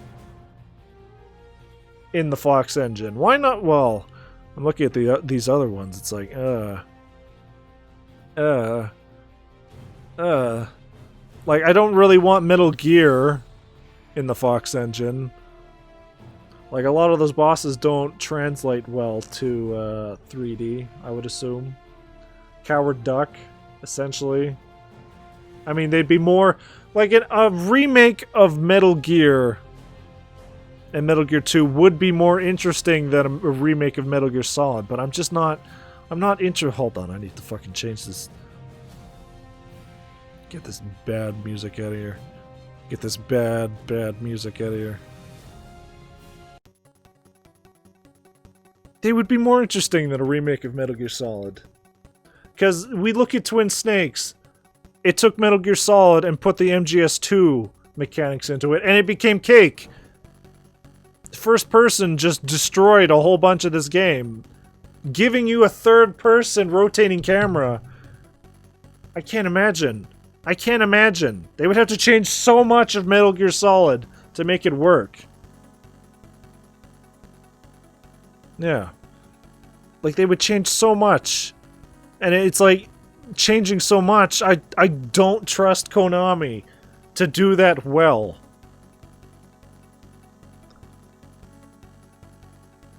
Speaker 1: in the Fox engine? Why not? Well, I'm looking at these other ones. It's like, like, I don't really want Metal Gear in the Fox engine. Like, a lot of those bosses don't translate well to 3D, I would assume. Coward Duck, essentially. I mean, they'd be more... Like, a remake of Metal Gear and Metal Gear 2 would be more interesting than a remake of Metal Gear Solid, but I'm just not... I'm not Hold on, I need to fucking change this. Get this bad music out of here. Get this bad music out of here. They would be more interesting than a remake of Metal Gear Solid. Because we look at Twin Snakes. It took Metal Gear Solid and put the MGS2 mechanics into it, and it became cake. First person just destroyed a whole bunch of this game. Giving you a third-person rotating camera. I can't imagine. I can't imagine. They would have to change so much of Metal Gear Solid to make it work. Yeah. Like, they would change so much. And it's like, changing so much, I don't trust Konami to do that well.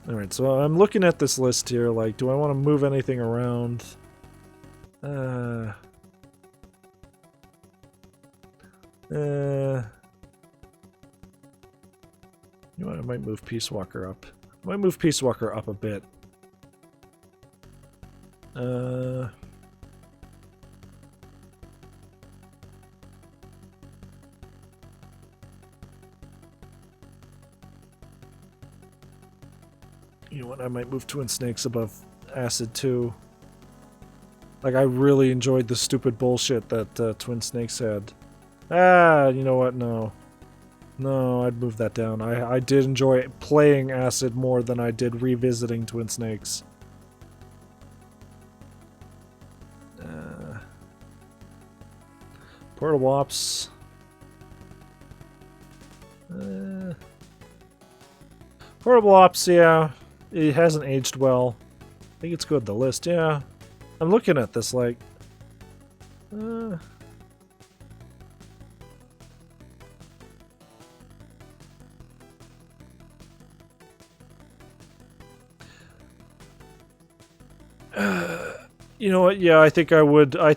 Speaker 1: Alright, so I'm looking at this list here, like, do I want to move anything around? You know what, I might move Peace Walker up. I might move Peace Walker up a bit. You know what, I might move Twin Snakes above Acid too. Like, I really enjoyed the stupid bullshit that Twin Snakes had. You know what, no. No, I'd move that down. I did enjoy playing Acid more than I did revisiting Twin Snakes. Portable Ops. Portable Ops, yeah. It hasn't aged well. I think it's good, the list, yeah. I'm looking at this like... You know what? Yeah, I think I would put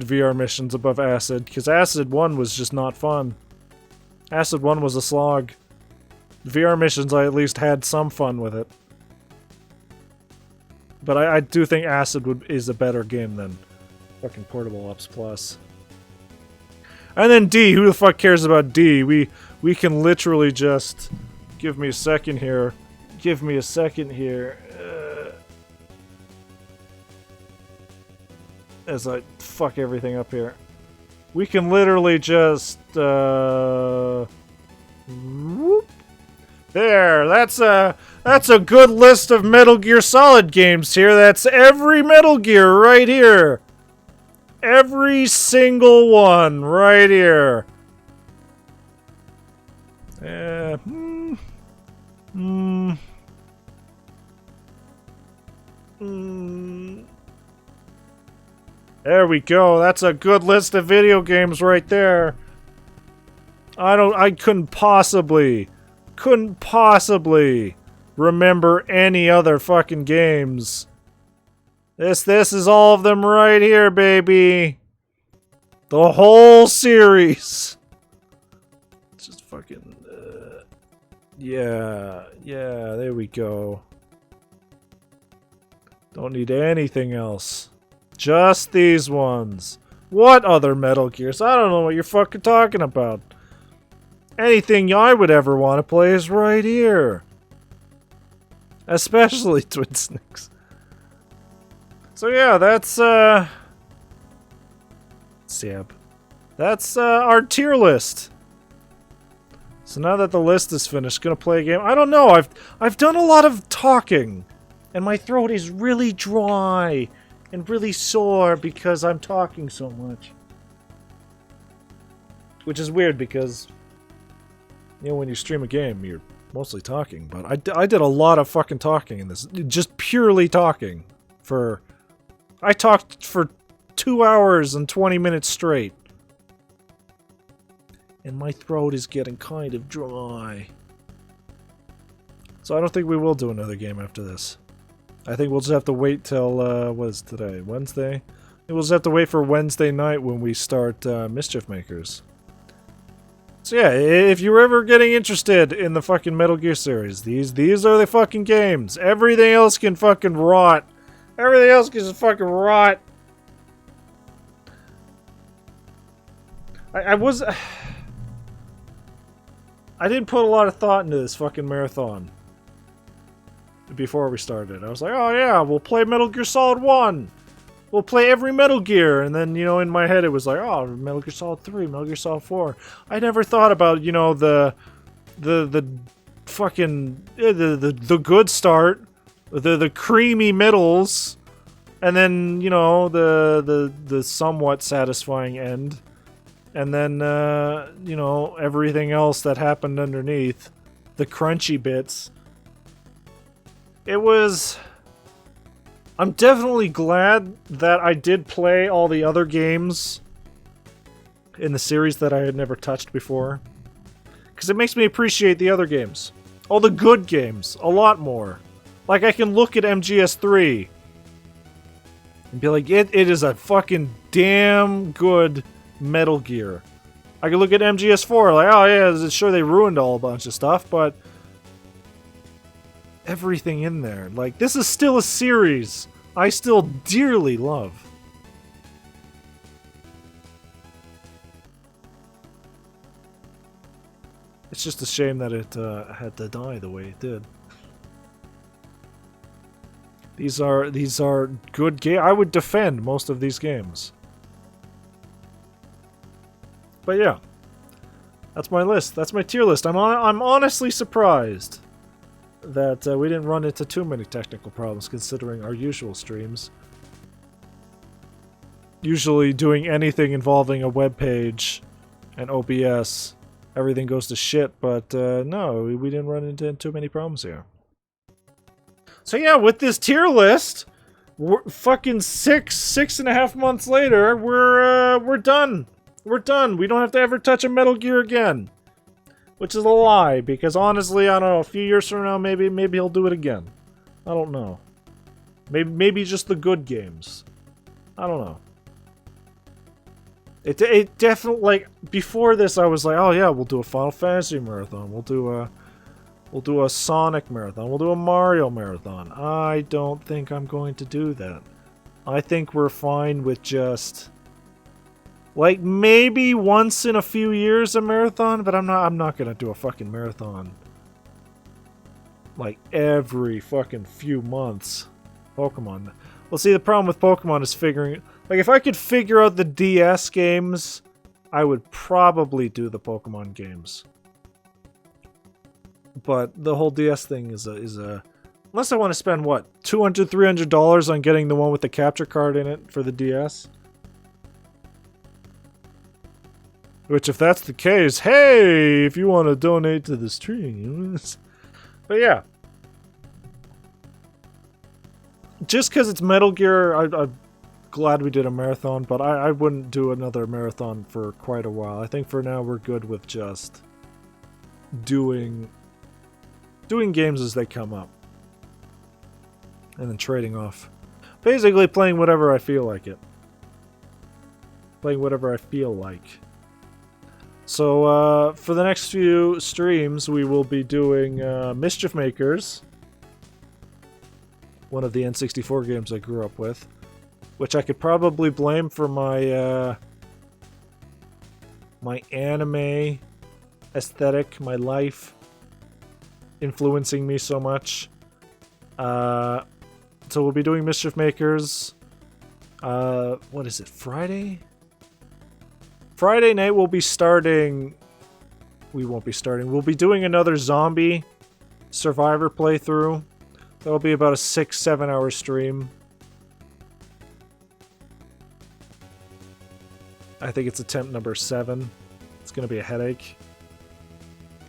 Speaker 1: VR missions above Acid, because Acid 1 was just not fun. Acid 1 was a slog. VR missions, I at least had some fun with it. But I do think Acid is a better game than fucking Portable Ops Plus. And then D, who the fuck cares about D? We can literally just... Give me a second here. Give me a second here. As I fuck everything up here. We can literally just, whoop. There, that's a good list of Metal Gear Solid games here. That's every Metal Gear right here. Every single one right here. There we go. That's a good list of video games right there. I couldn't possibly remember any other fucking games. This is all of them right here, baby. The whole series. fucking... yeah, there we go. Don't need anything else. Just these ones. What other Metal Gears? I don't know what you're fucking talking about. Anything I would ever want to play is right here. Especially Twin Snakes. So yeah, that's Sab. That's our tier list. So now that the list is finished, gonna play a game. I don't know, I've done a lot of talking. And my throat is really dry and really sore because I'm talking so much. Which is weird because, you know, when you stream a game, you're mostly talking. But I did a lot of fucking talking in this. Just purely talking. I talked for 2 hours and 20 minutes straight. And my throat is getting kind of dry. So I don't think we will do another game after this. I think we'll just have to wait till, what is today? Wednesday? I think we'll just have to wait for Wednesday night when we start, Mischief Makers. So yeah, if you're ever getting interested in the fucking Metal Gear series, these are the fucking games. Everything else can fucking rot. Everything else can just fucking rot. I didn't put a lot of thought into this fucking marathon before we started. I was like, oh yeah, we'll play Metal Gear Solid 1. We'll play every Metal Gear. And then, you know, in my head it was like, oh, Metal Gear Solid 3, Metal Gear Solid 4. I never thought about, you know, the fucking, the good start, the creamy middles, and then, you know, the somewhat satisfying end. And then, you know, everything else that happened underneath. The crunchy bits. It was... I'm definitely glad that I did play all the other games in the series that I had never touched before. Because it makes me appreciate the other games. All the good games. A lot more. Like, I can look at MGS3 and be like, it is a fucking damn good Metal Gear. I can look at MGS4 like, oh yeah, sure they ruined a whole bunch of stuff, but everything in there. Like, this is still a series I still dearly love. It's just a shame that it had to die the way it did. These are good games. I would defend most of these games. But yeah, that's my list. That's my tier list. I'm honestly surprised that we didn't run into too many technical problems considering our usual streams. Usually doing anything involving a web page and OBS, everything goes to shit, but no, we didn't run into too many problems here. So yeah, with this tier list, we're fucking 6.5 months later, we're done. We're done. We don't have to ever touch a Metal Gear again. Which is a lie, because honestly, I don't know, a few years from now, maybe he'll do it again. I don't know. Maybe just the good games. I don't know. It definitely, like, before this I was like, oh yeah, we'll do a Final Fantasy marathon. We'll do a Sonic marathon. We'll do a Mario marathon. I don't think I'm going to do that. I think we're fine with just... like, maybe once in a few years a marathon, but I'm not gonna do a fucking marathon. Like, every fucking few months. Pokemon. Well, see, the problem with Pokemon is figuring... like, if I could figure out the DS games, I would probably do the Pokemon games. But the whole DS thing is a... unless I want to spend, what, $200, $300 on getting the one with the capture card in it for the DS? Which, if that's the case, hey, if you want to donate to the stream. But yeah. Just because it's Metal Gear, I'm glad we did a marathon, but I wouldn't do another marathon for quite a while. I think for now we're good with just doing games as they come up. And then trading off. Basically playing whatever I feel like it. Playing whatever I feel like. So, for the next few streams, we will be doing Mischief Makers, one of the N64 games I grew up with, which I could probably blame for my my anime aesthetic, my life influencing me so much. So we'll be doing Mischief Makers. What is it? Friday? Friday night we'll be starting... We won't be starting. We'll be doing another zombie survivor playthrough. That'll be about a 6-7 hour stream. I think it's attempt number 7. It's gonna be a headache.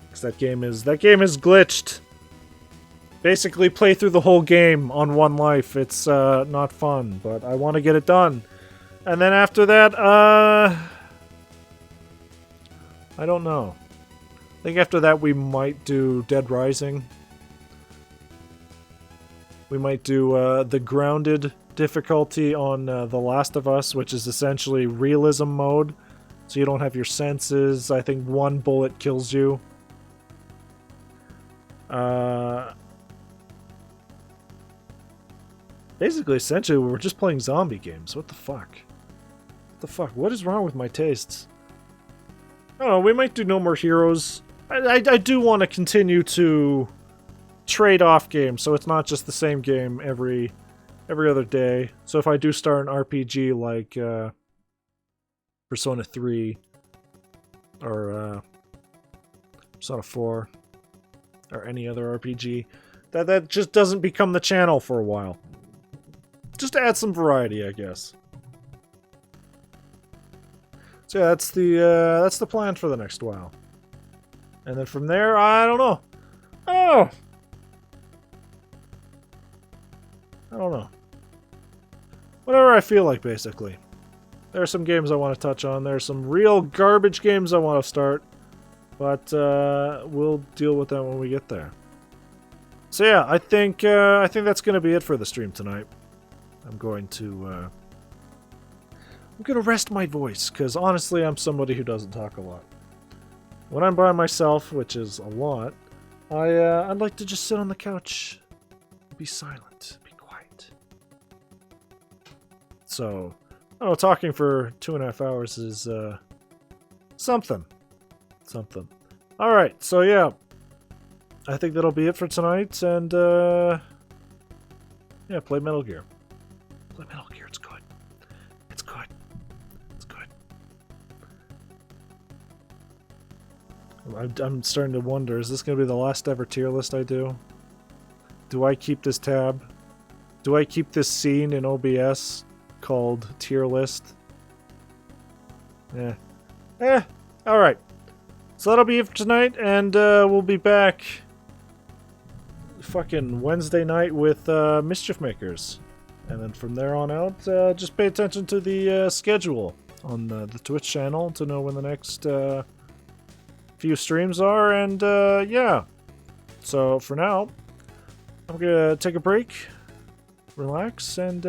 Speaker 1: Because that game is glitched. Basically play through the whole game on one life. It's not fun, but I want to get it done. And then after that, I don't know. I think after that we might do Dead Rising. We might do the grounded difficulty on The Last of Us, which is essentially realism mode. So you don't have your senses. I think one bullet kills you. Basically, essentially, we're just playing zombie games. What the fuck? What the fuck? What is wrong with my tastes? I don't know, we might do No More Heroes. I do want to continue to trade off games, so it's not just the same game every other day. So if I do start an RPG like Persona 3 or Persona 4 or any other RPG, that just doesn't become the channel for a while. Just to add some variety, I guess. So yeah, that's the plan for the next while. And then from there, I don't know. Oh, I don't know. Whatever I feel like, basically. There are some games I want to touch on. There are some real garbage games I want to start. But we'll deal with that when we get there. So yeah, I think that's going to be it for the stream tonight. I'm going to rest my voice, because honestly, I'm somebody who doesn't talk a lot. When I'm by myself, which is a lot, I'd like to just sit on the couch, be silent, be quiet. So, I don't know, talking for 2.5 hours is something. Something. Alright, so yeah. I think that'll be it for tonight, and yeah, play Metal Gear. Play Metal Gear, it's good. It's good. It's good. I'm starting to wonder, is this going to be the last ever tier list I do? Do I keep this tab? Do I keep this scene in OBS called tier list? Alright. So that'll be it for tonight, and we'll be back fucking Wednesday night with Mischief Makers. And then from there on out, just pay attention to the schedule on the Twitch channel to know when the next few streams are, and yeah. So for now, I'm gonna take a break, relax, and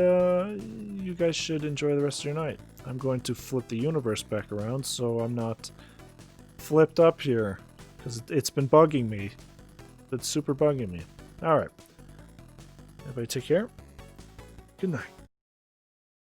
Speaker 1: you guys should enjoy the rest of your night. I'm going to flip the universe back around so I'm not flipped up here, because it's been bugging me. It's super bugging me. Alright. Everybody take care. Good night.